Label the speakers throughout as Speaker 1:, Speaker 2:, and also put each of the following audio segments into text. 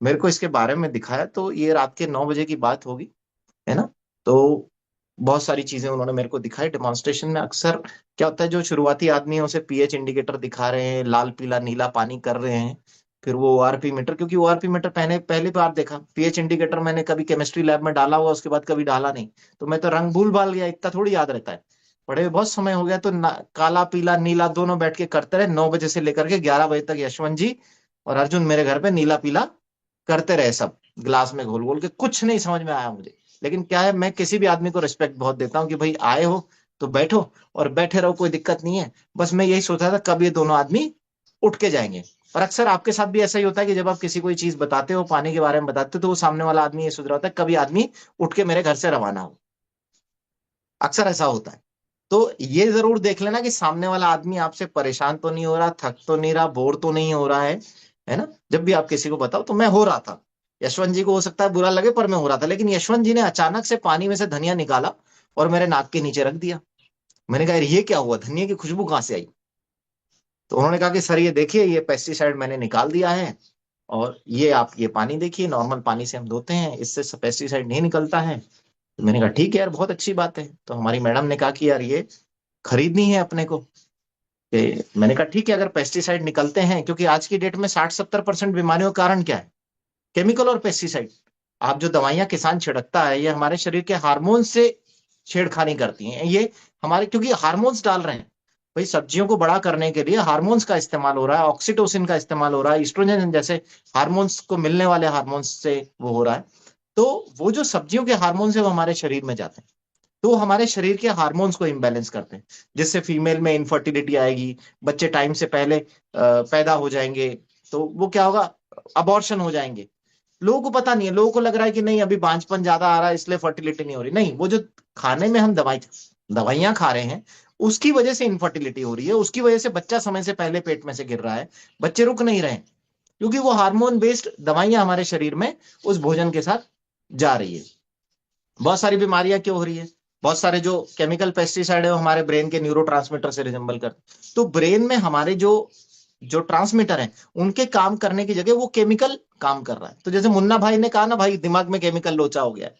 Speaker 1: मेरे को इसके बारे में दिखाया, तो ये रात के 9 बजे की बात होगी, है ना। तो बहुत सारी चीजें उन्होंने मेरे को दिखाई डेमोन्स्ट्रेशन में। अक्सर क्या होता है, जो शुरुआती आदमी है उसे पीएच इंडिकेटर दिखा रहे हैं, लाल पीला नीला पानी कर रहे हैं। फिर वो ओआरपी मीटर, क्योंकि ओआरपी मीटर पहली बार देखा, पीएच इंडिकेटर मैंने कभी केमिस्ट्री लैब में डाला हुआ, उसके बाद कभी डाला नहीं। तो मैं तो रंग भूल भाल गया, इतना थोड़ी याद रहता है। पढ़े हुए बहुत समय हो गया, तो काला पीला नीला दोनों बैठ के करते रहे 9 बजे से लेकर के 11 बजे तक। यशवंत जी और अर्जुन मेरे घर पे नीला पीला करते रहे सब, ग्लास में घोल घोल के। कुछ नहीं समझ में आया मुझे। लेकिन क्या है, मैं किसी भी आदमी को रिस्पेक्ट बहुत देता हूँ कि भाई आए हो तो बैठो, और बैठे रहो, कोई दिक्कत नहीं है। बस मैं यही सोचा था कब ये दोनों आदमी उठ के जाएंगे। और अक्सर आपके साथ भी ऐसा ही होता है कि जब आप किसी कोई चीज बताते हो, पानी के बारे में बताते हो, तो वो सामने वाला आदमी ये सोच रहा होता है कभी आदमी उठ के मेरे घर से रवाना हो। अक्सर ऐसा होता है। तो ये जरूर देख लेना कि सामने वाला आदमी आपसे परेशान तो नहीं हो रहा, थक तो नहीं रहा, बोर तो नहीं हो रहा है ना। जब भी आप किसी को बताओ, तो मैं हो रहा था। यशवंत जी को हो सकता है बुरा लगे, पर मैं हो रहा था। लेकिन यशवंत जी ने अचानक से पानी में से धनिया निकाला और मेरे नाक के नीचे रख दिया। मैंने कहा, "यार, ये क्या हुआ, धनिया की खुशबू कहाँ से आई?" तो उन्होंने कहा कि सर ये देखिए, ये पेस्टिसाइड मैंने निकाल दिया है, और ये आप ये पानी देखिए, नॉर्मल पानी से हम धोते हैं, इससे पेस्टिसाइड नहीं निकलता है। तो मैंने कहा ठीक है यार, बहुत अच्छी बात है। तो हमारी मैडम ने कहा कि यार ये खरीदनी है अपने को। मैंने कहा ठीक है, अगर पेस्टिसाइड निकलते हैं, क्योंकि आज की डेट में 60-70% बीमारियों का कारण क्या है, केमिकल और पेस्टिसाइड। आप जो दवाइयां किसान छिड़कता है, ये हमारे शरीर के हार्मोन से छेड़खानी करती हैं ये। हमारे, क्योंकि हार्मोन्स डाल रहे हैं भाई, सब्जियों को बड़ा करने के लिए हार्मोन्स का इस्तेमाल हो रहा है, ऑक्सीटोसिन का इस्तेमाल हो रहा है, ईस्ट्रोजन जैसे हार्मोन्स को मिलने वाले हार्मोन्स से वो हो रहा है। तो वो जो सब्जियों के हार्मोन्स है वो हमारे शरीर में जाते हैं, तो वो हमारे शरीर के हार्मोन्स को इम्बैलेंस करते हैं, जिससे फीमेल में इनफर्टिलिटी आएगी, बच्चे टाइम से पहले पैदा हो जाएंगे। तो वो क्या होगा, अबॉर्शन हो जाएंगे। लोगों को पता नहीं है, लोगों को लग रहा है कि नहीं अभी बांझपन ज्यादा आ रहा है इसलिए फर्टिलिटी नहीं हो रही। नहीं, वो जो खाने में हम दवाइयां खा रहे हैं, उसकी वजह से इनफर्टिलिटी हो रही है, उसकी वजह से बच्चा समय से पहले पेट में से गिर रहा है, बच्चे रुक नहीं रहे हैं, क्योंकि वो हार्मोन बेस्ड दवाइयां हमारे शरीर में उस भोजन के साथ जा रही है। बहुत सारी बीमारियां क्यों हो रही है, बहुत सारे जो केमिकल पेस्टिसाइड है वो हमारे ब्रेन के न्यूरो से रिजेंबल करते हैं। तो ब्रेन में हमारे जो जो ट्रांसमीटर हैं, उनके काम करने की जगह वो केमिकल काम कर रहा है। तो जैसे मुन्ना भाई ने कहा ना, भाई दिमाग में केमिकल लोचा हो गया है।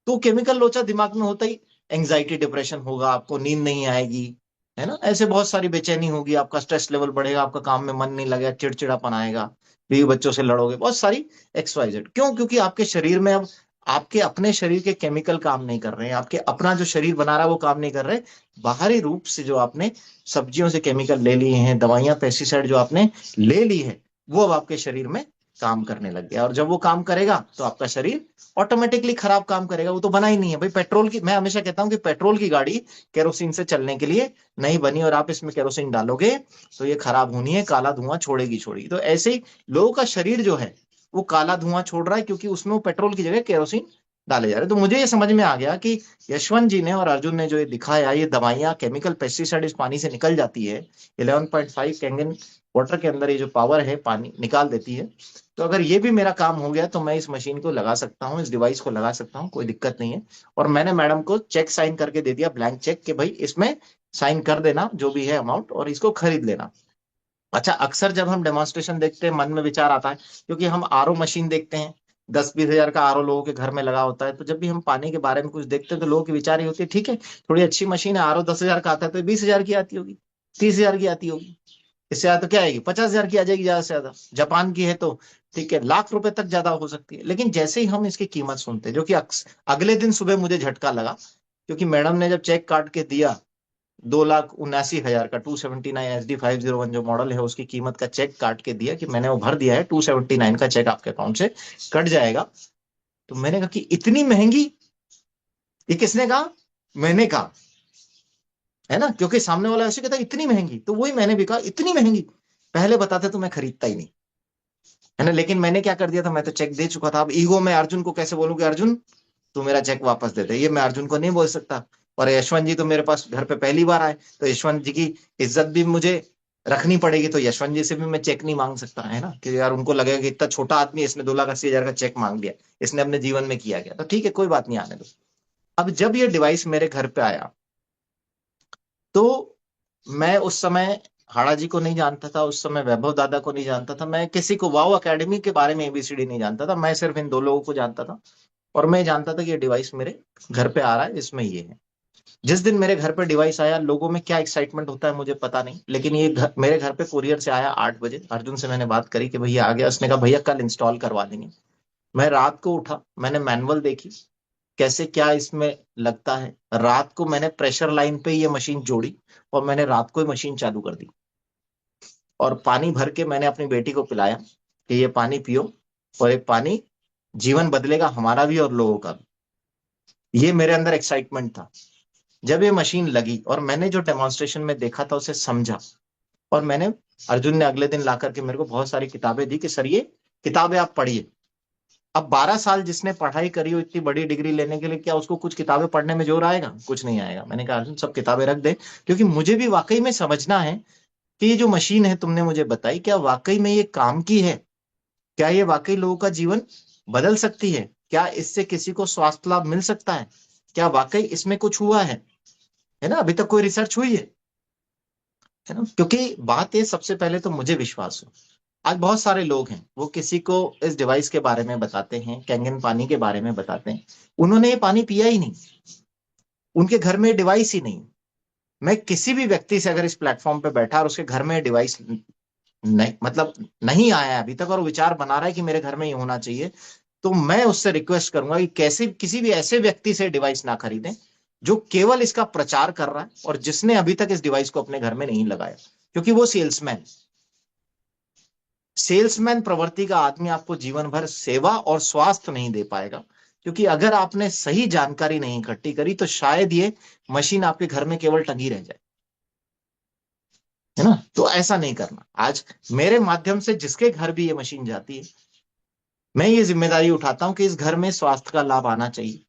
Speaker 1: तो केमिकल लोचा दिमाग में होता ही एंग्जाइटी डिप्रेशन होगा, आपको नींद नहीं आएगी, है ना। ऐसे बहुत सारी बेचैनी होगी, आपका स्ट्रेस लेवल बढ़ेगा, आपका काम में मन नहीं लगेगा, चिड़चिड़ापन आएगा, बीवी बच्चों से लड़ोगे, बहुत सारी XYZ। क्यों? क्योंकि आपके शरीर में अब आपके अपने शरीर के केमिकल काम नहीं कर रहे हैं, आपके अपना जो शरीर बना रहा है वो काम नहीं कर रहे। बाहरी रूप से जो आपने सब्जियों से केमिकल ले लिए हैं, दवाइयां पेस्टिसाइड जो आपने ले ली है, वो अब आपके शरीर में काम करने लग गया। और जब वो काम करेगा तो आपका शरीर ऑटोमेटिकली खराब काम करेगा। वो तो बना ही नहीं है भाई, पेट्रोल की, मैं हमेशा कहता हूं कि पेट्रोल की गाड़ी केरोसिन से चलने के लिए नहीं बनी, और आप इसमें केरोसिन डालोगे तो ये खराब होनी है, काला धुआं छोड़ेगी छोड़ेगी। तो ऐसे ही लोगों का शरीर जो है वो काला धुआं छोड़ रहा है, क्योंकि उसमें वो पेट्रोल की जगह केरोसिन डाले जा रहे हैं। तो मुझे ये समझ में आ गया कि यशवंत जी ने और अर्जुन ने जो ये दिखाया, ये दवाइयां केमिकल पेस्टिसाइड इस पानी से निकल जाती है, 11.5 कैंगन वाटर के अंदर ये जो पावर है पानी निकाल देती है। तो अगर ये भी मेरा काम हो गया तो मैं इस मशीन को लगा सकता हूँ, इस डिवाइस को लगा सकता हूँ, कोई दिक्कत नहीं है। और मैंने मैडम को चेक साइन करके दे दिया, ब्लैंक चेक, कि भाई इसमें साइन कर देना जो भी है अमाउंट, और इसको खरीद लेना। अच्छा, अक्सर जब हम डेमोन्स्ट्रेशन देखते हैं मन में विचार आता है, क्योंकि हम आरओ मशीन देखते हैं, 10-20 हजार का आरओ लोगों के घर में लगा होता है। तो जब भी हम पानी के बारे में कुछ देखते हैं तो लोगों की विचार ये होती है, ठीक है थोड़ी अच्छी मशीन है, आरओ 10 हजार का आता है, तो 20 हजार की आती होगी, 30 हजार की आती होगी, इससे ज्यादा तो क्या आएगी, 50 हजार की आ जाएगी ज्यादा से ज्यादा। जापान की है तो ठीक है, लाख रुपए तक ज्यादा हो सकती है। लेकिन जैसे ही हम इसकी कीमत सुनते हैं, जो कि अगले दिन सुबह मुझे झटका लगा, क्योंकि मैडम ने जब चेक काट के दिया, 2,79,000 का 279 SD 501 जो मॉडल है उसकी कीमत का चेक काट के दिया कि मैंने वो भर दिया है, 279 का चेक आपके अकाउंट से कट जाएगा। तो मैंने कहा कि इतनी महंगी, ये किसने कहा? मैंने कहा, है ना, क्योंकि सामने वाला ऐसे कहता है इतनी महंगी, तो वही मैंने भी कहा इतनी महंगी, पहले बताते तो मैं खरीदता ही नहीं, है ना। लेकिन मैंने क्या कर दिया था, मैं तो चेक दे चुका था। अब ईगो में अर्जुन को कैसे बोलूं कि अर्जुन तू मेरा चेक वापस दे दे, ये मैं अर्जुन को नहीं बोल सकता। और यशवंत जी तो मेरे पास घर पे पहली बार आए, तो यशवंत जी की इज्जत भी मुझे रखनी पड़ेगी। तो यशवंत जी से भी मैं चेक नहीं मांग सकता, है ना, कि यार उनको लगेगा कि इतना छोटा आदमी है, इसने 2,80,000 का चेक मांग लिया, इसने अपने जीवन में किया गया। तो ठीक है, कोई बात नहीं, आने दो। अब जब ये डिवाइस मेरे घर पे आया, तो मैं उस समय हाड़ा जी को नहीं जानता था उस समय, वैभव दादा को नहीं जानता था, मैं किसी को वाओ एकेडमी के बारे में एबीसीडी नहीं जानता था, मैं सिर्फ इन दो लोगों को जानता था। और मैं जानता था कि ये डिवाइस मेरे घर पे आ रहा है, इसमें ये है। जिस दिन मेरे घर पे डिवाइस आया, लोगों में क्या एक्साइटमेंट होता है मुझे पता नहीं, लेकिन ये मेरे घर पे कुरियर से आया 8 बजे। अर्जुन से मैंने बात करी कि भैया आ गया, उसने कहा भैया कल इंस्टॉल करवा देंगे। मैं रात को उठा, मैंने मैनुअल देखी कैसे क्या इसमें लगता है। रात को मैंने प्रेशर लाइन पे ये मशीन जोड़ी और मैंने रात को ही मशीन चालू कर दी। और पानी भर के मैंने अपनी बेटी को पिलाया कि ये पानी पियो, और ये पानी जीवन बदलेगा हमारा भी और लोगों का भी। ये मेरे अंदर एक्साइटमेंट था। जब ये मशीन लगी और मैंने जो डेमोन्स्ट्रेशन में देखा था उसे समझा, और मैंने, अर्जुन ने अगले दिन ला करके मेरे को बहुत सारी किताबें दी कि सर ये किताबें आप पढ़िए। अब 12 साल जिसने पढ़ाई करी हो इतनी बड़ी डिग्री लेने के लिए, क्या उसको कुछ किताबें पढ़ने में जोर आएगा? कुछ नहीं आएगा। मैंने कहा अर्जुन सब किताबें रख दे, क्योंकि मुझे भी वाकई में समझना है कि ये जो मशीन है तुमने मुझे बताई, क्या वाकई में ये काम की है? क्या ये वाकई लोगों का जीवन बदल सकती है? क्या इससे किसी को स्वास्थ्य लाभ मिल सकता है? क्या वाकई इसमें कुछ हुआ है ना? अभी तक कोई रिसर्च हुई है ना? क्योंकि बात ये, सबसे पहले तो मुझे विश्वास हो, आज बहुत सारे लोग हैं वो किसी को इस डिवाइस के बारे में बताते हैं, कैंगन पानी के बारे में बताते हैं, उन्होंने ये पानी पिया ही नहीं, उनके घर में डिवाइस ही नहीं। मैं किसी भी व्यक्ति से अगर इस प्लेटफॉर्म पे बैठा और उसके घर में डिवाइस नहीं, मतलब नहीं आया है अभी तक, और वो विचार बना रहा है कि मेरे घर में ये होना चाहिए, तो मैं उससे रिक्वेस्ट करूंगा कि कैसे किसी भी ऐसे व्यक्ति से डिवाइस ना खरीदें जो केवल इसका प्रचार कर रहा है और जिसने अभी तक इस डिवाइस को अपने घर में नहीं लगाया, क्योंकि वो सेल्समैन प्रवृत्ति का आदमी आपको जीवन भर सेवा और स्वास्थ्य नहीं दे पाएगा। क्योंकि अगर आपने सही जानकारी नहीं इकट्ठी करी तो शायद ये मशीन आपके घर में केवल टंगी रह जाए, है ना? तो ऐसा नहीं करना। आज मेरे माध्यम से जिसके घर भी ये मशीन जाती है, मैं ये जिम्मेदारी उठाता हूं कि इस घर में स्वास्थ्य का लाभ आना चाहिए,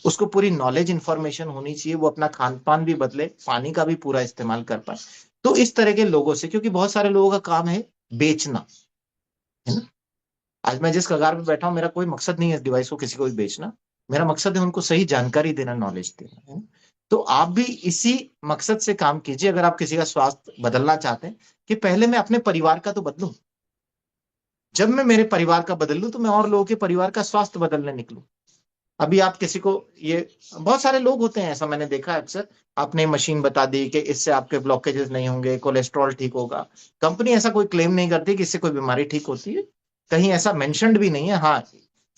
Speaker 1: उसको पूरी नॉलेज इंफॉर्मेशन होनी चाहिए, वो अपना खान पान भी बदले, पानी का भी पूरा इस्तेमाल कर पाए। तो इस तरह के लोगों से, क्योंकि बहुत सारे लोगों का काम है बेचना, है ना? आज मैं जिस कगार पे बैठा हूं, मेरा कोई मकसद नहीं है इस डिवाइस को किसी को भी बेचना। मेरा मकसद है उनको सही जानकारी देना, नॉलेज देना, है ना? तो आप भी इसी मकसद से काम कीजिए अगर आप किसी का स्वास्थ्य बदलना चाहते हैं, कि पहले मैं अपने परिवार का तो बदलूं। जब मैं मेरे परिवार का बदल लूं तो मैं और लोगों के परिवार का स्वास्थ्य बदलने निकलूं। अभी आप किसी को ये, बहुत सारे लोग होते हैं ऐसा मैंने देखा है अक्सर, आपने मशीन बता दी कि इससे आपके ब्लॉकेजेस नहीं होंगे, कोलेस्ट्रॉल ठीक होगा। कंपनी ऐसा कोई क्लेम नहीं करती कि इससे कोई बीमारी ठीक होती है, कहीं ऐसा मेंशन्ड भी नहीं है। हाँ,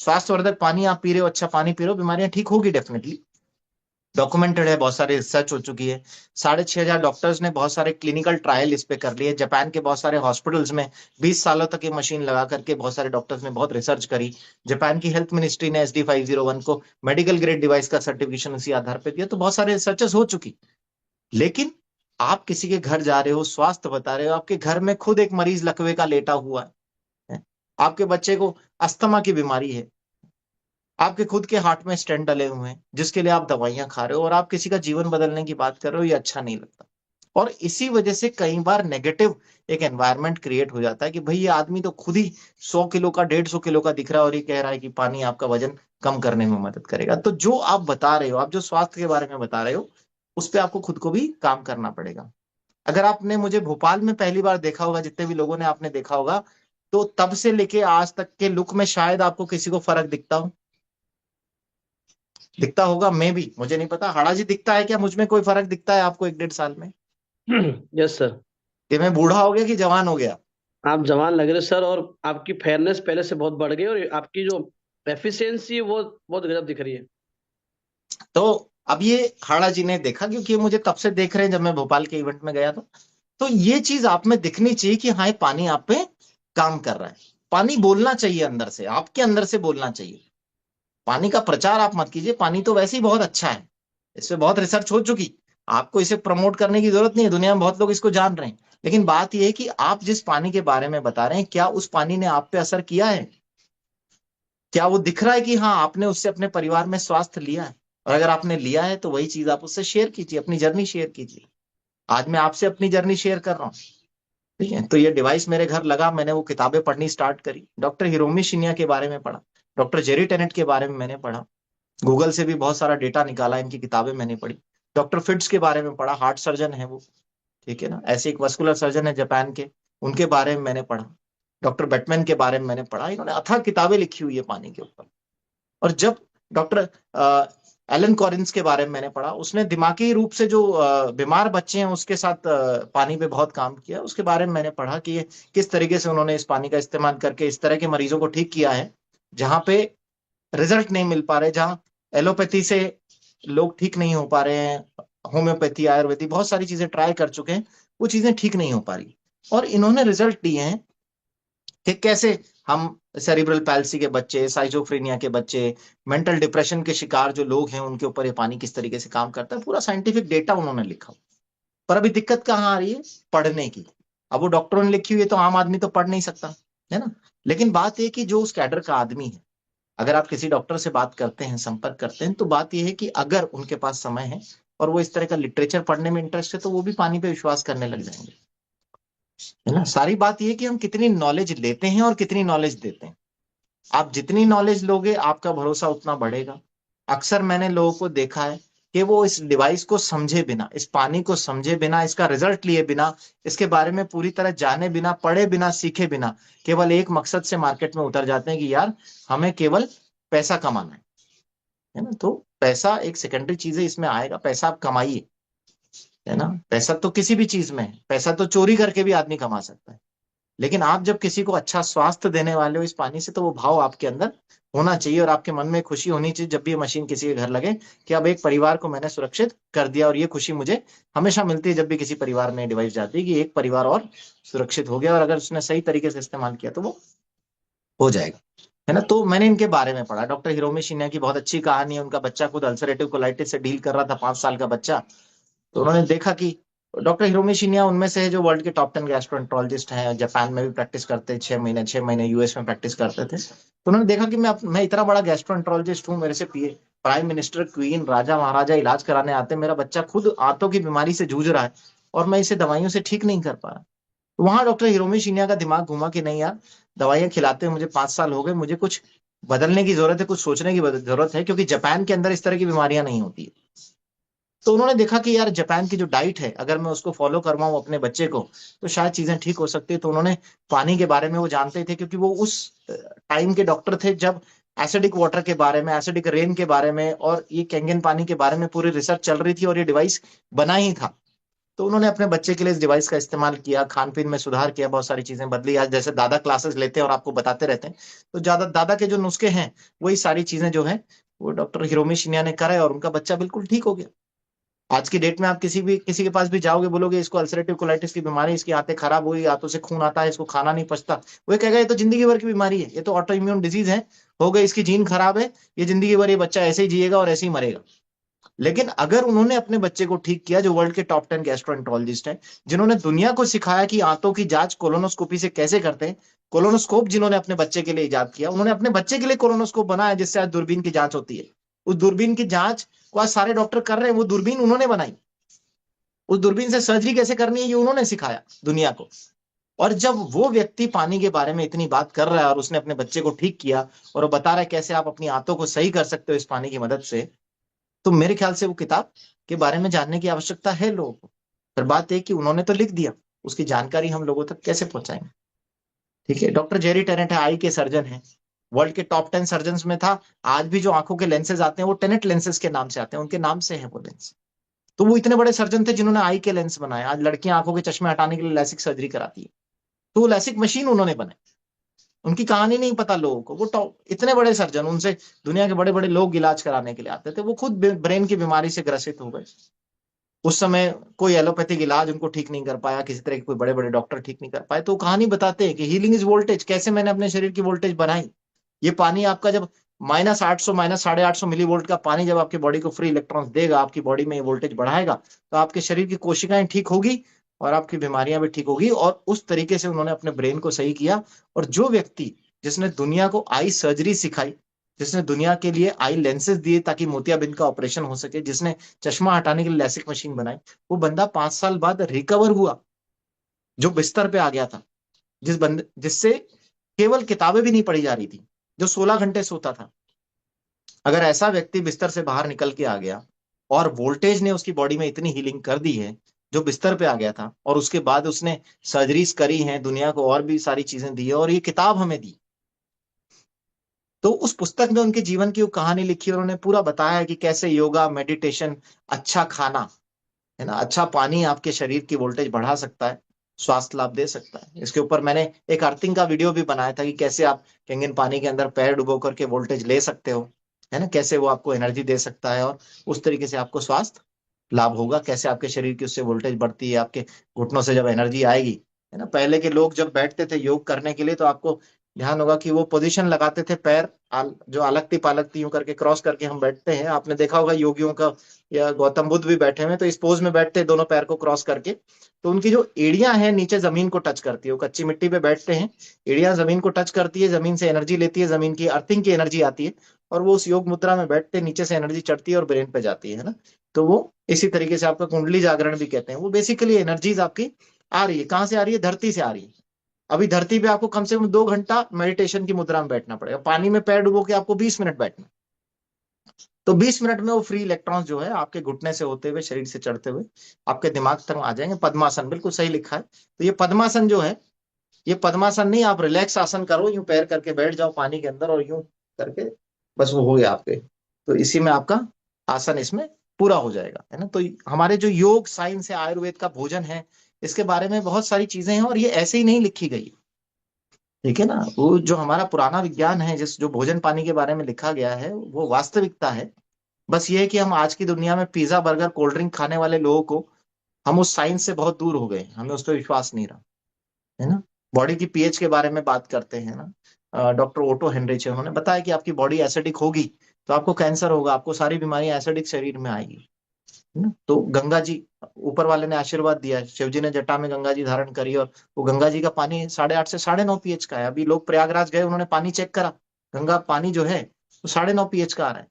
Speaker 1: स्वास्थ्यवर्धक पानी आप पी रहे हो, अच्छा पानी पी रहे हो, बीमारियां ठीक होगी डेफिनेटली, डॉक्यूमेंटेड है, बहुत सारी रिसर्च हो चुकी है। 6,500 डॉक्टर्स ने बहुत सारे क्लिनिकल ट्रायल इस पे कर लिए। जापान के बहुत सारे हॉस्पिटल्स में 20 सालों तक ये मशीन लगा करके बहुत सारे डॉक्टर्स ने बहुत रिसर्च करी। जापान की हेल्थ मिनिस्ट्री ने SD 501 को मेडिकल ग्रेड डिवाइस का सर्टिफिकेशन उसी आधार पर दिया। तो बहुत सारे रिसर्चेस हो चुकी। लेकिन आप किसी के घर जा रहे हो, स्वास्थ्य बता रहे हो, आपके घर में खुद एक मरीज लकवे का लेटा हुआ है, आपके बच्चे को अस्थमा की बीमारी है, आपके खुद के हार्ट में स्टेंट डले हुए हैं जिसके लिए आप दवाइयां खा रहे हो, और आप किसी का जीवन बदलने की बात कर रहे हो, ये अच्छा नहीं लगता। और इसी वजह से कई बार नेगेटिव एक एनवायरनमेंट क्रिएट हो जाता है कि भाई ये आदमी तो खुद ही 100 किलो का, 150 किलो का दिख रहा है और ये कह रहा है कि पानी आपका वजन कम करने में मदद करेगा। तो जो आप बता रहे हो, आप जो स्वास्थ्य के बारे में बता रहे हो, उस पर आपको खुद को भी काम करना पड़ेगा। अगर आपने मुझे भोपाल में पहली बार देखा होगा, जितने भी लोगों ने आपने देखा होगा, तो तब से लेके आज तक के लुक में शायद आपको किसी को फर्क दिखता हो, दिखता होगा। मैं भी, मुझे नहीं पता हाड़ा जी दिखता है क्या, मुझ में कोई फर्क दिखता है आपको 1-1.5 साल में
Speaker 2: यस सर।
Speaker 1: कि मैं बूढ़ा हो गया कि जवान हो गया?
Speaker 2: आप जवान लग रहे सर, और आपकी फेयरनेस पहले से बहुत बढ़ गई, और आपकी जो एफिशिएंसी है वो बहुत गजब दिख रही है।
Speaker 1: तो अब ये हाड़ा जी ने देखा, क्योंकि ये मुझे तब से देख रहे हैं जब मैं भोपाल के इवेंट में गया था। तो ये चीज आप में दिखनी चाहिए कि हाँ, ये पानी आप पे काम कर रहा है। पानी बोलना चाहिए अंदर से, आपके अंदर से बोलना चाहिए। पानी का प्रचार आप मत कीजिए, पानी तो वैसे ही बहुत अच्छा है, इस पे बहुत रिसर्च हो चुकी, आपको इसे प्रमोट करने की जरूरत नहीं है, दुनिया में बहुत लोग इसको जान रहे हैं। लेकिन बात यह है कि आप जिस पानी के बारे में बता रहे हैं, क्या उस पानी ने आप पे असर किया है? क्या वो दिख रहा है कि हाँ, आपने उससे अपने परिवार में स्वास्थ्य लिया है? और अगर आपने लिया है तो वही चीज आप उससे शेयर कीजिए, अपनी जर्नी शेयर कीजिए। आज मैं आपसे अपनी जर्नी शेयर कर रहा हूँ, ठीक है? तो ये डिवाइस मेरे घर लगा, मैंने वो किताबें पढ़नी स्टार्ट करी, डॉक्टर हिरोमी शिन्या के बारे में पढ़ा, डॉक्टर जेरी टेनेट के बारे में मैंने पढ़ा, गूगल से भी बहुत सारा डेटा निकाला, इनकी किताबें मैंने पढ़ी, डॉक्टर फिट्स के बारे में पढ़ा, हार्ट सर्जन है वो, ठीक है ना। ऐसे एक वस्कुलर सर्जन है जापान के, उनके बारे में मैंने पढ़ा। डॉक्टर बैटमैन के बारे में मैंने पढ़ा। इन्होंने अथाह किताबें लिखी हुई है पानी के ऊपर। और जब डॉक्टर एलन कॉरिंस के बारे में मैंने पढ़ा, उसने दिमागी रूप से जो बीमार बच्चे हैं उसके साथ पानी पे बहुत काम किया। उसके बारे में मैंने पढ़ा कि ये किस तरीके से उन्होंने इस पानी का इस्तेमाल करके इस तरह के मरीजों को ठीक किया है जहां पे रिजल्ट नहीं मिल पा रहे, जहां एलोपैथी से लोग ठीक नहीं हो पा रहे हैं, होम्योपैथी आयुर्वेदिक बहुत सारी चीजें ट्राई कर चुके हैं, वो चीजें ठीक नहीं हो पा रही। और इन्होंने रिजल्ट दिए हैं कि कैसे हम सेरिब्रल पैल्सी के बच्चे, साइजोफ्रेनिया के बच्चे, मेंटल डिप्रेशन के शिकार जो लोग हैं उनके ऊपर ये पानी किस तरीके से काम करता है, पूरा साइंटिफिक डेटा उन्होंने लिखा। पर अभी दिक्कत कहाँ आ रही है? पढ़ने की। अब वो डॉक्टरों ने लिखी हुई है तो आम आदमी तो पढ़ नहीं सकता, है ना। लेकिन बात यह कि जो उस कैडर का आदमी है, अगर आप किसी डॉक्टर से बात करते हैं, संपर्क करते हैं, तो बात यह है कि अगर उनके पास समय है और वो इस तरह का लिटरेचर पढ़ने में इंटरेस्ट है तो वो भी पानी पे विश्वास करने लग जाएंगे, है ना। सारी बात यह है कि हम कितनी नॉलेज लेते हैं और कितनी नॉलेज देते हैं। आप जितनी नॉलेज लोगे आपका भरोसा उतना बढ़ेगा। अक्सर मैंने लोगों को देखा है कि वो इस डिवाइस को समझे बिना, इस पानी को समझे बिना, इसका रिजल्ट लिए बिना, इसके बारे में पूरी तरह जाने बिना, पढ़े बिना, सीखे बिना, केवल एक मकसद से मार्केट में उतर जाते हैं कि यार हमें केवल पैसा कमाना है ना। तो पैसा एक सेकेंडरी चीज है, इसमें आएगा पैसा, आप कमाइए, है ना। पैसा तो किसी भी चीज में है, पैसा तो चोरी करके भी आदमी कमा सकता है। लेकिन आप जब किसी को अच्छा स्वास्थ्य देने वाले हो इस पानी से, तो वो भाव आपके अंदर होना चाहिए और आपके मन में खुशी होनी चाहिए जब भी ये मशीन किसी के घर लगे कि अब एक परिवार को मैंने सुरक्षित कर दिया। और ये खुशी मुझे हमेशा मिलती है जब भी किसी परिवार में डिवाइस जाती है कि एक परिवार और सुरक्षित हो गया, और अगर उसने सही तरीके से इस्तेमाल किया तो वो हो जाएगा, है ना। तो मैंने इनके बारे में पढ़ा। डॉक्टर हिरोमी शिन्या की बहुत अच्छी कहानी है। उनका बच्चा खुद अल्सरेटिव कोलाइटिस से डील कर रहा था, 5 साल का बच्चा। तो उन्होंने देखा कि डॉक्टर हिरोमी शिन्या उनमें से है जो वर्ल्ड के टॉप 10 गैस्ट्रोएंटरोलॉजिस्ट हैं, जापान में भी प्रैक्टिस करते हैं, 6 महीने यूएस में प्रैक्टिस करते थे। तो उन्होंने देखा कि मैं इतना बड़ा गैस्ट्रोएंटरोलॉजिस्ट हूँ, मेरे से पीए प्राइम मिनिस्टर, क्वीन, राजा महाराजा इलाज कराने आते हैं, मेरा बच्चा खुद आंतों की बीमारी से जूझ रहा है और मैं इसे दवाइयों से ठीक नहीं कर पा रहा। तो वहां डॉक्टर हिरोमी शिन्या का दिमाग घुमा कि नहीं यार, दवाइयां खिलाते हुए मुझे 5 साल हो गए, मुझे कुछ बदलने की जरूरत है, कुछ सोचने की जरूरत है, क्योंकि जापान के अंदर इस तरह की बीमारियां नहीं होती है। तो उन्होंने देखा कि यार जापान की जो डाइट है, अगर मैं उसको फॉलो करवाऊं अपने बच्चे को तो शायद चीजें ठीक हो सकती है। तो उन्होंने पानी के बारे में, वो जानते थे क्योंकि वो उस टाइम के डॉक्टर थे जब एसिडिक वाटर के बारे में, एसिडिक रेन के बारे में और ये कैंगन पानी के बारे में पूरी रिसर्च चल रही थी और ये डिवाइस बना ही था। तो उन्होंने अपने बच्चे के लिए इस डिवाइस का इस्तेमाल किया, खान पीन में सुधार किया, बहुत सारी चीजें बदली। आज जैसे दादा क्लासेस लेते हैं और आपको बताते रहते हैं, तो ज्यादा दादा के जो नुस्खे हैं वही सारी चीजें जो है वो डॉक्टर हिरोमी शिन्या ने कराए और उनका बच्चा बिल्कुल ठीक हो गया। आज की डेट में आप किसी के पास भी जाओगे, बोलोगे इसको अल्सरेटिव कोलाइटिस की बीमारी, इसकी आंतें खराब हुई, आंतों से खून आता है, इसको खाना नहीं पचता, वो ये कहेगा ये तो जिंदगी भर की बीमारी है, ये तो ऑटो इम्यून डिजीज है, हो गई, इसकी जीन खराब है, ये जिंदगी भर ये बच्चा ऐसे ही जिएगा और ऐसे ही मरेगा। लेकिन अगर उन्होंने अपने बच्चे को ठीक किया, जो वर्ल्ड के टॉप 10 गैस्ट्रोएंटरोलॉजिस्ट हैं, जिन्होंने दुनिया को सिखाया कि आंतों की जांच कोलोनोस्कोपी से कैसे करते हैं, कोलोनोस्कोप जिन्होंने अपने बच्चे के लिए इजाद किया, उन्होंने अपने बच्चे के लिए कोलोनोस्कोप बनाया जिससे आज दूरबीन की जांच होती है। उस दूरबीन की जांच को आज सारे डॉक्टर कर रहे हैं, वो दूरबीन उन्होंने बनाई। उस दूरबीन से सर्जरी कैसे करनी है ये उन्होंने सिखाया दुनिया को। और जब वो व्यक्ति पानी के बारे में इतनी बात कर रहा है और उसने अपने बच्चे को ठीक किया और वो बता रहा है कैसे आप अपनी आंतों को सही कर सकते हो इस पानी की मदद से, तो मेरे ख्याल से वो किताब के बारे में जानने की आवश्यकता है लोगों को। फिर बात है कि उन्होंने तो लिख दिया, उसकी जानकारी हम लोगों तक कैसे पहुंचाएंगे। ठीक है। डॉक्टर जेरी टेनेट है, आई के सर्जन है, वर्ल्ड के टॉप 10 सर्जन में था। आज भी जो आंखों के लेंसेज आते हैं वो टेनेट लेंसेज के नाम से आते हैं, उनके नाम से है वो लेंस। तो वो इतने बड़े सर्जन थे जिन्होंने आई के लेंस बनाए। आज लड़कियां आंखों के चश्मे हटाने के लिए लैसिक सर्जरी कराती है, तो वो लैसिक मशीन उन्होंने बनाई। उनकी कहानी नहीं पता लोगों को, वो टॉप इतने बड़े सर्जन, उनसे दुनिया के बड़े बड़े लोग इलाज कराने के लिए आते थे। वो खुद ब्रेन की बीमारी से ग्रसित हो गए। उस समय कोई एलोपैथिक इलाज उनको ठीक नहीं कर पाया, किसी तरह के कोई बड़े बड़े डॉक्टर ठीक नहीं कर पाए। तो वो कहानी बताते हैं कि हीलिंग इज वोल्टेज, कैसे मैंने अपने शरीर की वोल्टेज बनाई। ये पानी आपका जब -800, -850 मिली वोल्ट का पानी जब आपकी बॉडी को फ्री इलेक्ट्रॉन्स देगा, आपकी बॉडी में ये वोल्टेज बढ़ाएगा, तो आपके शरीर की कोशिकाएं ठीक होगी और आपकी बीमारियां भी ठीक होगी। और उस तरीके से उन्होंने अपने ब्रेन को सही किया। और जो व्यक्ति, जिसने दुनिया को आई सर्जरी सिखाई, जिसने दुनिया के लिए आई लेंसेज दिए ताकि मोतियाबिंद का ऑपरेशन हो सके, जिसने चश्मा हटाने के लिए लैसिक मशीन बनाई, वो बंदा 5 साल बाद रिकवर हुआ, जो बिस्तर पे आ गया था, जिससे केवल किताबें भी नहीं पढ़ी जा रही थी, जो 16 घंटे सोता था। अगर ऐसा व्यक्ति बिस्तर से बाहर निकल के आ गया और वोल्टेज ने उसकी बॉडी में इतनी हीलिंग कर दी है, जो बिस्तर पे आ गया था, और उसके बाद उसने सर्जरीज करी हैं, दुनिया को और भी सारी चीजें दी है, और ये किताब हमें दी। तो उस पुस्तक में उनके जीवन की वो कहानी लिखी, और उन्होंने पूरा बताया है कि कैसे योगा, मेडिटेशन, अच्छा खाना, है ना, अच्छा पानी आपके शरीर की वोल्टेज बढ़ा सकता है, स्वास्थ्य लाभ दे सकता है। इसके ऊपर मैंने एक अर्थिंग का वीडियो भी बनाया था कि कैसे आप कंगन पानी के अंदर पैर डुबो करके वोल्टेज ले सकते हो, है ना, कैसे वो आपको एनर्जी दे सकता है, और उस तरीके से आपको स्वास्थ्य लाभ होगा, कैसे आपके शरीर की उससे वोल्टेज बढ़ती है, आपके घुटनों से जब एनर्जी आएगी, है ना। पहले के लोग जब बैठते थे योग करने के लिए, तो आपको ध्यान होगा कि वो पोजीशन लगाते थे, पैर जो अलगती पालगती यूं करके क्रॉस करके हम बैठते हैं, आपने देखा होगा योगियों का, या गौतम बुद्ध भी बैठे हुए हैं, तो इस पोज में बैठते हैं दोनों पैर को क्रॉस करके। तो उनकी जो एड़ियां हैं नीचे जमीन को टच करती है, वो कच्ची मिट्टी पे बैठते हैं, एड़ियां जमीन को टच करती है, जमीन से एनर्जी लेती है, जमीन की अर्थिंग की एनर्जी आती है, और वो उस योग मुद्रा में बैठते हैं, नीचे से एनर्जी चढ़ती है और ब्रेन पे जाती है ना। तो वो इसी तरीके से आपका कुंडली जागरण भी कहते हैं, वो बेसिकली एनर्जीज आपकी आ रही है, कहाँ से आ रही है, धरती से आ रही है। अभी धरती पे आपको कम से कम 2 घंटा मेडिटेशन की मुद्रा में बैठना पड़ेगा, पानी में पैर डुबो के आपको 20 मिनट बैठना। तो 20 मिनट में वो फ्री इलेक्ट्रॉन्स जो है आपके घुटने से होते हुए, शरीर से चढ़ते हुए आपके दिमाग तक आ जाएंगे। पद्मासन, बिल्कुल सही लिखा है। तो ये पद्मासन जो है, ये पद्मासन नहीं, आप रिलैक्स आसन करो, यूं पैर करके बैठ जाओ पानी के अंदर, और यूं करके बस वो हो गया आपके। तो इसी में आपका आसन इसमें पूरा हो जाएगा, है ना। तो हमारे जो योग साइंस है, आयुर्वेद का भोजन है, इसके बारे में बहुत सारी चीजें हैं, और ये ऐसे ही नहीं लिखी गई, ठीक है ना। वो जो हमारा पुराना विज्ञान है, जिस जो भोजन पानी के बारे में लिखा गया है, वो वास्तविकता है। बस ये है कि हम आज की दुनिया में पिज्जा, बर्गर, कोल्ड ड्रिंक खाने वाले लोगों को, हम उस साइंस से बहुत दूर हो गए, हमें उस पर विश्वास नहीं रहा, है ना। बॉडी की पीएच के बारे में बात करते हैं ना, डॉक्टर ओटो हेनरिच है, उन्होंने बताया कि आपकी बॉडी एसिडिक होगी तो आपको कैंसर होगा, आपको सारी बीमारियां एसिडिक शरीर में आएगी, है ना। तो गंगा जी, ऊपर वाले ने आशीर्वाद दिया, शिव जी ने जटा में गंगा जी धारण करी, और वो गंगा जी का पानी 8.5 से 9.5 पीएच का है। अभी लोग प्रयागराज गए, उन्होंने पानी चेक करा, गंगा पानी जो है वो 9.5 पीएच का आ रहा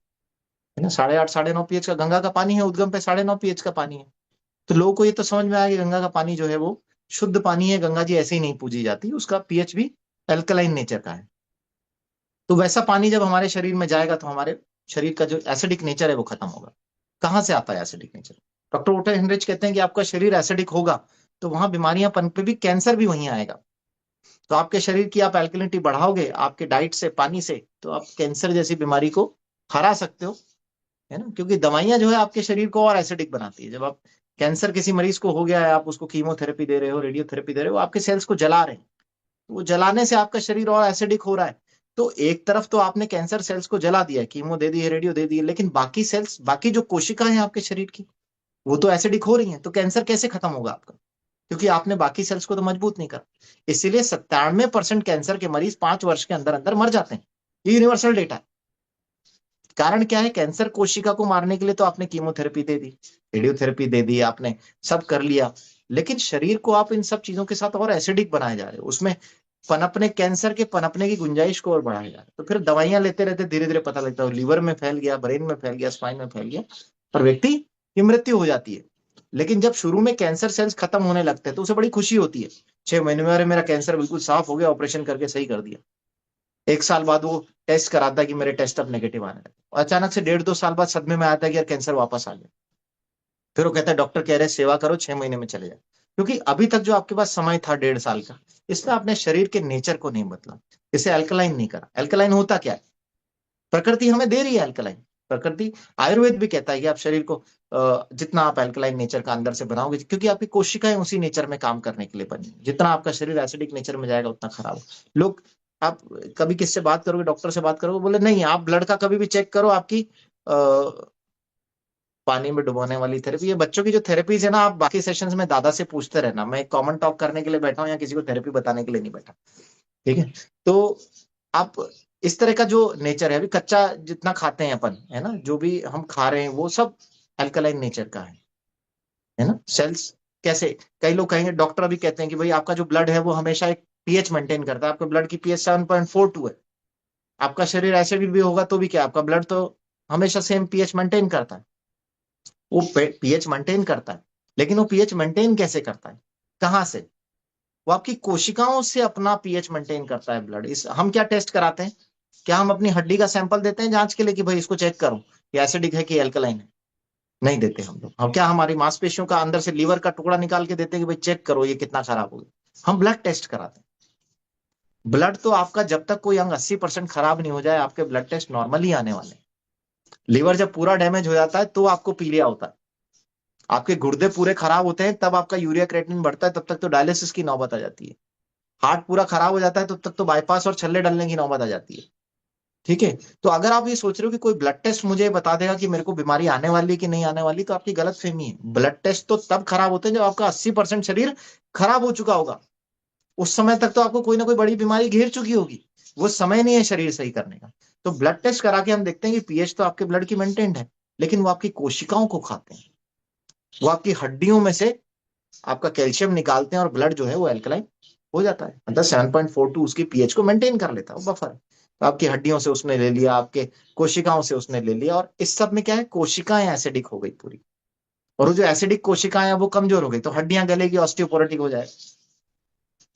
Speaker 1: है ना, 8.5 9.5 पीएच का गंगा का पानी है, उद्गम पे 9.5 पीएच का पानी है। तो लोगों को ये तो समझ में आया कि गंगा का पानी जो है वो शुद्ध पानी है, गंगा जी ऐसे ही नहीं पूजी जाती, उसका पीएच भी एल्कलाइन नेचर का है। तो वैसा पानी जब हमारे शरीर में जाएगा, तो हमारे शरीर का जो एसिडिक नेचर है वो खत्म होगा। कहाँ से आता है acidic nature? Doctor Otto Heinrich कहते हैं कि आपका शरीर एसिडिक होगा तो वहां बीमारियां पनपेगी, कैंसर भी वहीं आएगा। तो आपके शरीर की आप एल्कलिनिटी बढ़ाओगे आपके डाइट से, पानी से, तो आप कैंसर जैसी बीमारी को हरा सकते हो, है ना। क्योंकि दवाइयां जो है आपके शरीर को और एसिडिक बनाती है। जब आप कैंसर किसी मरीज को हो गया है, आप उसको कीमोथेरेपी दे रहे हो, रेडियोथेरेपी दे रहे हो, आपके सेल्स को जला रहे हैं, तो वो जलाने से आपका शरीर और एसिडिक हो रहा है। तो एक तरफ तो आपने कैंसर सेल्स को जला दिया है, कीमो दे दी है, रेडियो दे दी है, लेकिन बाकी सेल्स, बाकी जो कोशिकाएं हैं आपके शरीर की, वो तो एसिडिक हो रही हैं। तो कैंसर कैसे खत्म होगा आपका? क्योंकि आपने बाकी सेल्स को तो मजबूत नहीं करा। इसीलिए 97% कैंसर के मरीज 5 वर्ष के अंदर अंदर मर जाते हैं। ये यूनिवर्सल डेटा है। कारण क्या है? कैंसर कोशिका को मारने के लिए तो आपने कीमोथेरेपी दे दी, रेडियोथेरेपी दे दी, आपने सब कर लिया, लेकिन शरीर को आप इन सब चीजों के साथ और एसिडिक बनाए जा रहे हो, उसमें पनपने, कैंसर के पनपने की गुंजाइश को और बढ़ाया जा रहा है। तो फिर दवाइयां लेते रहते धीरे धीरे पता लगता है लीवर में फैल गया, ब्रेन में फैल गया, स्पाइन में फैल गया, और व्यक्ति की मृत्यु हो जाती है। लेकिन जब शुरू में कैंसर सेल्स खत्म होने लगते हैं तो उसे बड़ी खुशी होती है। 6 महीने में, अरे मेरा कैंसर बिल्कुल साफ हो गया, ऑपरेशन करके सही कर दिया। 1 साल बाद वो टेस्ट कराता है कि मेरे टेस्ट अब नेगेटिव आने लगे, और अचानक से 1.5 2 साल बाद सदमे में आता है कि यार कैंसर वापस आ गया। फिर वो कहता है डॉक्टर कह रहे हैं सेवा करो, 6 महीने में चले जाए। क्योंकि अभी तक जो आपके पास समय था 1.5 साल का, इसमें आपने शरीर के नेचर को नहीं बदला, इसे अल्कलाइन नहीं करा। अल्कलाइन होता क्या है? प्रकृति हमें दे रही है अल्कलाइन। प्रकृति, आयुर्वेद भी कहता है कि आप शरीर को जितना आप अल्कलाइन नेचर का अंदर से बनाओगे, क्योंकि आपकी कोशिकाएं उसी नेचर में काम करने के लिए बनी हैं। जितना आपका शरीर एसिडिक नेचर में जाएगा उतना खराब हो। लोग, आप कभी किससे बात करोगे, डॉक्टर से बात करोगे, बोले नहीं आप ब्लड का कभी भी चेक करो, आपकी पानी में डुबोने वाली थेरेपी, ये बच्चों की जो थेरेपीज है ना, आप बाकी सेशंस में दादा से पूछते रहना, मैं कॉमन टॉक करने के लिए बैठा हूँ या किसी को थेरेपी बताने के लिए नहीं बैठा, ठीक है। तो आप इस तरह का जो नेचर है, अभी कच्चा जितना खाते हैं अपन, है ना, जो भी हम खा रहे हैं वो सब अल्कलाइन नेचर का है ना। सेल्स कैसे, कई लोग कहेंगे, डॉक्टर अभी कहते हैं कि भाई आपका जो ब्लड है वो हमेशा एक पीएच मेंटेन करता है, आपके ब्लड की पीएच 7.42 है। आपका शरीर एसिडिक भी होगा तो भी क्या, आपका ब्लड तो हमेशा सेम पीएच मेंटेन करता है। वो पीएच मेंटेन करता है, लेकिन वो पीएच मेंटेन कैसे करता है, कहाँ से? वो आपकी कोशिकाओं से अपना पीएच मेंटेन करता है ब्लड। इस हम क्या टेस्ट कराते हैं? क्या हम अपनी हड्डी का सैंपल देते हैं जांच के लिए कि भाई इसको चेक करो कि एसिडिक है कि एल्कलाइन है? नहीं देते हम लोग। हम क्या, हमारी मांसपेशियों का अंदर से लीवर का टुकड़ा निकाल के देते हैं कि भाई चेक करो ये कितना खराब हो गया। हम ब्लड टेस्ट कराते हैं। ब्लड तो आपका जब तक कोई अंग 80% खराब नहीं हो जाए, आपके ब्लड टेस्ट नॉर्मल ही आने वाले हैं। लीवर जब पूरा डैमेज हो जाता है तो आपको पीलिया होता है। आपके गुर्दे पूरे खराब होते हैं तब आपका यूरिया क्रिएटिनिन बढ़ता है, तब तक तो डायलिसिस की नौबत आ जाती है। हार्ट पूरा खराब हो जाता है तब तक तो बाईपास और छल्ले डालने की नौबत आ जाती है। ठीक है। तो अगर आप ये सोच रहे हो कि कोई ब्लड टेस्ट मुझे बता देगा कि मेरे को बीमारी आने वाली है कि नहीं आने वाली, तो आपकी गलत फहमी है। ब्लड टेस्ट तो तब खराब होते हैं जब आपका 80% शरीर खराब हो चुका होगा। उस समय तक तो आपको कोई ना कोई बड़ी बीमारी घेर चुकी होगी। वो समय नहीं है शरीर सही करने का। तो ब्लड टेस्ट करा के हम देखते हैं कि पीएच तो आपके ब्लड की मेंटेन्ड है, लेकिन वो आपकी कोशिकाओं को खाते हैं। वो आपकी हड्डियों में से आपका कैल्शियम निकालते हैं और ब्लड जो है वो एल्कलाइन हो जाता है। मतलब 7.42 उसकी पीएच को मेंटेन कर लेता है, वो बफर है। तो आपकी हड्डियों से उसने ले लिया, आपके कोशिकाओं से उसने ले लिया, और इस सब में क्या है, कोशिकाएं एसिडिक हो गई पूरी। और वो जो एसिडिक कोशिकाएं हैं वो कमजोर हो गई तो हड्डियां गलेगी, ऑस्टियोपोरोटिक हो जाए।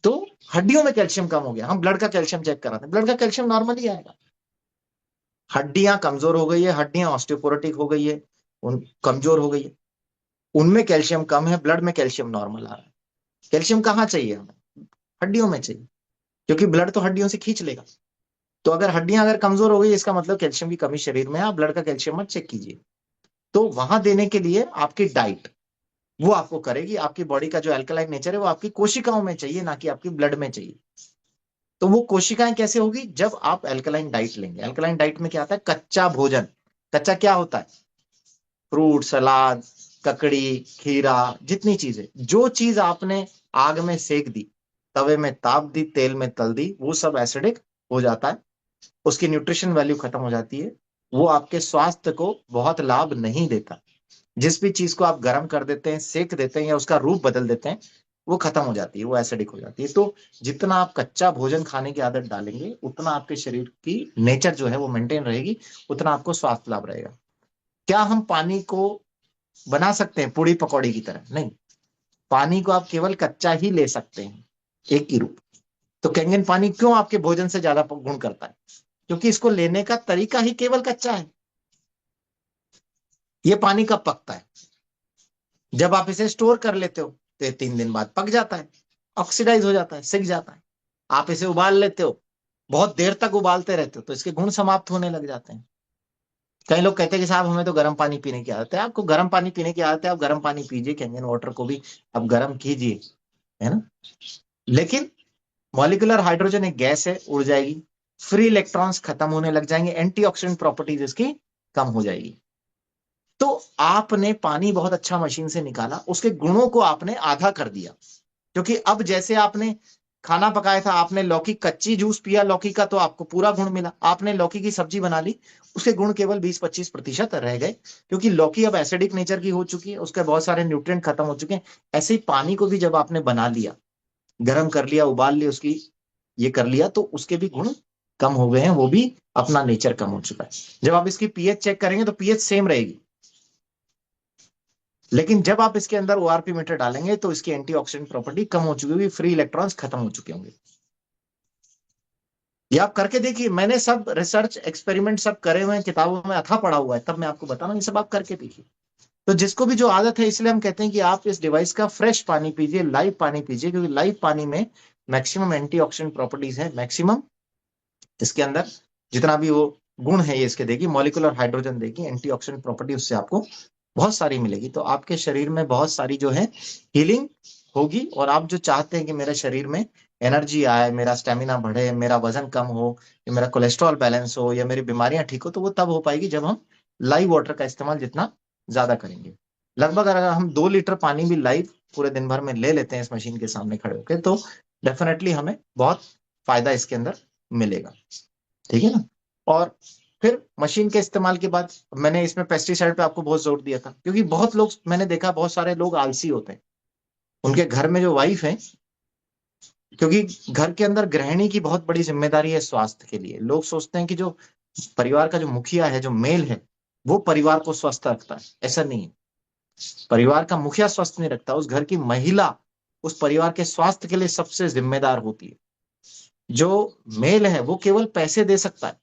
Speaker 1: तो हड्डियों में कैल्शियम कम हो गया, हम ब्लड का कैल्शियम चेक कराते हैं, ब्लड का कैल्शियम नॉर्मल ही आएगा। हड्डियां कमजोर हो गई है, हड्डियां ऑस्टियोपोरोटिक हो गई है, उन कमजोर हो गई है, उनमें कैल्शियम कम है, ब्लड में कैल्शियम नॉर्मल आ रहा है। कैल्शियम कहाँ चाहिए हमें? हड्डियों में चाहिए, क्योंकि ब्लड तो हड्डियों से खींच लेगा। तो अगर हड्डियां अगर कमजोर हो गई, इसका मतलब कैल्शियम की कमी शरीर में है, आप ब्लड का कैल्शियम मत चेक कीजिए। तो वहां देने के लिए आपकी डाइट वो आपको करेगी। आपकी बॉडी का जो अल्कलाइन नेचर है वो आपकी कोशिकाओं में चाहिए, ना कि आपकी ब्लड में चाहिए। तो वो कोशिकाएं कैसे होगी? जब आप अल्कलाइन डाइट लेंगे। अल्कलाइन डाइट में क्या आता है? कच्चा भोजन। कच्चा क्या होता है? फ्रूट, सलाद, ककड़ी, खीरा, जितनी चीजें, जो चीज आपने आग में सेक दी, तवे में ताप दी, तेल में तल दी, वो सब एसिडिक हो जाता है। उसकी न्यूट्रिशन वैल्यू खत्म हो जाती है। वो आपके स्वास्थ्य को बहुत लाभ नहीं देता। जिस भी चीज को आप गर्म कर देते हैं, सेक देते हैं या उसका रूप बदल देते हैं, वो खत्म हो जाती है, वो एसिडिक हो जाती है। तो जितना आप कच्चा भोजन खाने की आदत डालेंगे, उतना आपके शरीर की नेचर जो है वो मेंटेन रहेगी, उतना आपको स्वास्थ्य लाभ रहेगा। क्या हम पानी को बना सकते हैं पूड़ी पकौड़ी की तरह? नहीं। पानी को आप केवल कच्चा ही ले सकते हैं, एक ही रूप। तो कैंगन पानी क्यों आपके भोजन से ज्यादा गुण करता है? क्योंकि इसको लेने का तरीका ही केवल कच्चा है। ये पानी कब पकता है? जब आप इसे स्टोर कर लेते हो तो ये 3 दिन बाद पक जाता है, ऑक्सीडाइज हो जाता है, सिक जाता है। आप इसे उबाल लेते हो, बहुत देर तक उबालते रहते हो तो इसके गुण समाप्त होने लग जाते हैं। कई लोग कहते हैं कि साहब हमें तो गर्म पानी पीने की आदत है। आपको गर्म पानी पीने की आदत है, आप गर्म पानी पीजिए, कैंगन वाटर को भी आप गर्म कीजिए, है ना। लेकिन मॉलिक्यूलर हाइड्रोजन एक गैस है, उड़ जाएगी, फ्री इलेक्ट्रॉन्स खत्म होने लग जाएंगे, एंटीऑक्सीडेंट प्रॉपर्टीज इसकी कम हो जाएगी। तो आपने पानी बहुत अच्छा मशीन से निकाला, उसके गुणों को आपने आधा कर दिया। क्योंकि अब जैसे आपने खाना पकाया था, आपने लौकी कच्ची जूस पिया लौकी का, तो आपको पूरा गुण मिला। आपने लौकी की सब्जी बना ली, उसके गुण केवल 20-25% रह गए, क्योंकि लौकी अब एसिडिक नेचर की हो चुकी है, उसके बहुत सारे न्यूट्रिएंट खत्म हो चुके हैं। ऐसे ही पानी को भी जब आपने बना लिया, गर्म कर लिया, उबाल लिया, उसकी ये कर लिया, तो उसके भी गुण कम हो गए हैं, वो भी अपना नेचर कम हो चुका है। जब आप इसकी पीएच चेक करेंगे तो पीएच सेम रहेगी, लेकिन जब आप इसके अंदर ओआरपी मीटर डालेंगे तो इसकी एंटीऑक्सीडेंट प्रॉपर्टी कम हो चुकी होगी, फ्री इलेक्ट्रॉन्स खत्म हो चुके होंगे। ये आप करके देखिए, मैंने सब रिसर्च एक्सपेरिमेंट सब करे हुए हैं, किताबों में अथा पढ़ा हुआ है, तब मैं आपको बता रहा हूँ, ये सब आप करके देखिए। तो जिसको भी जो आदत है, इसलिए हम कहते हैं कि आप इस डिवाइस का फ्रेश पानी पीजिए, लाइव पानी पीजिए, क्योंकि लाइव पानी में मैक्सिमम एंटीऑक्सीडेंट प्रॉपर्टीज है, मैक्सिमम इसके अंदर जितना भी वो गुण है ये इसके देगी, मॉलिक्यूलर हाइड्रोजन देगी, एंटीऑक्सीडेंट प्रॉपर्टी उससे आपको बहुत सारी मिलेगी। तो आपके शरीर में बहुत सारी जो है हीलिंग होगी। और आप जो चाहते हैं कि मेरे शरीर में एनर्जी आए, मेरा स्टेमिना बढ़े, मेरा वजन कम हो, या मेरा कोलेस्ट्रॉल बैलेंस हो, या मेरी बीमारियां ठीक हो, तो वो तब हो पाएगी जब हम लाइव वाटर का इस्तेमाल जितना ज्यादा करेंगे। लगभग अगर हम 2 लीटर पानी भी लाइव पूरे दिन भर में ले लेते हैं इस मशीन के सामने खड़े होकर, तो डेफिनेटली हमें बहुत फायदा इसके अंदर मिलेगा। ठीक है ना। और फिर मशीन के इस्तेमाल के बाद मैंने इसमें पेस्टिसाइड पे आपको बहुत जोर दिया था, क्योंकि बहुत लोग, मैंने देखा बहुत सारे लोग आलसी होते हैं। उनके घर में जो वाइफ है, क्योंकि घर के अंदर गृहिणी की बहुत बड़ी जिम्मेदारी है स्वास्थ्य के लिए। लोग सोचते हैं कि जो परिवार का जो मुखिया है, जो मेल है, वो परिवार को स्वस्थ रखता है। ऐसा नहीं है। परिवार का मुखिया स्वस्थ नहीं रखता, उस घर की महिला उस परिवार के स्वास्थ्य के लिए सबसे जिम्मेदार होती है। जो मेल है वो केवल पैसे दे सकता है,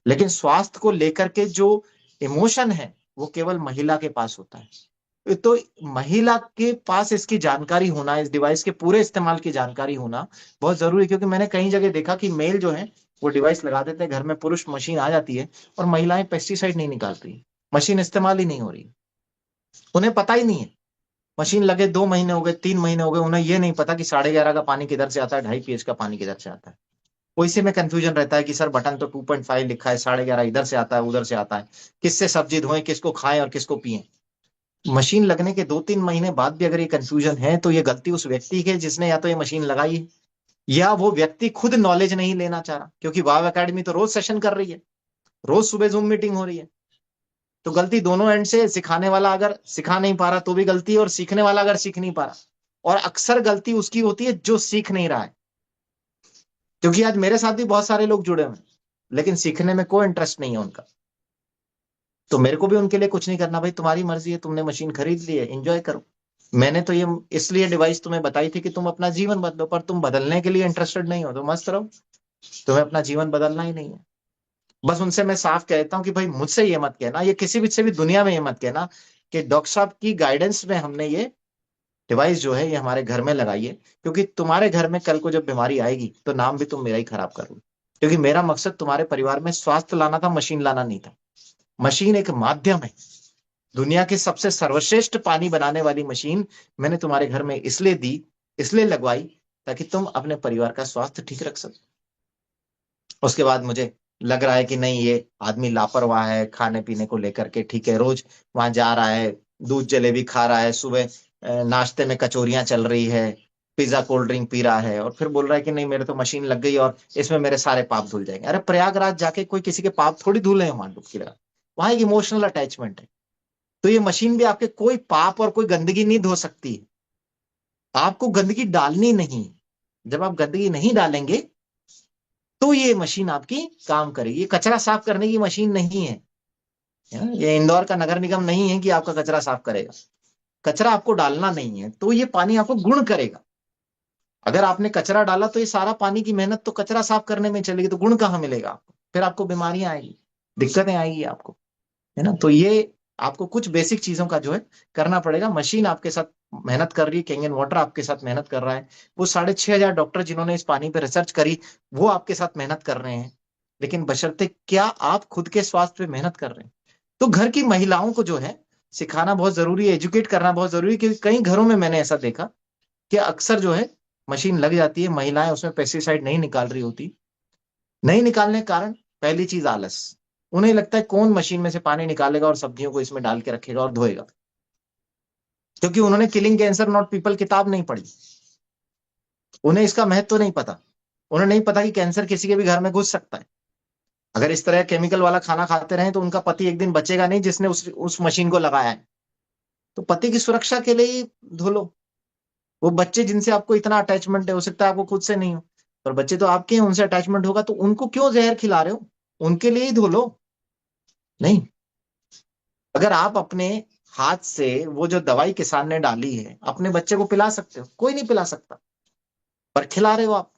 Speaker 1: लेकिन स्वास्थ्य को लेकर के जो इमोशन है, वो केवल महिला के पास होता है। तो महिला के पास इसकी जानकारी होना, इस डिवाइस के पूरे इस्तेमाल की जानकारी होना बहुत जरूरी है, क्योंकि मैंने कई जगह देखा कि मेल जो है वो डिवाइस लगा देते हैं घर में, पुरुष मशीन आ जाती है और महिलाएं पेस्टिसाइड नहीं निकाल रही, मशीन इस्तेमाल ही नहीं हो रही, उन्हें पता ही नहीं है। मशीन लगे 2 महीने हो गए, 3 महीने हो गए, उन्हें ये नहीं पता कि 11:30 का पानी किधर से आता है, 2.5 pH का पानी किधर से आता है। वो इसी में कंफ्यूजन रहता है कि सर बटन तो 2.5 लिखा है, 11:30 इधर से आता है उधर से आता है, किससे सब्जी धोएं, किसको खाएं और किसको पिए। मशीन लगने के 2-3 महीने बाद भी अगर ये कंफ्यूजन है तो ये गलती उस व्यक्ति की है जिसने या तो ये मशीन लगाई है, या वो व्यक्ति खुद नॉलेज नहीं लेना चाह रहा, क्योंकि वाव एकेडमी तो रोज सेशन कर रही है, रोज सुबह जूम मीटिंग हो रही है। तो गलती दोनों एंड से, सिखाने वाला अगर सिखा नहीं पा रहा तो भी गलती है, और सीखने वाला अगर सीख नहीं पा रहा। और अक्सर गलती उसकी होती है जो सीख नहीं रहा है, क्योंकि आज मेरे साथ भी बहुत सारे लोग जुड़े हुए हैं लेकिन सीखने में कोई इंटरेस्ट नहीं है उनका। तो मेरे को भी उनके लिए कुछ नहीं करना, भाई तुम्हारी मर्जी है, तुमने मशीन खरीद ली है, एंजॉय करो। मैंने तो ये इसलिए डिवाइस तुम्हें बताई थी कि तुम अपना जीवन बदलो, पर तुम बदलने के लिए इंटरेस्टेड नहीं हो तो मस्त रहो, तुम्हें अपना जीवन बदलना ही नहीं है। बस उनसे मैं साफ कहता हूँ कि भाई मुझसे ये मत कहना, ये किसी भी से भी दुनिया में ये मत कहना कि डॉक्टर साहब की गाइडेंस में हमने ये डिवाइस जो है ये हमारे घर में लगाई है, क्योंकि तुम्हारे घर में कल को जब बीमारी आएगी तो नाम भी तुम मेरा ही खराब करोगे। क्योंकि मेरा मकसद तुम्हारे परिवार में स्वास्थ्य लाना था, मशीन लाना नहीं था। मशीन एक माध्यम है। दुनिया की सबसे सर्वश्रेष्ठ पानी बनाने वाली मशीन मैंने तुम्हारे घर में इसलिए दी, इसलिए लगवाई, ताकि तुम अपने परिवार का स्वास्थ्य ठीक रख सको। उसके बाद मुझे लग रहा है कि नहीं, ये आदमी लापरवाह है खाने पीने को लेकर के, ठीक है रोज वहां जा रहा है, दूध जलेबी खा रहा है, सुबह नाश्ते में कचौरियां चल रही है, पिज्जा कोल्ड ड्रिंक पी रहा है, और फिर बोल रहा है कि नहीं मेरे तो मशीन लग गई और इसमें मेरे सारे पाप धुल जाएंगे। अरे प्रयागराज जाके कोई किसी के पाप थोड़ी धुले हैं वहां डुबकी लगा, वहां एक इमोशनल अटैचमेंट है। तो ये मशीन भी आपके कोई पाप और कोई गंदगी नहीं धो सकती है। आपको गंदगी डालनी नहीं है। जब आप गंदगी नहीं डालेंगे तो ये मशीन आपकी काम करेगी। ये कचरा साफ करने की मशीन नहीं है। ये इंदौर का नगर निगम नहीं है कि आपका कचरा साफ करेगा। कचरा आपको डालना नहीं है तो ये पानी आपको गुण करेगा। अगर आपने कचरा डाला तो ये सारा पानी की मेहनत तो कचरा साफ करने में चलेगी, तो गुण कहाँ मिलेगा आपको? फिर आपको बीमारियां आएगी, दिक्कतें आएगी आपको, है ना। तो ये आपको कुछ बेसिक चीजों का जो है करना पड़ेगा। मशीन आपके साथ मेहनत कर रही है, कैंगन वाटर आपके साथ मेहनत कर रहा है, वो 6,500 डॉक्टर जिन्होंने इस पानी पे रिसर्च करी वो आपके साथ मेहनत कर रहे हैं। लेकिन बशर्ते क्या आप खुद के स्वास्थ्य पे मेहनत कर रहे हैं। तो घर की महिलाओं को जो है सिखाना बहुत जरूरी है, एजुकेट करना बहुत जरूरी है, क्योंकि कई घरों में मैंने ऐसा देखा कि अक्सर जो है मशीन लग जाती है, महिलाएं उसमें पेस्टिसाइड नहीं निकाल रही होती। नहीं निकालने के कारण पहली चीज आलस। उन्हें लगता है कौन मशीन में से पानी निकालेगा और सब्जियों को इसमें डाल के रखेगा और धोएगा, क्योंकि उन्होंने किलिंग कैंसर नॉट पीपल किताब नहीं पढ़ी। उन्हें इसका महत्व तो नहीं पता। उन्हें नहीं पता कि कैंसर किसी के भी घर में घुस सकता है। अगर इस तरह केमिकल वाला खाना खाते रहे तो उनका पति एक दिन बचेगा नहीं जिसने उस मशीन को लगाया है। तो पति की सुरक्षा के लिए ही धो लो। वो बच्चे जिनसे आपको इतना अटैचमेंट है, हो सकता है आपको खुद से नहीं हो, पर बच्चे तो आपके हैं, उनसे अटैचमेंट होगा, तो उनको क्यों जहर खिला रहे हो? उनके लिए ही धो लो। नहीं, अगर आप अपने हाथ से वो जो दवाई किसान ने डाली है अपने बच्चे को पिला सकते हो, कोई नहीं पिला सकता, पर खिला रहे हो आप।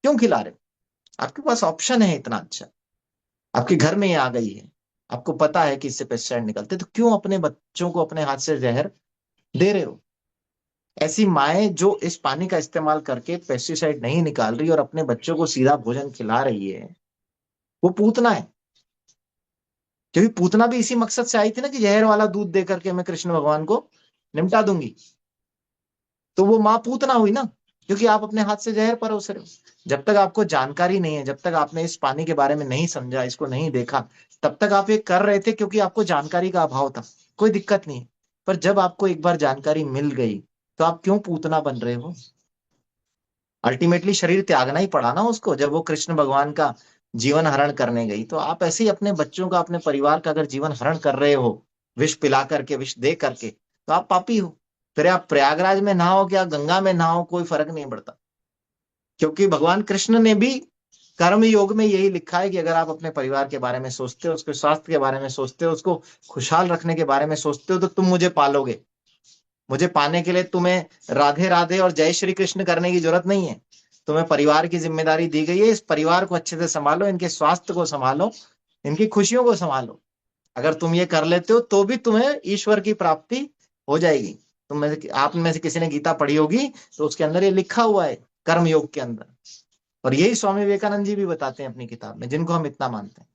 Speaker 1: क्यों खिला रहे हो? आपके पास ऑप्शन है इतना अच्छा, आपके घर में ये आ गई है, आपको पता है कि इससे पेस्टिसाइड निकलते, तो क्यों अपने बच्चों को अपने हाथ से जहर दे रहे हो? ऐसी माएं जो इस पानी का इस्तेमाल करके पेस्टिसाइड नहीं निकाल रही और अपने बच्चों को सीधा भोजन खिला रही है, वो पूतना है। क्योंकि पूतना भी इसी मकसद से आई थी ना कि जहर वाला दूध दे करके मैं कृष्ण भगवान को निपटा दूंगी। तो वो माँ पूतना हुई ना, क्योंकि आप अपने हाथ से जहर परोस रहे हो। जब तक आपको जानकारी नहीं है, जब तक आपने इस पानी के बारे में नहीं समझा, इसको नहीं देखा, तब तक आप ये कर रहे थे क्योंकि आपको जानकारी का अभाव था। कोई दिक्कत नहीं। पर जब आपको एक बार जानकारी मिल गई तो आप क्यों पूतना बन रहे हो? अल्टीमेटली शरीर त्यागना ही पड़ा ना उसको, जब वो कृष्ण भगवान का जीवन हरण करने गई। तो आप ऐसे ही अपने बच्चों का, अपने परिवार का अगर जीवन हरण कर रहे हो, विष पिला करके, विष दे करके, तो आप पापी हो। फिर आप प्रयागराज में नहाओ क्या गंगा में नहाओ, कोई फर्क नहीं पड़ता। क्योंकि भगवान कृष्ण ने भी कर्म योग में यही लिखा है कि अगर आप अपने परिवार के बारे में सोचते हो, उसके स्वास्थ्य के बारे में सोचते हो, उसको खुशहाल रखने के बारे में सोचते हो, तो तुम मुझे पालोगे। मुझे पाने के लिए तुम्हें राधे राधे और जय श्री कृष्ण करने की जरूरत नहीं है। तुम्हें परिवार की जिम्मेदारी दी गई है, इस परिवार को अच्छे से संभालो, इनके स्वास्थ्य को संभालो, इनकी खुशियों को संभालो। अगर तुम ये कर लेते हो तो भी तुम्हें ईश्वर की प्राप्ति हो जाएगी। तुम में से, आप में से किसी ने गीता पढ़ी होगी तो उसके अंदर ये लिखा हुआ है, कर्म योग के अंदर। और यही स्वामी विवेकानंद जी भी बताते हैं अपनी किताब में, जिनको हम इतना मानते हैं।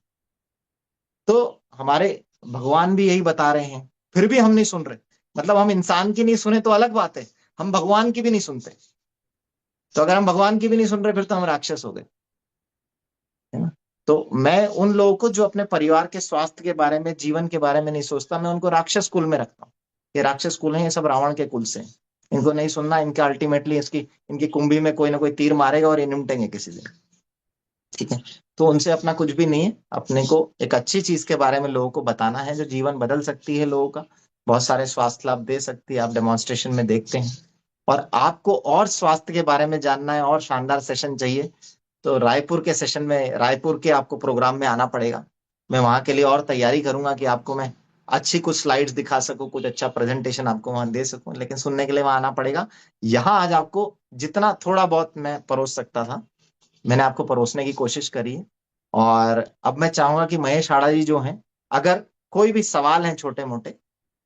Speaker 1: तो हमारे भगवान भी यही बता रहे हैं, फिर भी हम नहीं सुन रहे। मतलब हम इंसान की नहीं सुने तो अलग बात है, हम भगवान की भी नहीं सुनते। तो अगर हम भगवान की भी नहीं सुन रहे फिर तो हम राक्षस हो गए, है ना। तो मैं उन लोगों को जो अपने परिवार के स्वास्थ्य के बारे में, जीवन के बारे में नहीं सोचता, मैं उनको राक्षस कुल में रखता हूँ। ये राक्षस कुल है, ये सब रावण के कुल से हैं। इनको नहीं सुनना, इनके अल्टीमेटली इसकी इनकी कुंभी में कोई ना कोई तीर मारेगा और ये निपटेंगे किसी दिन। ठीक है। तो उनसे अपना कुछ भी नहीं है, अपने को एक अच्छी चीज के बारे में लोगों को बताना है जो जीवन बदल सकती है लोगों का, बहुत सारे स्वास्थ्य लाभ दे सकती है। आप डेमोन्स्ट्रेशन में देखते हैं। और आपको और स्वास्थ्य के बारे में जानना है और शानदार सेशन चाहिए तो रायपुर के सेशन में, रायपुर के आपको प्रोग्राम में आना पड़ेगा। मैं वहां के लिए और तैयारी करूंगा कि आपको मैं अच्छी कुछ स्लाइड्स दिखा सकूं, कुछ अच्छा प्रेजेंटेशन आपको वहां दे सकूं, लेकिन सुनने के लिए वहां आना पड़ेगा। यहाँ आज आपको जितना थोड़ा बहुत मैं परोस सकता था, मैंने आपको परोसने की कोशिश करी है। और अब मैं चाहूंगा कि महेश आड़ा जी जो हैं, अगर कोई भी सवाल हैं छोटे मोटे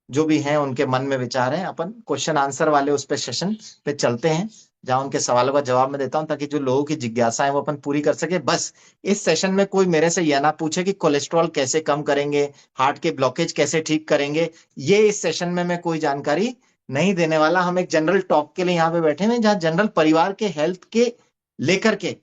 Speaker 1: जो भी हैं, उनके मन में विचार हैं, अपन क्वेश्चन आंसर वाले उस पे सेशन पे चलते हैं, जहां उनके सवालों का जवाब मैं देता हूं, ताकि जो लोगों की जिज्ञासा है वो अपन पूरी कर सके। बस इस सेशन में कोई मेरे से यह ना पूछे कि कोलेस्ट्रॉल कैसे कम करेंगे, हार्ट के ब्लॉकेज कैसे ठीक करेंगे। ये इस सेशन में मैं कोई जानकारी नहीं देने वाला। हम एक जनरल टॉक के लिए यहाँ पे बैठे हुए हैं, जहाँ जनरल परिवार के हेल्थ के लेकर के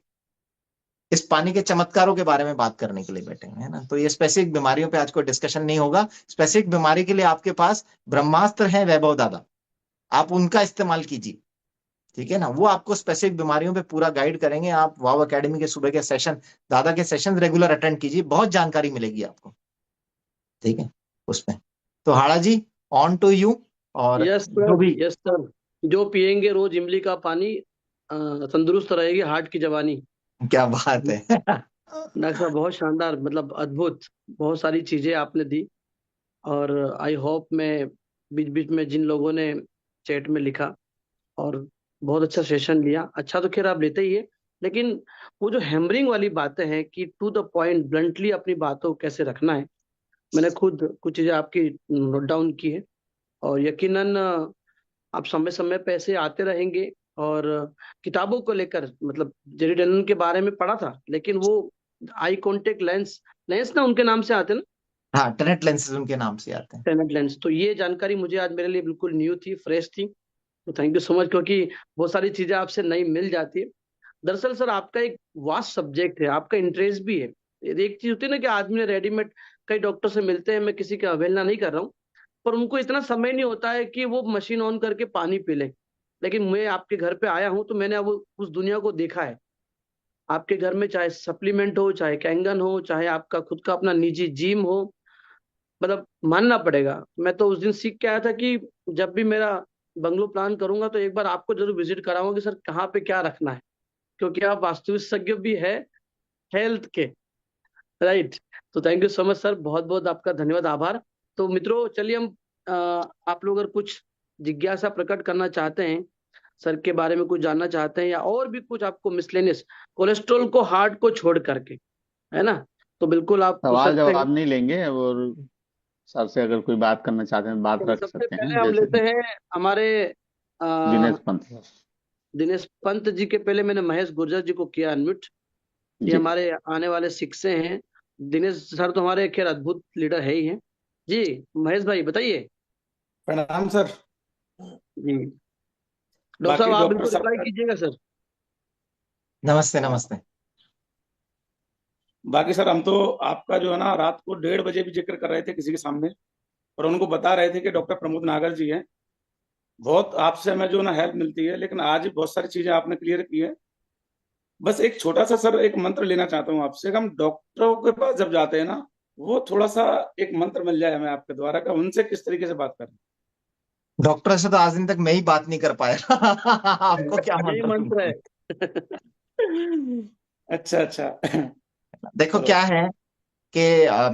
Speaker 1: इस पानी के चमत्कारों के बारे में बात करने के लिए बैठे हैं, है ना। तो ये स्पेसिफिक बीमारियों पे आज कोई डिस्कशन नहीं होगा। स्पेसिफिक बीमारी के लिए आपके पास ब्रह्मास्त्र है वैभव दादा, आप उनका इस्तेमाल कीजिए। ठीक है ना, वो आपको स्पेसिफिक बीमारियों पे पूरा गाइड करेंगे। आप वाव एकेडमी के सुबह के सेशन, दादा के सेशन रेगुलर अटेंड कीजिए, बहुत जानकारी मिलेगी आपको। ठीक है, उसमें तो हाड़ा जी, ऑन टू यू। और
Speaker 2: यस
Speaker 1: जो
Speaker 2: सर,
Speaker 1: भी,
Speaker 2: यस सर। जो पियेंगे रोज इमली का पानी, तंदुरुस्त रहेगी हार्ट की जवानी।
Speaker 1: क्या बात है।
Speaker 2: डॉक्टर साहब बहुत शानदार, मतलब अद्भुत, बहुत सारी चीजें आपने दी। और आई होप मैं बीच बीच में जिन लोगों ने चैट में लिखा और बहुत अच्छा सेशन लिया, अच्छा तो खैर आप लेते ही है, लेकिन वो जो हैमरिंग वाली बातें हैं कि टू द पॉइंट ब्लंटली अपनी बातों को कैसे रखना है, मैंने खुद कुछ चीजें आपकी नोट डाउन की है। और यकीनन आप समय समय पे ऐसे आते रहेंगे। और किताबों को लेकर, मतलब जेरी डनन के बारे में पढ़ा था, लेकिन वो आई कांटेक्ट लेंस, लेंस ना उनके नाम से आते हैं ना,
Speaker 1: हाँ, टेनेट लेंसेज उनके नाम से आते हैं।
Speaker 2: टेनेट लेंस, तो ये जानकारी मुझे आज मेरे लिए बिल्कुल न्यू थी, फ्रेश थी। तो थैंक यू सो मच, क्योंकि बहुत सारी चीजें आपसे नई मिल जाती है। दरअसल सर आपका एक वास्ट सब्जेक्ट है, आपका इंटरेस्ट भी है। एक चीज होती है ना कि आदमी ने रेडीमेड, कई डॉक्टर से मिलते हैं, मैं किसी की अवहेलना नहीं कर रहा हूँ, पर उनको इतना समय नहीं होता है कि वो मशीन ऑन करके पानी पी ले। लेकिन मैं आपके घर पे आया हूँ तो मैंने अब उस दुनिया को देखा है। आपके घर में चाहे सप्लीमेंट हो, चाहे कैंगन हो, चाहे आपका खुद का अपना निजी जिम हो, मतलब मानना पड़ेगा। मैं तो उस दिन सीख के आया था कि जब भी मेरा बंगलो प्लान करूंगा तो एक बार आपको जरूर विजिट कराऊंगा कि सर कहाँ पे क्या रखना है, क्योंकि आप वास्तुविशेषज्ञ भी है हेल्थ के, राइट। तो thank you so much sir, बहुत बहुत आपका धन्यवाद, आभार। तो मित्रों चलिए हम, आप लोग अगर कुछ जिज्ञासा प्रकट करना चाहते हैं, सर के बारे में कुछ जानना चाहते हैं, या और भी कुछ आपको मिसलेनियस, कोलेस्ट्रॉल को हार्ट को छोड़ करके, है ना, तो बिल्कुल आप पूछ
Speaker 3: सवाल
Speaker 2: सकते हैं।
Speaker 3: जवाब नहीं लेंगे, और सर से अगर कोई बात करना चाहते हैं बात
Speaker 2: तो
Speaker 3: रख
Speaker 2: सबसे
Speaker 3: सकते हैं,
Speaker 2: पहले हम
Speaker 3: जैसे
Speaker 2: लेते हैं हमारे
Speaker 3: दिनेश
Speaker 2: अ,
Speaker 3: पंत।
Speaker 2: दिनेश पंत जी के पहले मैंने महेश गुर्जर जी को किया अनम्यूट। ये
Speaker 3: जी।
Speaker 2: हमारे आने वाले शिक्षक हैं। दिनेश सर तो हमारे खैर अद्भुत लीडर है ही हैं। जी महेश भाई बताइए।
Speaker 4: प्रणाम सर।
Speaker 2: जी डॉक्टर साहब
Speaker 4: बाकी
Speaker 2: आप
Speaker 4: डॉक्टर
Speaker 2: बिल्कुल रिप्लाई
Speaker 4: साहब,
Speaker 2: कीजिएगा सर।
Speaker 1: नमस्ते
Speaker 4: हाँ,
Speaker 1: नमस्ते।
Speaker 4: बाकी सर हम तो आपका जो है ना रात को 1:30 बजे भी जिक्र कर रहे थे किसी के सामने, और उनको बता रहे थे कि डॉक्टर प्रमोद नागर जी हैं, बहुत आपसे हमें जो ना हेल्प मिलती है, लेकिन आज बहुत सारी चीजें आपने क्लियर की है। बस एक छोटा सा सर एक मंत्र लेना चाहता हूँ आपसे कि हम डॉक्टरों के पास जब जाते हैं ना, वो थोड़ा सा एक मंत्र मिल जाए हमें आपके द्वारा का, उनसे किस तरीके से बात करें।
Speaker 1: डॉक्टर से तो आज दिन तक मैं ही बात नहीं कर पाया। आपको क्या
Speaker 2: यही
Speaker 1: मंत्र
Speaker 2: मंत्र
Speaker 1: दूं?
Speaker 2: है।
Speaker 4: अच्छा अच्छा।
Speaker 1: देखो
Speaker 4: चलो।
Speaker 1: क्या है कि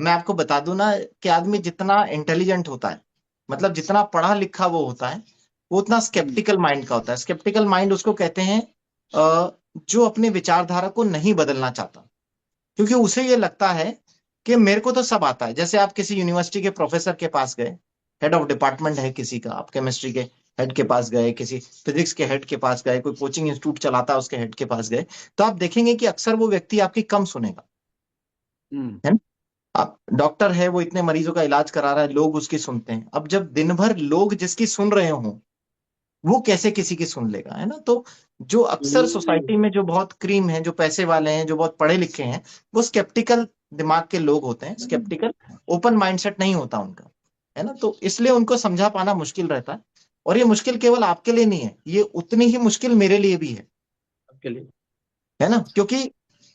Speaker 1: मैं आपको बता दूं ना, कि आदमी जितना इंटेलिजेंट होता है, मतलब जितना पढ़ा लिखा वो होता है, वो उतना
Speaker 4: हम्म।
Speaker 1: स्केप्टिकल माइंड का होता है। स्केप्टिकल माइंड उसको कहते हैं जो अपनी विचारधारा को नहीं बदलना चाहता, क्योंकि उसे ये लगता है कि मेरे को तो सब आता है। जैसे आप किसी यूनिवर्सिटी के प्रोफेसर के पास गए, हेड ऑफ डिपार्टमेंट है किसी का, आप केमिस्ट्री के हेड के पास गए, किसी फिजिक्स के हेड के पास गए, कोई कोचिंग इंस्टीट्यूट चलाता है उसके हेड के पास गए, तो आप देखेंगे कि अक्सर वो व्यक्ति आपकी कम सुनेगा, है ना। आप डॉक्टर है, वो इतने मरीजों का इलाज करा रहा है, लोग उसकी सुनते हैं। अब जब दिन भर लोग जिसकी सुन रहे हों, वो कैसे किसी की सुन लेगा, है ना। तो जो अक्सर सोसाइटी में जो बहुत क्रीम है, जो पैसे वाले हैं, जो बहुत पढ़े लिखे हैं, वो स्केप्टिकल दिमाग के लोग होते हैं, स्केप्टिकल, ओपन माइंडसेट नहीं होता उनका, है ना। तो इसलिए उनको समझा पाना मुश्किल रहता है। और ये मुश्किल केवल आपके लिए नहीं है, ये उतनी ही मुश्किल मेरे लिए भी
Speaker 2: आपके लिए।
Speaker 1: है ना। क्योंकि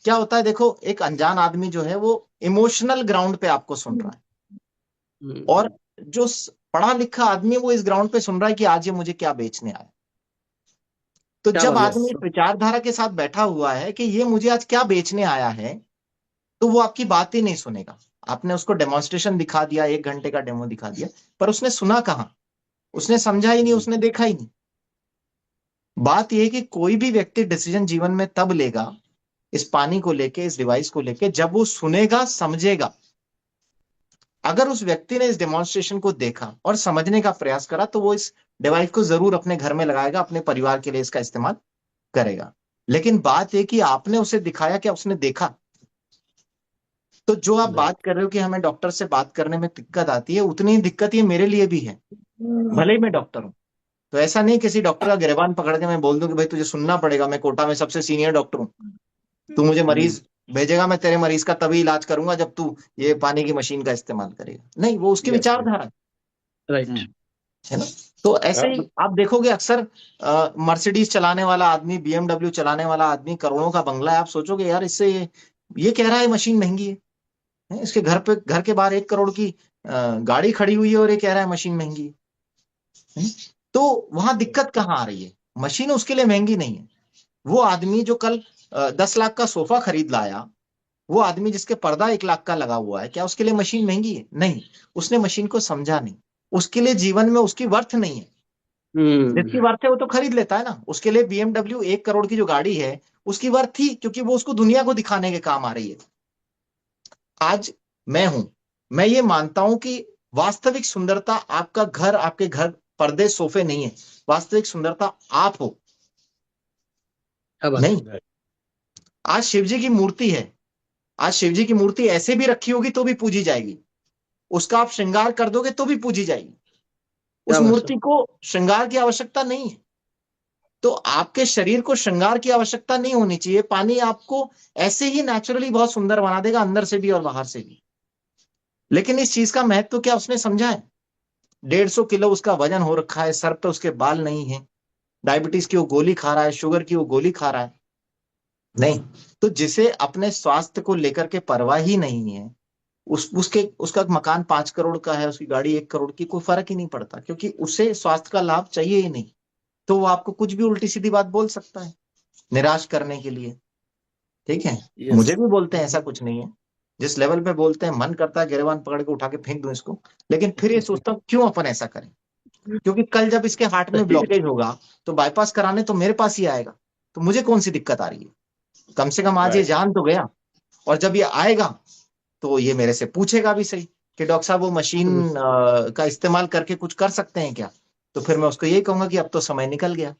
Speaker 1: क्या होता है, देखो, एक अनजान आदमी जो है वो इमोशनल ग्राउंड पे आपको सुन रहा है, और जो पढ़ा लिखा आदमी है, वो इस ग्राउंड पे सुन रहा है कि आज ये मुझे क्या बेचने आया। तो
Speaker 2: क्या
Speaker 1: जब
Speaker 2: बात है।
Speaker 1: आदमी इस विचारधारा के साथ बैठा हुआ है कि ये मुझे आज क्या बेचने आया है, तो वो आपकी बात ही नहीं सुनेगा। आपने उसको डेमोन्स्ट्रेशन दिखा दिया, 1 घंटे का डेमो दिखा दिया, पर उसने सुना कहाँ, उसने समझा ही नहीं, उसने देखा ही नहीं। बात यह है कि कोई भी व्यक्ति डिसीजन जीवन में तब लेगा, इस पानी को लेके, इस डिवाइस को लेके, जब वो सुनेगा, समझेगा। अगर उस व्यक्ति ने इस डेमोन्स्ट्रेशन को देखा और समझने का प्रयास करा, तो वो इस डिवाइस को जरूर अपने घर में लगाएगा, अपने परिवार के लिए इसका इस्तेमाल करेगा। लेकिन बात यह कि आपने उसे दिखाया, क्या उसने देखा। तो जो आप बात कर रहे हो कि हमें डॉक्टर से बात करने में दिक्कत आती है, उतनी ही दिक्कत ये मेरे लिए भी है, भले ही मैं डॉक्टर हूं। तो ऐसा नहीं किसी डॉक्टर का गिरबान पकड़ के मैं बोल दूं कि भाई तुझे सुनना पड़ेगा, मैं कोटा में सबसे सीनियर डॉक्टर हूं, तू मुझे मरीज भेजेगा, मैं तेरे मरीज का तभी इलाज करूंगा जब तू ये पानी की मशीन का इस्तेमाल करेगा। नहीं, वो उसकी विचारधारा है,
Speaker 2: राइट।
Speaker 1: है ना। तो ऐसे ही आप देखोगे अक्सर मर्सिडीज चलाने वाला आदमी, बीएमडब्ल्यू चलाने वाला आदमी, करोड़ों का बंगला है, आप सोचोगे यार इससे ये कह रहा है मशीन महंगी है, इसके घर के बाहर 1 करोड़ की गाड़ी खड़ी हुई है और ये कह रहा है मशीन महंगी है। तो वहां दिक्कत कहाँ आ रही है, मशीन उसके लिए महंगी नहीं है। वो आदमी जो कल 10 लाख का सोफा खरीद लाया, वो आदमी जिसके पर्दा 1 लाख का लगा हुआ है, क्या उसके लिए मशीन महंगी है? नहीं, उसने मशीन को समझा नहीं, उसके लिए जीवन में उसकी वर्थ नहीं है। जिसकी वर्थ है वो तो खरीद लेता है ना। उसके लिए बीएमडब्ल्यू 1 करोड़ की जो गाड़ी है, उसकी वर्थ थी, क्योंकि वो उसको दुनिया को दिखाने के काम आ रही है। आज मैं हूं, मैं ये मानता हूं कि वास्तविक सुंदरता आपका घर, आपके घर पर्दे सोफे नहीं है, वास्तविक सुंदरता आप हो।
Speaker 2: क्या बात
Speaker 1: नहीं,
Speaker 2: है।
Speaker 1: आज शिव जी की मूर्ति है, आज शिव जी की मूर्ति ऐसे भी रखी होगी तो भी पूजी जाएगी, उसका आप श्रृंगार कर दोगे तो भी पूजी जाएगी। उस
Speaker 2: क्या बात है।
Speaker 1: मूर्ति को श्रृंगार की आवश्यकता नहीं है। तो आपके शरीर को श्रृंगार की आवश्यकता नहीं होनी चाहिए। पानी आपको ऐसे ही नेचुरली बहुत सुंदर बना देगा, अंदर से भी और बाहर से भी। लेकिन इस चीज का महत्व क्या उसने समझा है? 150 किलो उसका वजन हो रखा है, सर पे उसके बाल नहीं है, डायबिटीज की वो गोली खा रहा है, शुगर की वो गोली खा रहा है। नहीं, तो जिसे अपने स्वास्थ्य को लेकर के परवाह ही नहीं है, उसका मकान 5 करोड़ का है, उसकी गाड़ी 1 करोड़ की, कोई फर्क ही नहीं पड़ता, क्योंकि उसे स्वास्थ्य का लाभ चाहिए ही नहीं। तो वो आपको कुछ भी उल्टी सीधी बात बोल सकता है निराश करने के लिए। ठीक है, मुझे भी बोलते हैं, ऐसा कुछ नहीं है। जिस लेवल पे बोलते हैं, मन करता है गिरबान पकड़ के उठा के फेंक दूं इसको। लेकिन फिर ये सोचता हूँ क्यों अपन ऐसा करें, क्योंकि कल जब इसके हार्ट में ब्लॉकेज होगा तो बाईपास कराने तो मेरे पास ही आएगा, तो मुझे कौन सी दिक्कत आ रही है। कम से कम आज ये जान तो गया, और जब ये आएगा तो ये मेरे से पूछेगा भी सही कि डॉक्टर साहब वो मशीन का इस्तेमाल करके कुछ कर सकते हैं क्या। तो फिर मैं उसको यही कहूंगा कि अब तो समय निकल गया,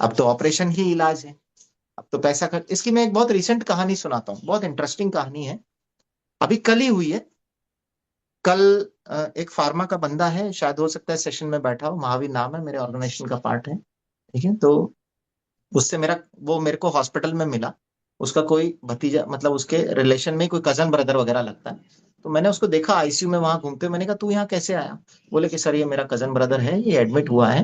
Speaker 1: अब तो ऑपरेशन ही इलाज है, अब तो पैसा खर्च। इसकी मैं एक बहुत रिसेंट कहानी सुनाता हूँ, बहुत इंटरेस्टिंग कहानी है, अभी कल ही हुई है। कल एक फार्मा का बंदा है, शायद हो सकता है सेशन में बैठा हो, महावीर नाम है, मेरे ऑर्गेनाइजेशन का पार्ट है। ठीक है, तो उससे वो मेरे को हॉस्पिटल में मिला। उसका कोई भतीजा, मतलब उसके रिलेशन में कोई कजन ब्रदर वगैरह लगता है। तो मैंने उसको देखा आईसीयू में वहां घूमते हुए, मैंने कहा तू यहाँ कैसे आया। बोले कि सर ये मेरा कजन ब्रदर है, ये एडमिट हुआ है।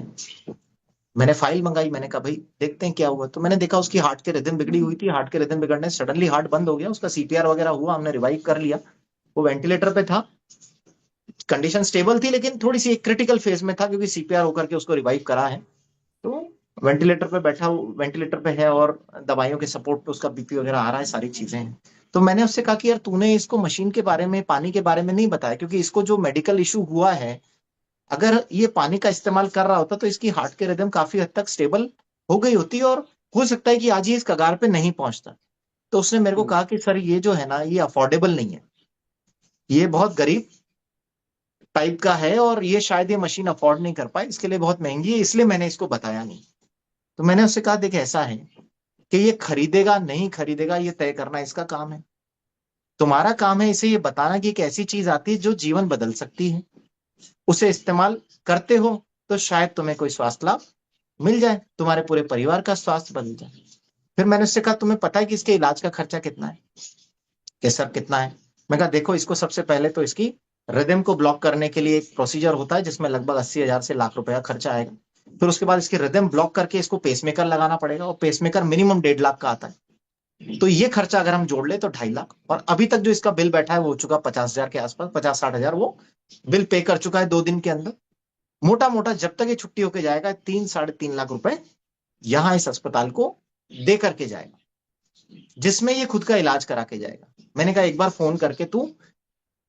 Speaker 1: मैंने फाइल मंगाई, मैंने कहा भाई देखते हैं क्या हुआ। तो मैंने देखा उसकी हार्ट की रिदम बिगड़ी हुई थी, हार्ट के रिदम बिगड़ने सडनली हार्ट बंद हो गया, उसका सीपीआर वगैरह हुआ, हमने रिवाइव कर लिया। वो वेंटिलेटर पे था, कंडीशन स्टेबल थी, लेकिन थोड़ी सी एक क्रिटिकल फेज में था, क्योंकि सीपीआर होकर के उसको रिवाइव करा है। तो वेंटिलेटर पे बैठा, वेंटिलेटर पे है, और दवाइयों के सपोर्ट पे उसका बीपी वगैरह आ रहा है, सारी चीजें हैं। तो मैंने उससे कहा कि यार तूने इसको मशीन के बारे में, पानी के बारे में नहीं बताया, क्योंकि इसको जो मेडिकल इशू हुआ है, अगर ये पानी का इस्तेमाल कर रहा होता तो इसकी हार्ट के रिदम काफी हद तक स्टेबल हो गई होती, और हो सकता है कि आज ये इस कगार पे नहीं पहुंचता। तो उसने मेरे को कहा कि सर ये जो है ना, ये अफोर्डेबल नहीं है, ये बहुत गरीब टाइप का है और ये शायद ये मशीन अफोर्ड नहीं कर पाए, इसके लिए बहुत महंगी है, इसलिए मैंने इसको बताया नहीं। तो मैंने उससे कहा देख ऐसा है कि ये खरीदेगा नहीं खरीदेगा ये तय करना इसका काम है। तुम्हारा काम है इसे ये बताना कि एक ऐसी चीज आती है जो जीवन बदल सकती है, उसे इस्तेमाल करते हो तो शायद तुम्हें कोई स्वास्थ्य लाभ मिल जाए, तुम्हारे पूरे परिवार का स्वास्थ्य बदल जाए। फिर मैंने उससे कहा तुम्हें पता है कि इसके इलाज का खर्चा कितना है? कि सर कितना है? मैं कहा देखो इसको सबसे पहले तो इसकी रिदम को ब्लॉक करने के लिए एक प्रोसीजर होता है जिसमें लगभग 80,000 से लाख रुपए का खर्चा आएगा। फिर उसके बाद इसकी रिदम ब्लॉक करके इसको पेसमेकर लगाना पड़ेगा और पेसमेकर मिनिमम 1.5 लाख का आता है। तो ये खर्चा अगर हम जोड़ ले तो 2.5 लाख, और अभी तक जो इसका बिल बैठा है वो हो चुका 50,000 के आसपास, 50-60,000 वो बिल पे कर चुका है 2 दिन के अंदर। मोटा मोटा जब तक ये छुट्टी होके जाएगा 3-3.5 लाख रुपए यहां इस अस्पताल को दे करके जाएगा, जिसमें ये खुद का इलाज करा के जाएगा। मैंने कहा एक बार फोन करके तू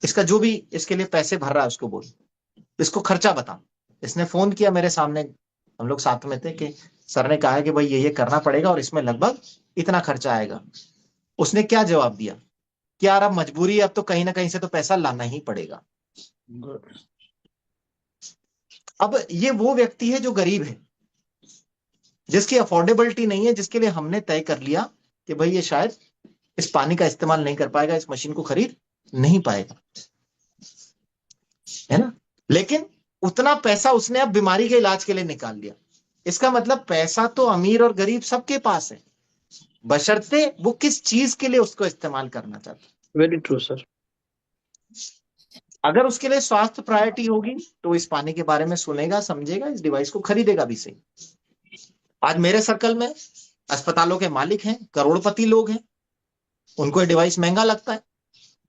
Speaker 1: इसका जो भी इसके लिए पैसे भर रहा है उसको बोल, इसको खर्चा बता। इसने फोन किया मेरे सामने, हम लोग साथ में थे, कि सर ने कहा है कि भाई ये करना पड़ेगा और इसमें लगभग इतना खर्चा आएगा। उसने क्या जवाब दिया कि यार अब मजबूरी है, अब तो कहीं ना कहीं से तो पैसा लाना ही पड़ेगा। अब ये वो व्यक्ति है जो गरीब है, जिसकी अफोर्डेबिलिटी नहीं है, जिसके लिए हमने तय कर लिया कि भाई ये शायद इस पानी का इस्तेमाल नहीं कर पाएगा, इस मशीन को खरीद नहीं पाएगा, है ना। लेकिन उतना पैसा उसने अब बीमारी के इलाज के लिए निकाल लिया। इसका मतलब पैसा तो अमीर और गरीब सबके पास है, बशर्ते वो किस चीज के लिए उसको इस्तेमाल करना चाहता है।
Speaker 2: Very true sir.
Speaker 1: अगर उसके लिए स्वास्थ्य प्रायोरिटी होगी तो इस पानी के बारे में सुनेगा, समझेगा, इस डिवाइस को खरीदेगा भी सही। आज मेरे सर्कल में अस्पतालों के मालिक हैं, करोड़पति लोग हैं, उनको ये डिवाइस महंगा लगता है,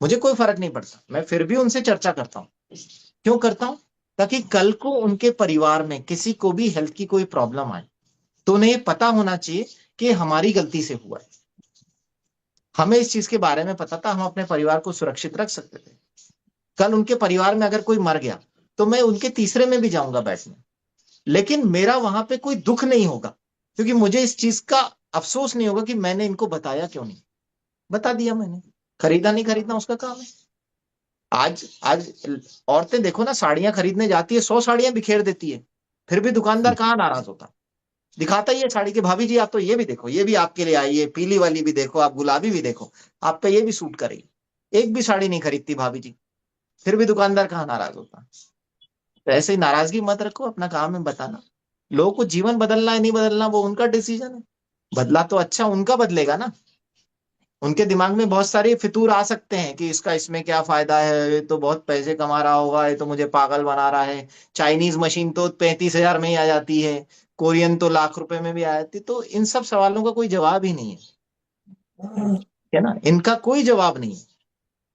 Speaker 1: मुझे कोई फर्क नहीं पड़ता, मैं फिर भी उनसे चर्चा करता हूं। क्यों करता हूं? ताकि कल को उनके परिवार में किसी को भी हेल्थ की कोई प्रॉब्लम आए तो उन्हें ये पता होना चाहिए कि हमारी गलती से हुआ है। हमें इस चीज के बारे में पता था, हम अपने परिवार को सुरक्षित रख सकते थे। कल उनके परिवार में अगर कोई मर गया तो मैं उनके तीसरे में भी जाऊंगा बैठने, लेकिन मेरा वहां पे कोई दुख नहीं होगा, क्योंकि मुझे इस चीज का अफसोस नहीं होगा कि मैंने इनको बताया क्यों नहीं। बता दिया मैंने, खरीदा नहीं खरीदना उसका काम है। आज आज औरतें देखो ना, साड़ियां खरीदने जाती है, 100 साड़ियां बिखेर देती है, फिर भी दुकानदार कहाँ नाराज होता, दिखाता ही है साड़ी की, भाभी जी आप तो ये भी देखो, ये भी आपके लिए आई है, पीली वाली भी देखो, आप गुलाबी भी देखो, आप पे ये भी सूट करेगी। एक भी साड़ी नहीं खरीदती भाभी जी, फिर भी दुकानदार कहाँ नाराज होता। तो ऐसे ही नाराजगी मत रखो, अपना काम है बताना। लोगों को जीवन बदलना है नहीं बदलना वो उनका डिसीजन है, बदला तो अच्छा उनका बदलेगा ना। उनके दिमाग में बहुत सारे फितूर आ सकते हैं कि इसका इसमें क्या फायदा है, ये तो बहुत पैसे कमा रहा होगा, ये तो मुझे पागल बना रहा है, चाइनीज मशीन तो 35,000 में ही आ जाती है, कोरियन तो लाख रुपए में भी आ जाती। तो इन सब सवालों का कोई जवाब ही नहीं है ना, इनका कोई जवाब नहीं है।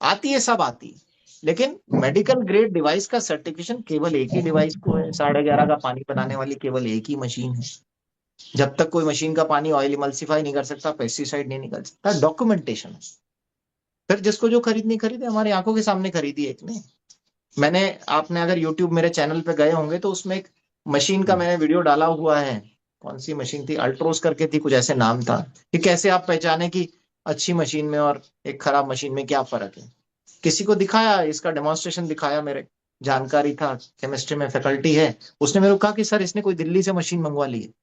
Speaker 1: आती है, सब आती है, लेकिन मेडिकल ग्रेड डिवाइस का सर्टिफिकेशन केवल एक ही डिवाइस को है, 11.5 का पानी बनाने वाली केवल एक ही मशीन है। जब तक कोई मशीन का पानी ऑयल इमल्सिफाई नहीं कर सकता, पेस्टिसाइड नहीं निकल सकता, डॉक्यूमेंटेशन है। फिर जिसको जो खरीदनी खरीदे, हमारी आंखों के सामने खरीदी एक ने। मैंने, आपने अगर यूट्यूब मेरे चैनल पे गए होंगे तो उसमें एक मशीन का मैंने वीडियो डाला हुआ है। कौन सी मशीन थी, अल्ट्रोस करके थी, कुछ ऐसे नाम था, कि कैसे आप पहचाने कि अच्छी मशीन में और एक खराब मशीन में क्या फर्क है। किसी को दिखाया, इसका डेमोन्स्ट्रेशन दिखाया, मेरे जानकारी था, केमिस्ट्री में फैकल्टी है, उसने मेरे को कहा कि सर इसने कोई दिल्ली से मशीन मंगवा ली है।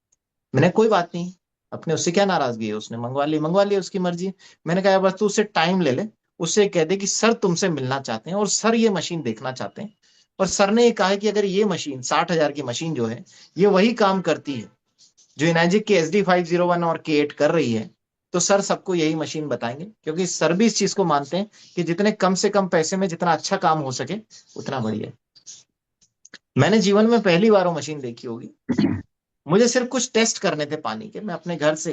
Speaker 1: मैंने कोई बात नहीं, अपने उससे क्या नाराजगी है, उसने मंगवा ली, उसकी मर्जी है। मैंने कहा बस तू उससे टाइम ले ले, उससे कह दे कि सर तुमसे मिलना चाहते हैं और सर ये मशीन देखना चाहते हैं। और सर ने ये कहा है कि अगर ये मशीन 60,000 की मशीन जो है ये वही काम करती है जो इनाजिक की SD501 और K8 कर रही है, तो सर सबको यही मशीन बताएंगे, क्योंकि सर भी इस चीज को मानते हैं कि जितने कम से कम पैसे में जितना अच्छा काम हो सके उतना बढ़िया। मैंने जीवन में पहली बार वो मशीन देखी होगी। मुझे सिर्फ कुछ टेस्ट करने थे पानी के, मैं अपने घर से,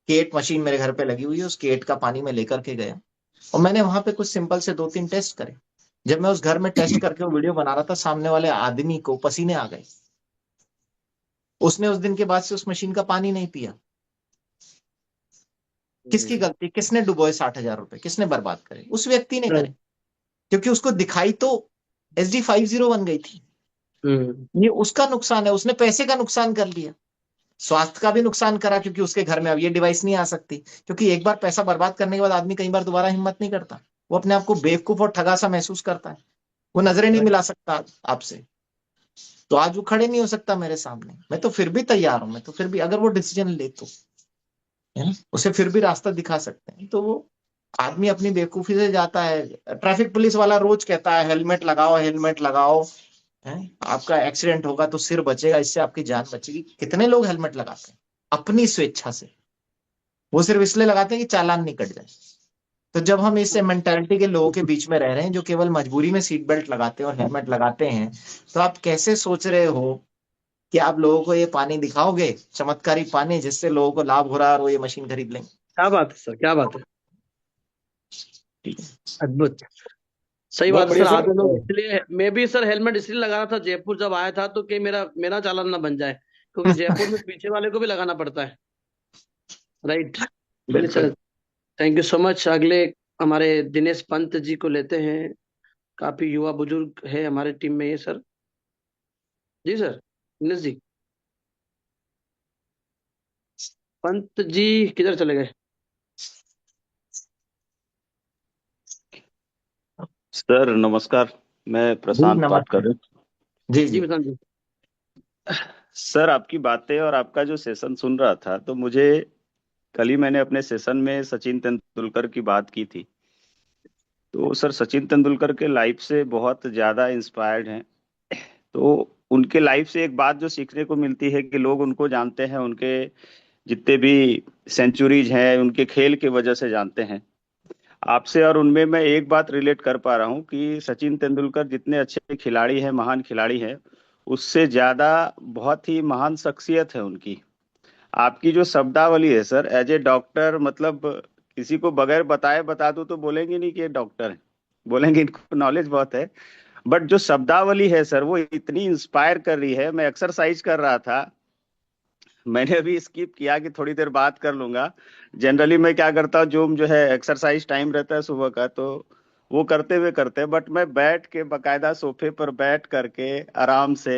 Speaker 1: केट मशीन मेरे घर पे लगी हुई है, उस केट का पानी मैं लेकर के गया और मैंने वहां पे कुछ सिंपल से 2-3 टेस्ट करे। जब मैं उस घर में टेस्ट करके वो वीडियो बना रहा था, सामने वाले आदमी को पसीने आ गए। उसने उस दिन के बाद से उस मशीन का पानी नहीं पिया। किसकी गलती, किसने डुबोए 60,000 रुपए, किसने बर्बाद करे? उस व्यक्ति ने करे, क्योंकि उसको दिखाई तो SD501 गई थी। ये उसका नुकसान है, उसने पैसे का नुकसान कर लिया, स्वास्थ्य का भी नुकसान करा, क्योंकि उसके घर में अब ये डिवाइस नहीं आ सकती, क्योंकि एक बार पैसा बर्बाद करने के बाद आदमी कई बार दोबारा हिम्मत नहीं करता। वो अपने आप को बेवकूफ और ठगा सा महसूस करता है। वो नजरें नहीं मिला सकता आपसे, तो आज वो खड़े नहीं हो सकता मेरे सामने। मैं तो फिर भी तैयार हूं, मैं तो फिर भी, अगर वो डिसीजन ले तो, है ना, उसे फिर भी रास्ता दिखा सकते हैं। तो वो आदमी अपनी बेवकूफी से जाता है। ट्रैफिक पुलिस वाला रोज कहता है हेलमेट लगाओ, हेलमेट लगाओ, है, आपका एक्सीडेंट होगा तो सिर बचेगा, इससे आपकी जान बचेगी। कितने लोग हेलमेट लगाते हैं अपनी स्वेच्छा से? वो सिर्फ इसलिए लगाते हैं कि चालान नहीं कट जाए। तो जब हम इस मेंटालिटी के लोगों के बीच में रह रहे हैं जो केवल मजबूरी में सीट बेल्ट लगाते हैं और हेलमेट लगाते हैं, तो आप कैसे सोच रहे हो कि आप लोगों को ये पानी दिखाओगे, चमत्कारी पानी, जिससे लोगों को लाभ हो रहा है और वो ये मशीन खरीद लेंगे?
Speaker 2: क्या बात है सर, क्या बात है,
Speaker 1: ठीक है।
Speaker 2: अद्भुत। सही
Speaker 4: बहुत
Speaker 2: बात है सर।
Speaker 4: बढ़िया
Speaker 2: आधे लोग
Speaker 4: सर।
Speaker 2: इसलिए, मैं भी सर हेलमेट इसलिए लगा रहा था जयपुर जब आया था, तो कि मेरा मेरा चालान ना बन जाए, क्योंकि जयपुर में पीछे वाले को भी लगाना पड़ता है। राइट। चलिए
Speaker 1: बिल्कुल।
Speaker 2: Sir, thank you so much. अगले हमारे दिनेश पंत जी को लेते हैं। काफी युवा बुजुर्ग है हमारे टीम में ये सर। जी सर, दिनेश जी। पंत जी किधर चले गए?
Speaker 5: सर नमस्कार। मैं
Speaker 1: जी
Speaker 5: प्रशांत बात कर
Speaker 1: नमस्ते।
Speaker 5: रहा हूँ।
Speaker 1: जी
Speaker 2: जी
Speaker 1: जी।
Speaker 2: प्रशांत जी।
Speaker 5: सर आपकी बातें और आपका जो सेशन सुन रहा था, तो मुझे कल ही मैंने अपने सेशन में सचिन तेंदुलकर की बात की थी। तो सर सचिन तेंदुलकर के लाइफ से बहुत ज्यादा इंस्पायर्ड हैं। तो उनके लाइफ से एक बात जो सीखने को मिलती है कि लोग उनको जानते हैं, उनके जितने भी सेंचुरीज हैं उनके खेल की वजह से जानते हैं आपसे। और उनमें मैं एक बात रिलेट कर पा रहा हूँ कि सचिन तेंदुलकर जितने अच्छे खिलाड़ी हैं, महान खिलाड़ी हैं, उससे ज्यादा बहुत ही महान शख्सियत है उनकी। आपकी जो शब्दावली है सर, एज ए डॉक्टर, मतलब किसी को बगैर बताए बता दूं तो बोलेंगे नहीं कि ये डॉक्टर है, बोलेंगे इनको नॉलेज बहुत है। बट जो शब्दावली है सर, वो इतनी इंस्पायर कर रही है। मैं एक्सरसाइज कर रहा था, मैंने अभी स्किप किया कि थोड़ी देर बात कर लूंगा। जनरली मैं क्या करता हूँ, जो है एक्सरसाइज टाइम रहता है सुबह का, तो वो करते हुए करते, बट मैं बैठ के बकायदा सोफे पर बैठ करके आराम से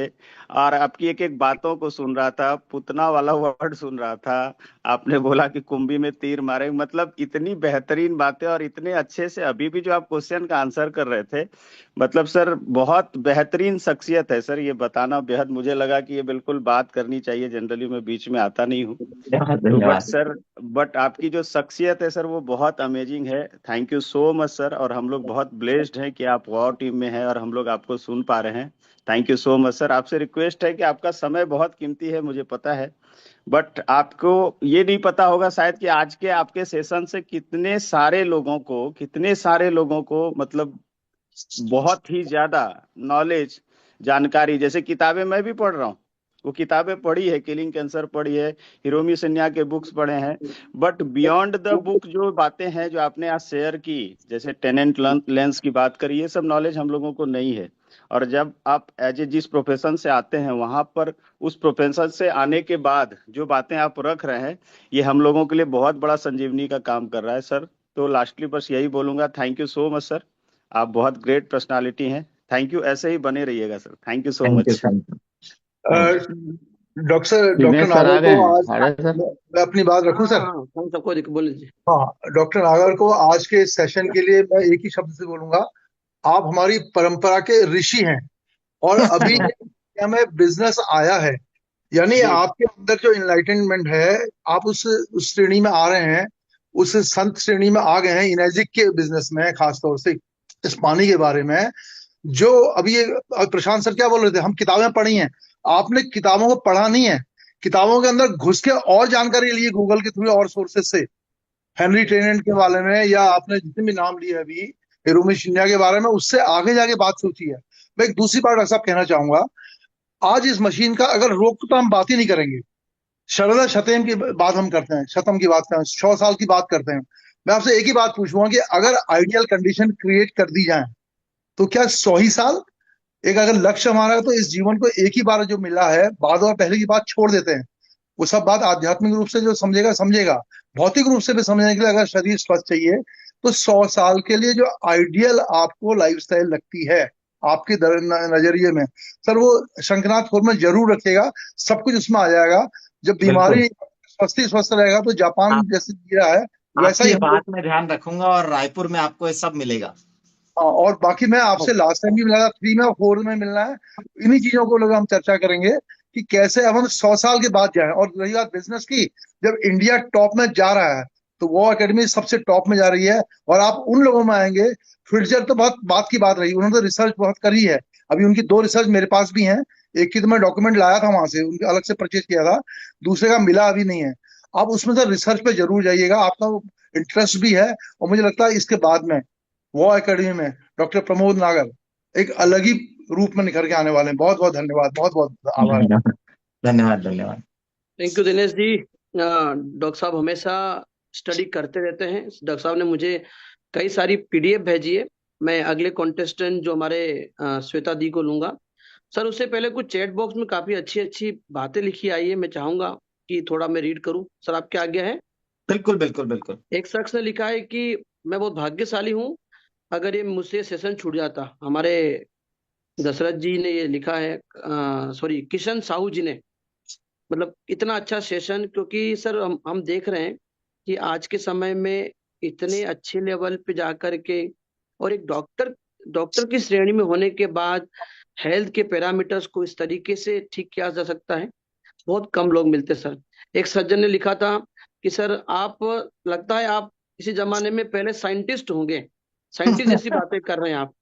Speaker 5: और आपकी एक एक बातों को सुन रहा था। पुतना वाला वर्ड सुन रहा था। आपने बोला कि कुंभी में तीर मारे, मतलब इतनी बेहतरीन बातें और इतने अच्छे से अभी भी जो आप क्वेश्चन का आंसर कर रहे थे, मतलब सर बहुत बेहतरीन शख्सियत है सर। ये बताना बेहद, मुझे लगा कि ये बिल्कुल बात करनी चाहिए। जनरली मैं बीच में आता नहीं हूँ।
Speaker 1: धन्यवाद
Speaker 5: तो बट
Speaker 1: धन्यवाद।
Speaker 5: सर, बट आपकी जो शख्सियत है सर वो बहुत अमेजिंग है। Thank you so much sir. और हम लोग बहुत ब्लेस्ड हैं कि आप वॉर टीम में हैं और हम लोग आपको सुन पा रहे हैं। Thank you so much sir. आपसे रिक्वेस्ट है कि आपका समय बहुत कीमती है, मुझे पता है, बट आपको ये नहीं पता होगा शायद कि आज के आपके सेशन से कितने सारे लोगों को मतलब बहुत ही ज्यादा नॉलेज, जानकारी, जैसे किताबें मैं भी पढ़ रहा हूँ, वो किताबें पढ़ी है, किलिंग कैंसर पढ़ी है, हिरोमी सन्या के बुक्स पढ़े हैं, बट बियॉन्ड द बुक जो बातें हैं जो आपने आज शेयर की, जैसे टेनेंट लेंस की बात करी, ये सब नॉलेज हम लोगों को नहीं है। और जब आप एज ए जिस प्रोफेशन से आते हैं वहां पर, उस प्रोफेशन से आने के बाद जो बातें आप रख रहे हैं, ये हम लोगों के लिए बहुत बड़ा संजीवनी का काम कर रहा है सर। तो लास्टली बस यही बोलूंगा, thank you so much sir. आप बहुत ग्रेट पर्सनालिटी हैं। थैंक यू, ऐसे ही बने रहिएगा sir. Thank you so
Speaker 1: thank you
Speaker 5: much.
Speaker 1: Thank you thank you.
Speaker 3: Dinesh
Speaker 2: हाँ
Speaker 3: सर
Speaker 2: हाँ
Speaker 3: आ
Speaker 6: नागर
Speaker 3: गए
Speaker 6: को
Speaker 3: हैं,
Speaker 6: आज
Speaker 3: आ रहे हैं सर।
Speaker 6: मैं अपनी बात रखूं
Speaker 2: हाँ
Speaker 6: सर।
Speaker 2: हाँ, कौन सा, कोई दिक्कत, बोल लीजिए।
Speaker 6: हाँ, डॉक्टर नागर को आज के सेशन के लिए मैं एक ही शब्द से बोलूंगा, आप हमारी परंपरा के ऋषि हैं। और अभी इंडिया में बिजनेस आया है, यानी
Speaker 2: जी
Speaker 6: आपके अंदर जो इनलाइटनमेंट है, आप उस श्रेणी में आ रहे हैं, उस संत श्रेणी में आ गए हैं, इनर्जिक के बिजनेस में, खास तौर से इस पानी के बारे में। जो अभी ये प्रशांत सर क्या बोल रहे थे, हम किताबें पढ़ी हैं, आपने किताबों को पढ़ा नहीं है, किताबों के अंदर घुस के और जानकारी ली गूगल के थ्रू और सोर्सेस से, हेनरी टेनेंट के बारे में, या आपने जितने भी नाम लिए अभी हिरोमी शिन्या के बारे में, उससे आगे जाके बात सोची है। मैं एक दूसरी बात डॉक्टर साहब कहना चाहूंगा, आज इस मशीन का अगर रोक तो हम बात ही नहीं करेंगे। शरदा शतम की बात हम करते हैं, शतम की बात करते हैं, 100 साल की बात करते हैं। मैं आपसे एक ही बात पूछूंगा कि अगर आइडियल कंडीशन क्रिएट कर दी जाए, तो क्या 100 ही साल, एक अगर लक्ष्य हमारा है, तो इस जीवन को एक ही बार जो मिला है, बाद और पहले की बात छोड़ देते हैं। वो सब बात आध्यात्मिक रूप से जो समझेगा समझेगा, भौतिक रूप से भी समझने के लिए अगर शरीर स्वस्थ चाहिए, तो 100 साल के लिए जो आइडियल आपको लाइफस्टाइल लगती है आपके नजरिए में, सर वो शंखनाथ फोर में जरूर रखेगा, सब कुछ उसमें आ जाएगा। जब
Speaker 1: बिल्कुल।
Speaker 6: बीमारी स्वस्थ ही स्वस्थ रहेगा, तो जापान
Speaker 1: आप
Speaker 6: जैसे जी रहा है, वैसा
Speaker 1: आपकी
Speaker 6: ही
Speaker 1: ये
Speaker 6: हम लोग।
Speaker 1: बात मैं ध्यान रखूंगा और रायपुर में आपको ये सब मिलेगा।
Speaker 6: हाँ, और बाकी मैं आपसे लास्ट टाइम भी मिला था, 3 में और 4 में मिलना है। इन्हीं चीजों को लोग हम चर्चा करेंगे कि कैसे अब हम 100 साल के बाद जाएं। और रही बात बिजनेस की, जब इंडिया टॉप में जा रहा है तो वो एकेडमी सबसे टॉप में जा रही है, और आप उन लोगों में आएंगे। फिटजर तो बहुत बात की बात रही, उन्होंने तो रिसर्च बहुत करी है। अभी उनकी 2 रिसर्च मेरे पास भी हैं। एक की तो मैं डॉक्यूमेंट लाया था वहां से, उनके अलग से परचेज किया था। दूसरे का मिला अभी नहीं है। आप उसमें से रिसर्च पे जरूर जाइएगा, आपका इंटरेस्ट भी है। और मुझे लगता है इसके बाद में वॉ एकेडमी में डॉक्टर प्रमोद नागर एक अलग ही रूप में निखर के आने वाले हैं। बहुत बहुत धन्यवाद, बहुत बहुत आभार।
Speaker 1: धन्यवाद धन्यवाद।
Speaker 2: Thank you Dinesh ji. Doctor साहब हमेशा स्टडी करते रहते हैं। डॉक्टर साहब ने मुझे कई सारी पीडीएफ भेजी है। मैं अगले कॉन्टेस्टेंट जो हमारे श्वेता दी को लूंगा। सर उससे पहले कुछ चैट बॉक्स में काफी अच्छी अच्छी बातें लिखी आई है, मैं चाहूंगा कि थोड़ा मैं रीड करूं। सर आपके आज्ञा है?
Speaker 1: बिल्कुल बिल्कुल बिल्कुल।
Speaker 2: एक शख्स ने लिखा है कि मैं बहुत भाग्यशाली हूँ, अगर ये मुझसे सेशन छूट जाता। हमारे दशरथ जी ने ये लिखा है, सॉरी किशन साहू जी ने। मतलब इतना अच्छा सेशन, क्योंकि सर हम देख रहे हैं कि आज के समय में इतने अच्छे लेवल पे जाकर के, और एक डॉक्टर डॉक्टर की श्रेणी में होने के बाद हेल्थ के पैरामीटर्स को इस तरीके से ठीक किया जा सकता है, बहुत कम लोग मिलते सर। एक सज्जन ने लिखा था कि सर आप, लगता है आप इसी जमाने में पहले साइंटिस्ट होंगे, साइंटिस्ट जैसी बातें कर रहे हैं आप।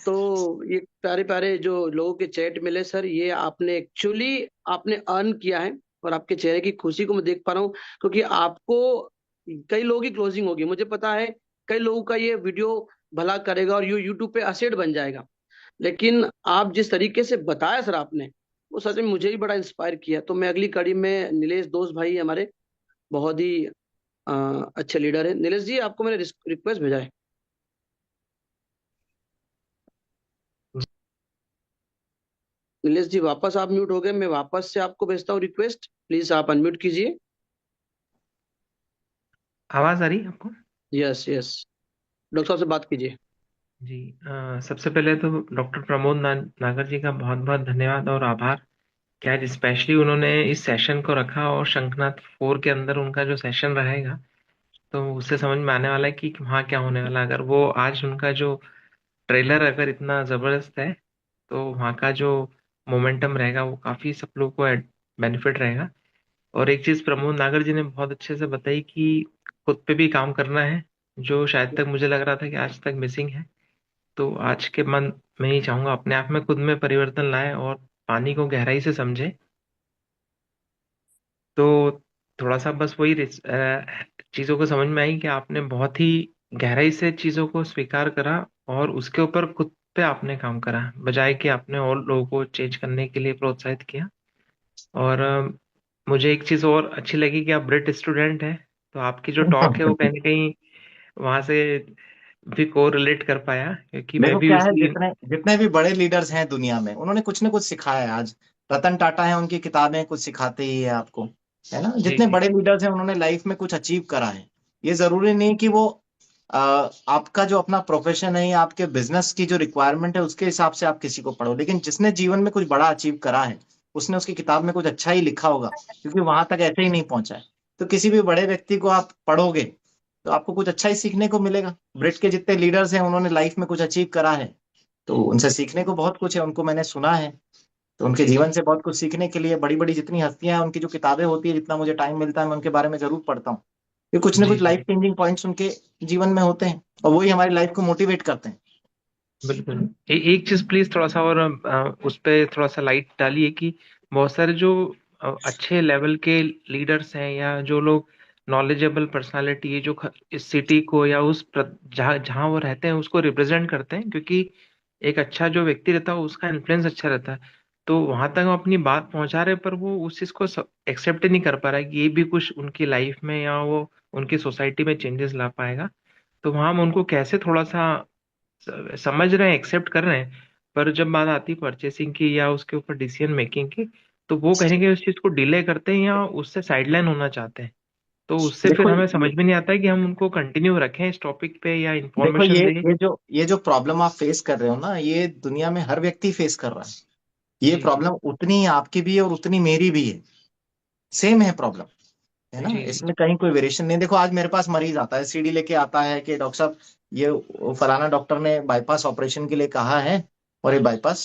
Speaker 2: तो ये प्यारे प्यारे जो लोगों के चैट मिले सर, ये आपने एक्चुअली आपने अर्न किया है। और आपके चेहरे की खुशी को मैं देख पा रहा हूँ, क्योंकि आपको कई लोगों की क्लोजिंग होगी, मुझे पता है। कई लोगों का ये वीडियो भला करेगा और यूट्यूब पे असेट बन जाएगा। लेकिन आप जिस तरीके से बताया सर आपने, वो सच में मुझे भी बड़ा इंस्पायर किया। तो मैं अगली कड़ी में, नीलेश दोस्त भाई हमारे बहुत ही अच्छे लीडर है। नीलेश जी आपको मैंने रिक्वेस्ट भेजा है। नीलेश जी वापस आप म्यूट हो गए, मैं वापस से आपको भेजता हूँ रिक्वेस्ट, प्लीज आप अनम्यूट कीजिए।
Speaker 7: आवाज आ रही है आपको?
Speaker 2: यस यस, डॉक्टर साहब से बात कीजिए।
Speaker 7: जी। सबसे पहले तो डॉक्टर प्रमोद नागर जी का बहुत बहुत धन्यवाद और आभार कि आज स्पेशली उन्होंने इस सेशन को रखा, और शंखनाथ 4 के अंदर उनका जो सेशन रहेगा तो उससे समझ में आने वाला है कि वहाँ क्या होने वाला है। अगर वो आज उनका जो ट्रेलर अगर इतना जबरदस्त है तो वहाँ का जो मोमेंटम रहेगा वो काफी सब लोगों को बेनिफिट रहेगा। और एक चीज प्रमोद नागर जी ने बहुत अच्छे से बताई कि खुद पे भी काम करना है, जो शायद तक मुझे लग रहा था कि आज तक मिसिंग है। तो आज के मन में ही चाहूंगा अपने आप में खुद में परिवर्तन लाए और पानी को गहराई से समझे। तो थोड़ा सा बस वही चीजों को समझ में आई कि आपने बहुत ही गहराई से चीजों को स्वीकार करा और उसके ऊपर खुद पे आपने काम करा, बजाय कि आपने और लोगों को चेंज करने के लिए प्रोत्साहित किया। और मुझे एक चीज और अच्छी लगी कि आप ब्रिट स्टूडेंट हैं, तो आपकी जो टॉक है वो कहीं ना कहीं वहां से भी को रिलेट कर पाया, क्योंकि मैं
Speaker 1: देखो
Speaker 7: भी
Speaker 1: क्या है,
Speaker 7: उसी।
Speaker 1: जितने जितने भी बड़े लीडर्स हैं दुनिया में, उन्होंने कुछ ना कुछ सिखाया है। आज रतन टाटा है, उनकी किताबें कुछ सिखाते ही है आपको, है ना।
Speaker 7: जी
Speaker 1: जितने
Speaker 7: जी।
Speaker 1: बड़े लीडर्स हैं उन्होंने लाइफ में कुछ अचीव करा है। ये जरूरी नहीं कि वो आपका जो अपना प्रोफेशन है या आपके बिजनेस की जो रिक्वायरमेंट है उसके हिसाब से आप किसी को पढ़ो, लेकिन जिसने जीवन में कुछ बड़ा अचीव करा है उसने उसकी किताब में कुछ अच्छा ही लिखा होगा, क्योंकि वहां तक ऐसे ही नहीं पहुंचा है। तो किसी भी बड़े व्यक्ति को आप पढ़ोगे तो आपको कुछ अच्छा ही सीखने को मिलेगा। ब्रिट के जितने लीडर्स हैं उन्होंने लाइफ में कुछ अचीव करा है, तो उनसे सीखने को बहुत कुछ है। उनको मैंने सुना है, तो उनके जीवन से बहुत कुछ सीखने के लिए, बड़ी बड़ी जितनी हस्तियां हैं उनकी जो किताबें होती है, जितना मुझे टाइम मिलता है मैं उनके बारे में जरूर पढ़ता हूँ। ये कुछ ना
Speaker 7: जी
Speaker 1: कुछ
Speaker 7: जी
Speaker 1: लाइफ चेंजिंग पॉइंट्स उनके जीवन में होते हैं और वही हमारी लाइफ को मोटिवेट करते हैं।
Speaker 7: बिल्कुल। एक चीज प्लीज थोड़ा सा और उस पे थोड़ा सा लाइट डालिए कि बहुत सारे जो अच्छे लेवल के लीडर्स हैं या जो लोग नॉलेजेबल पर्सनालिटी है, जो इस सिटी को या जहाँ जहाँ वो रहते हैं उसको रिप्रेजेंट करते हैं, क्योंकि एक अच्छा जो व्यक्ति रहता है उसका इन्फ्लुएंस अच्छा रहता है। तो वहां तक हम अपनी बात पहुंचा रहे हैं, पर वो उस चीज को एक्सेप्ट नहीं कर पा रहा है कि ये भी कुछ उनकी लाइफ में या वो उनकी सोसाइटी में चेंजेस ला पाएगा। तो वहां हम उनको कैसे थोड़ा सा समझ रहे हैं, एक्सेप्ट कर रहे हैं, पर जब बात आती है परचेसिंग की या उसके ऊपर डिसीजन मेकिंग की, तो वो कहीं ना कहीं उस चीज को डिले करते हैं या उससे साइडलाइन होना चाहते हैं। तो उससे फिर
Speaker 1: देखो
Speaker 7: हमें समझ में नहीं आता है कि हम उनको कंटिन्यू रखें इस टॉपिक पे या
Speaker 1: देखो
Speaker 7: इंफॉर्मेशन दें।
Speaker 1: ये जो प्रॉब्लम आप फेस कर रहे हो ना, ये दुनिया में हर व्यक्ति फेस कर रहा है। ये
Speaker 7: जी जी।
Speaker 1: प्रॉब्लम उतनी आपकी भी है और उतनी मेरी भी है। सेम है प्रॉब्लम, है ना,
Speaker 7: जी
Speaker 1: इसमें कहीं कोई वेरिएशन नहीं। देखो आज मेरे पास मरीज आता है, सीडी लेके आता है कि डॉक्टर साहब ये फलाना डॉक्टर ने बाईपास ऑपरेशन के लिए कहा है और ये बाईपास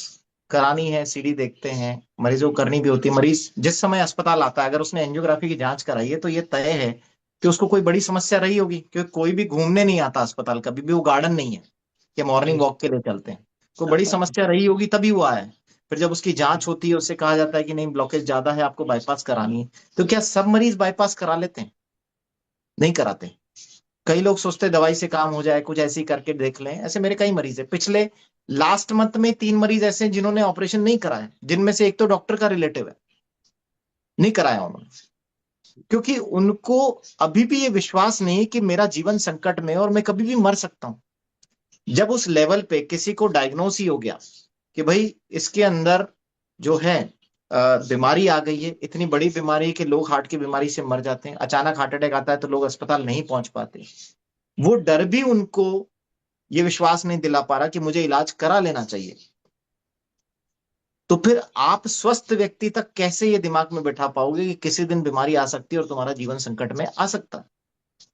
Speaker 1: करानी है, सीडी देखते हैं, मरीजों को करनी भी होती है। मरीज जिस समय अस्पताल आता है अगर उसने एंजियोग्राफी की जांच कराई है तो ये तय है कि उसको कोई बड़ी समस्या रही होगी, क्योंकि कोई भी घूमने नहीं आता अस्पताल, कभी भी वो गार्डन नहीं है कि
Speaker 7: जी
Speaker 1: मॉर्निंग वॉक के लिए चलते हैं। कोई बड़ी समस्या रही होगी तभी वो आया है। फिर जब उसकी जांच होती है उससे कहा जाता है कि नहीं ब्लॉकेज ज्यादा है, आपको बाईपास करानी है। तो क्या सब मरीज बाईपास करा लेते हैं? नहीं कराते। कई लोग सोचते हैं दवाई से काम हो जाए, कुछ ऐसे ही करके देख लें। ऐसे मेरे कई मरीज है, पिछले लास्ट मंथ में 3 मरीज ऐसे हैं जिन्होंने ऑपरेशन नहीं कराया, जिनमें से एक तो डॉक्टर का रिलेटिव है, नहीं कराया उन्होंने, क्योंकि उनको अभी भी ये विश्वास नहीं है कि मेरा जीवन संकट में है और मैं कभी भी मर सकता हूं। जब उस लेवल पे किसी को डायग्नोस ही हो गया कि भाई इसके अंदर जो है बीमारी आ गई है, इतनी बड़ी बीमारी है कि लोग हार्ट की बीमारी से मर जाते हैं, अचानक हार्ट अटैक आता है तो लोग अस्पताल नहीं पहुंच पाते, वो डर भी उनको ये विश्वास नहीं दिला पा रहा कि मुझे इलाज करा लेना चाहिए। तो फिर आप स्वस्थ व्यक्ति तक कैसे ये दिमाग में बैठा पाओगे कि किसी दिन बीमारी आ सकती है और तुम्हारा जीवन संकट में आ सकता है?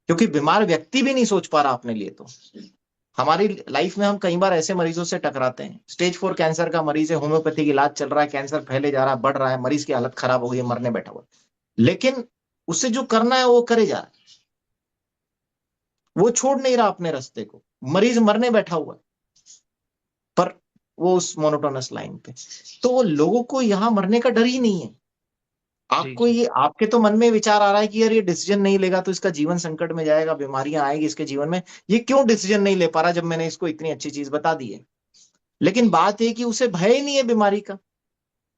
Speaker 1: क्योंकि बीमार व्यक्ति भी नहीं सोच पा रहा अपने लिए। तो हमारी लाइफ में हम कई बार ऐसे मरीजों से टकराते हैं, स्टेज 4 कैंसर का मरीज है, होम्योपैथिक इलाज चल रहा है, कैंसर फैले जा रहा है, बढ़ रहा है, मरीज की हालत खराब हो गई है, मरने बैठा हुआ है। लेकिन उसे जो करना है वो करे जा रहा है, वो छोड़ नहीं रहा अपने रास्ते को, मरीज मरने बैठा हुआ है, पर वो उस मोनोटोनस लाइन पे। तो वो लोगों को यहां मरने का डर ही नहीं है।
Speaker 7: जी
Speaker 1: आपको
Speaker 7: जी
Speaker 1: ये, आपके तो मन में विचार आ रहा है कि यार ये डिसीजन नहीं लेगा तो इसका जीवन संकट में जाएगा, बीमारियां आएगी इसके जीवन में, ये क्यों डिसीजन नहीं ले पा रहा जब मैंने इसको इतनी अच्छी चीज बता दी है। लेकिन बात है कि उसे भय ही नहीं है बीमारी का,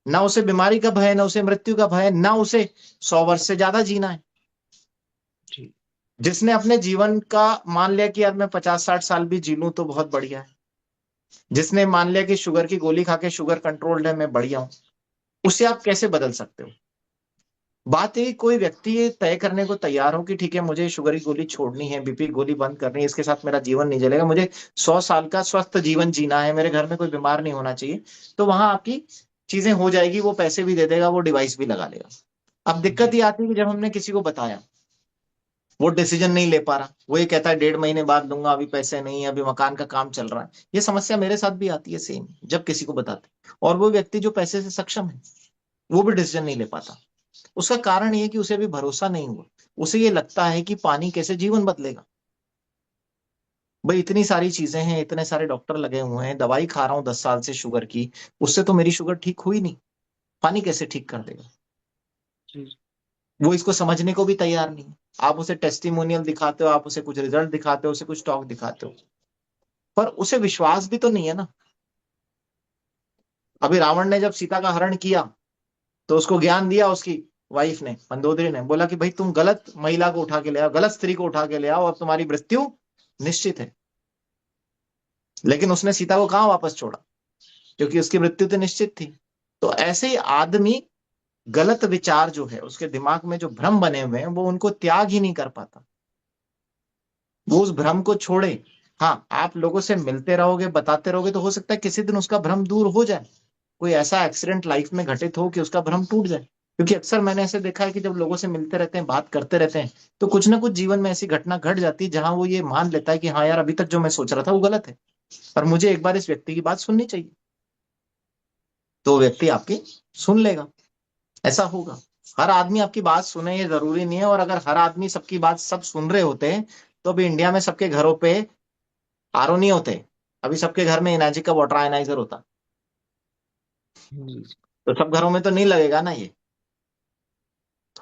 Speaker 1: ना उसे बीमारी का भय है, ना उसे मृत्यु का भय है, ना उसे 100 वर्ष से ज्यादा जीना है।
Speaker 7: जी
Speaker 1: जिसने अपने जीवन का मान लिया कि यार मैं 50-60 साल भी जी लूं तो बहुत बढ़िया है, जिसने मान लिया कि शुगर की गोली खा के शुगर कंट्रोल्ड है, मैं बढ़िया हूं, उसे आप कैसे बदल सकते हो? बात है कोई व्यक्ति ये तय करने को तैयार हो कि ठीक है मुझे शुगर की गोली छोड़नी है, बीपी की गोली बंद करनी है, इसके साथ मेरा जीवन नहीं चलेगा, मुझे 100 साल का स्वस्थ जीवन जीना है, मेरे घर में कोई बीमार नहीं होना चाहिए, तो वहां आपकी चीजें हो जाएगी, वो पैसे भी दे देगा, वो डिवाइस भी लगा लेगा। अब दिक्कत
Speaker 7: जी
Speaker 1: ये आती है कि जब हमने किसी को बताया, वो डिसीजन नहीं ले पा रहा, वो ये कहता है 1.5 महीने बाद दूंगा, अभी पैसे नहीं है, अभी मकान का काम चल रहा है। ये समस्या मेरे साथ भी आती है सेम, जब किसी को बताते और वो व्यक्ति जो पैसे से सक्षम है वो भी डिसीजन नहीं ले पाता। उसका कारण ये है कि उसे भी भरोसा नहीं हुआ, उसे ये लगता है कि पानी कैसे जीवन बदलेगा। भाई इतनी सारी चीजें हैं, इतने सारे डॉक्टर लगे हुए हैं, दवाई खा रहा हूं 10 साल से शुगर की, उससे तो मेरी शुगर ठीक हुई नहीं, पानी कैसे ठीक कर देगा?
Speaker 7: जी
Speaker 1: वो इसको समझने को भी तैयार नहीं है। आप उसे टेस्टिमोनियल दिखाते हो, आप उसे कुछ रिजल्ट दिखाते हो, उसे कुछ टॉक दिखाते हो, पर उसे विश्वास भी तो नहीं है ना। अभी रावण ने जब सीता का हरण किया तो उसको ज्ञान दिया, उसकी वाइफ ने, मंदोदरी ने बोला कि भाई तुम गलत महिला को उठा के ले आओ, गलत स्त्री को उठा के ले आओ, अब तुम्हारी मृत्यु निश्चित है। लेकिन उसने सीता को कहाँ वापस छोड़ा, क्योंकि उसकी मृत्यु तो निश्चित थी। तो ऐसे ही आदमी गलत विचार जो है उसके दिमाग में जो भ्रम बने हुए हैं वो उनको त्याग ही नहीं कर पाता, वो उस भ्रम को छोड़े। हाँ आप लोगों से मिलते रहोगे, बताते रहोगे, तो हो सकता है किसी दिन उसका भ्रम दूर हो जाए, कोई ऐसा एक्सीडेंट लाइफ में घटित हो कि उसका भ्रम टूट जाए। क्योंकि अक्सर मैंने ऐसे देखा है कि जब लोगों से मिलते रहते हैं, बात करते रहते हैं, तो कुछ ना कुछ जीवन में ऐसी घटना घट जाती है जहां वो ये मान लेता है कि हाँ यार अभी तक जो मैं सोच रहा था वो गलत है, और मुझे एक बार इस व्यक्ति की बात सुननी चाहिए। तो वो व्यक्ति आपकी सुन लेगा, ऐसा होगा। हर आदमी आपकी बात सुने ये जरूरी नहीं है, और अगर हर आदमी सबकी बात सब सुन रहे होते हैं तो अभी इंडिया में सबके घरों पे आरओ नहीं होते, अभी सबके घर में इनर्जी का वाटर आयनाइजर होता।
Speaker 7: जी
Speaker 1: तो सब घरों में तो नहीं लगेगा ना ये।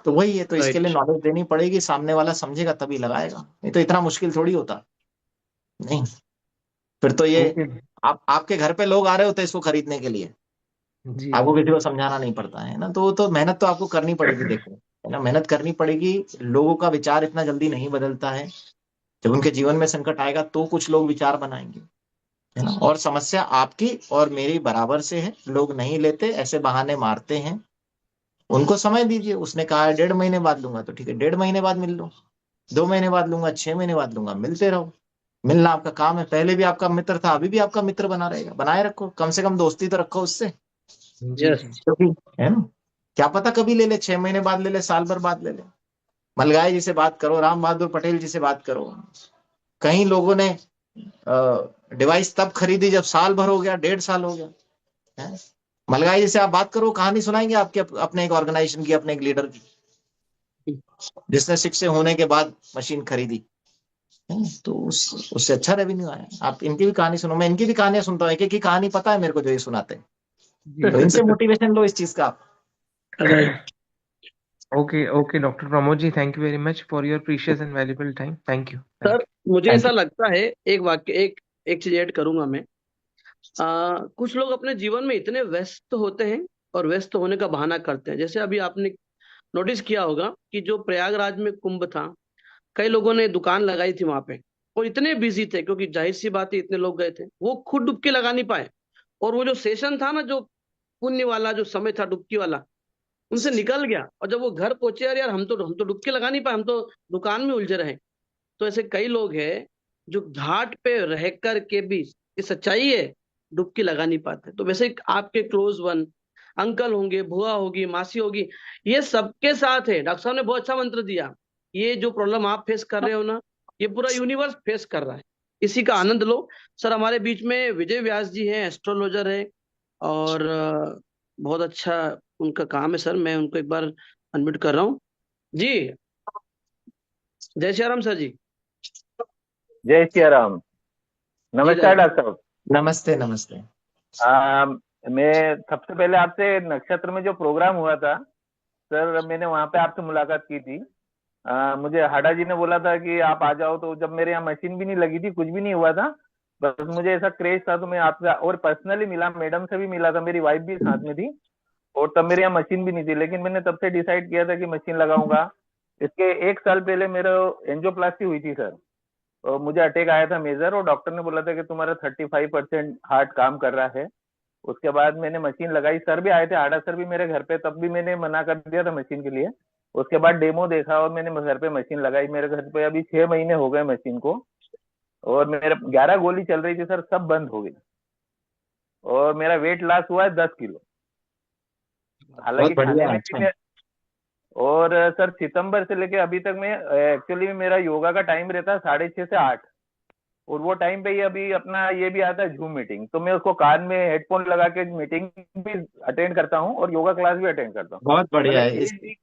Speaker 1: तो वही है, तो इसके लिए
Speaker 7: राइट
Speaker 1: नॉलेज देनी पड़ेगी, सामने वाला समझेगा तभी लगाएगा, नहीं तो इतना मुश्किल थोड़ी होता। नहीं, फिर तो ये
Speaker 7: ओके
Speaker 1: आप आपके घर पे लोग आ रहे होते हैं इसको खरीदने के लिए,
Speaker 7: जी
Speaker 1: आपको
Speaker 7: जी
Speaker 1: किसी को समझाना नहीं पड़ता है ना। तो वो तो मेहनत तो आपको करनी पड़ेगी, देखो है ना, मेहनत करनी पड़ेगी। लोगों का विचार इतना जल्दी नहीं बदलता है, जब उनके जीवन में संकट आएगा तो कुछ लोग विचार बनाएंगे, है ना। और समस्या आपकी और मेरी बराबर से है, लोग नहीं लेते, ऐसे बहाने मारते हैं। उनको समय दीजिए, उसने कहा है 1.5 महीने बाद लूंगा तो ठीक है, 1.5 महीने बाद मिल लो, 2 महीने बाद लूंगा, 6 महीने बाद लूंगा, मिलते रहो। मिलना आपका काम है, पहले भी आपका मित्र था, अभी भी आपका मित्र बना रहेगा, बनाए रखो, कम से कम दोस्ती तो रखो उससे,
Speaker 7: जी
Speaker 2: यस।
Speaker 7: जी
Speaker 1: क्योंकि है ना, क्या पता कभी ले ले, 6 महीने बाद ले ले, साल भर बाद ले ले, मलगाई जी से बात करो, राम बहादुर पटेल जी से बात करो। कई लोगों ने डिवाइस तब खरीदी जब साल भर हो गया, 1.5 साल हो गया है। मलगाई जी से आप बात करो, कहानी सुनाएंगे आपके अपने एक ऑर्गेनाइजेशन की, अपने एक लीडर की, जिसने शिक्षक होने के बाद मशीन खरीदी है। तो उससे अच्छा रेवेन्यू आया। आप इनकी भी कहानी सुनो, मैं इनकी भी कहानियां सुनता हूँ, एक एक की कहानी पता है मेरे को जो ये सुनाते हैं। तो इनसे मोटिवेशन लो इस चीज का आप।
Speaker 2: Right.
Speaker 7: Okay, Dr. Pramod ji, thank you very much for your precious and valuable time. Thank you.
Speaker 2: Sir मुझे
Speaker 1: थैंक
Speaker 2: ऐसा
Speaker 1: यू।
Speaker 2: लगता है, एक चीज ऐड करूंगा मैं। कुछ लोग अपने जीवन में इतने व्यस्त होते हैं और व्यस्त होने का बहाना करते हैं। जैसे अभी आपने नोटिस किया होगा कि जो प्रयागराज में कुंभ था, कई लोगों ने दुकान लगाई थी वहां पे, और इतने बिजी थे, क्योंकि जाहिर सी बात है इतने लोग गए थे, वो खुद डुबकी लगा नहीं पाए। और वो जो सेशन था ना, जो पुण्य वाला जो समय था डुबकी वाला, उनसे निकल गया। और जब वो घर पहुंचे, यार यार हम तो डुबकी लगा नहीं पाए, हम तो दुकान में उलझे रहे। तो ऐसे कई लोग हैं जो घाट पे रह कर के भी, ये सच्चाई है, डुबकी लगा नहीं पाते। तो वैसे आपके क्लोज वन अंकल होंगे, बुआ होगी, मासी होगी, ये सबके साथ है। डॉक्टर साहब ने बहुत अच्छा मंत्र दिया। ये जो प्रॉब्लम आप फेस कर रहे हो ना, ये पूरा यूनिवर्स फेस कर रहा है। इसी का आनंद लो। सर हमारे बीच में विजय व्यास जी हैं, एस्ट्रोलॉजर है, और बहुत अच्छा उनका काम है। सर मैं उनको एक बार अनम्यूट कर रहा हूँ। जी, जय श्री राम सर जी।
Speaker 8: जय सिया राम।
Speaker 2: जी
Speaker 8: नमस्कार
Speaker 2: राइट।
Speaker 8: डॉक्टर साहब।
Speaker 1: नमस्ते नमस्ते।
Speaker 8: मैं सबसे पहले आपसे नक्षत्र में जो प्रोग्राम हुआ था सर, मैंने वहां पे आपसे मुलाकात की थी। मुझे हाडा जी ने बोला था कि आप आ जाओ, तो जब मेरे यहाँ मशीन भी नहीं लगी थी, कुछ भी नहीं हुआ था, बस मुझे ऐसा क्रेज था, तो मैं आपसे और पर्सनली मिला, मैडम से भी मिला था, मेरी वाइफ भी साथ में थी, और तब मेरे यहाँ मशीन भी नहीं थी। लेकिन मैंने तब से डिसाइड किया था कि मशीन लगाऊंगा। इसके 1 साल पहले मेरा एंजियोप्लास्टी हुई थी सर, और मुझे अटैक आया था मेजर, और डॉक्टर ने बोला था कि तुम्हारा 35% हार्ट काम कर रहा है। उसके बाद मैंने मशीन लगाई। सर भी आए थे, आडा सर भी मेरे घर पे, तब भी मैंने मना कर दिया था मशीन के लिए। उसके बाद डेमो देखा और मैंने घर पे मशीन लगाई। मेरे घर पे अभी 6 महीने हो गए मशीन को, और मेरे 11 गोली चल रही थी सर, सब बंद हो गई, और मेरा वेट लॉस हुआ है 10 किलो।
Speaker 1: बहुत
Speaker 8: हालांकि खाने
Speaker 1: बढ़िया,
Speaker 8: में
Speaker 1: अच्छा।
Speaker 8: भी और सर सितंबर से लेके अभी तक मैं एक्चुअली मेरा योगा का टाइम रहता है 6:30 से 8, और वो टाइम पे ही अभी अपना ये भी आता है जूम मीटिंग, तो मैं उसको कान में हेडफोन लगा के मीटिंग भी अटेंड करता हूँ और योगा क्लास भी अटेंड करता हूँ।
Speaker 1: बहुत बढ़िया
Speaker 8: मतलब
Speaker 1: है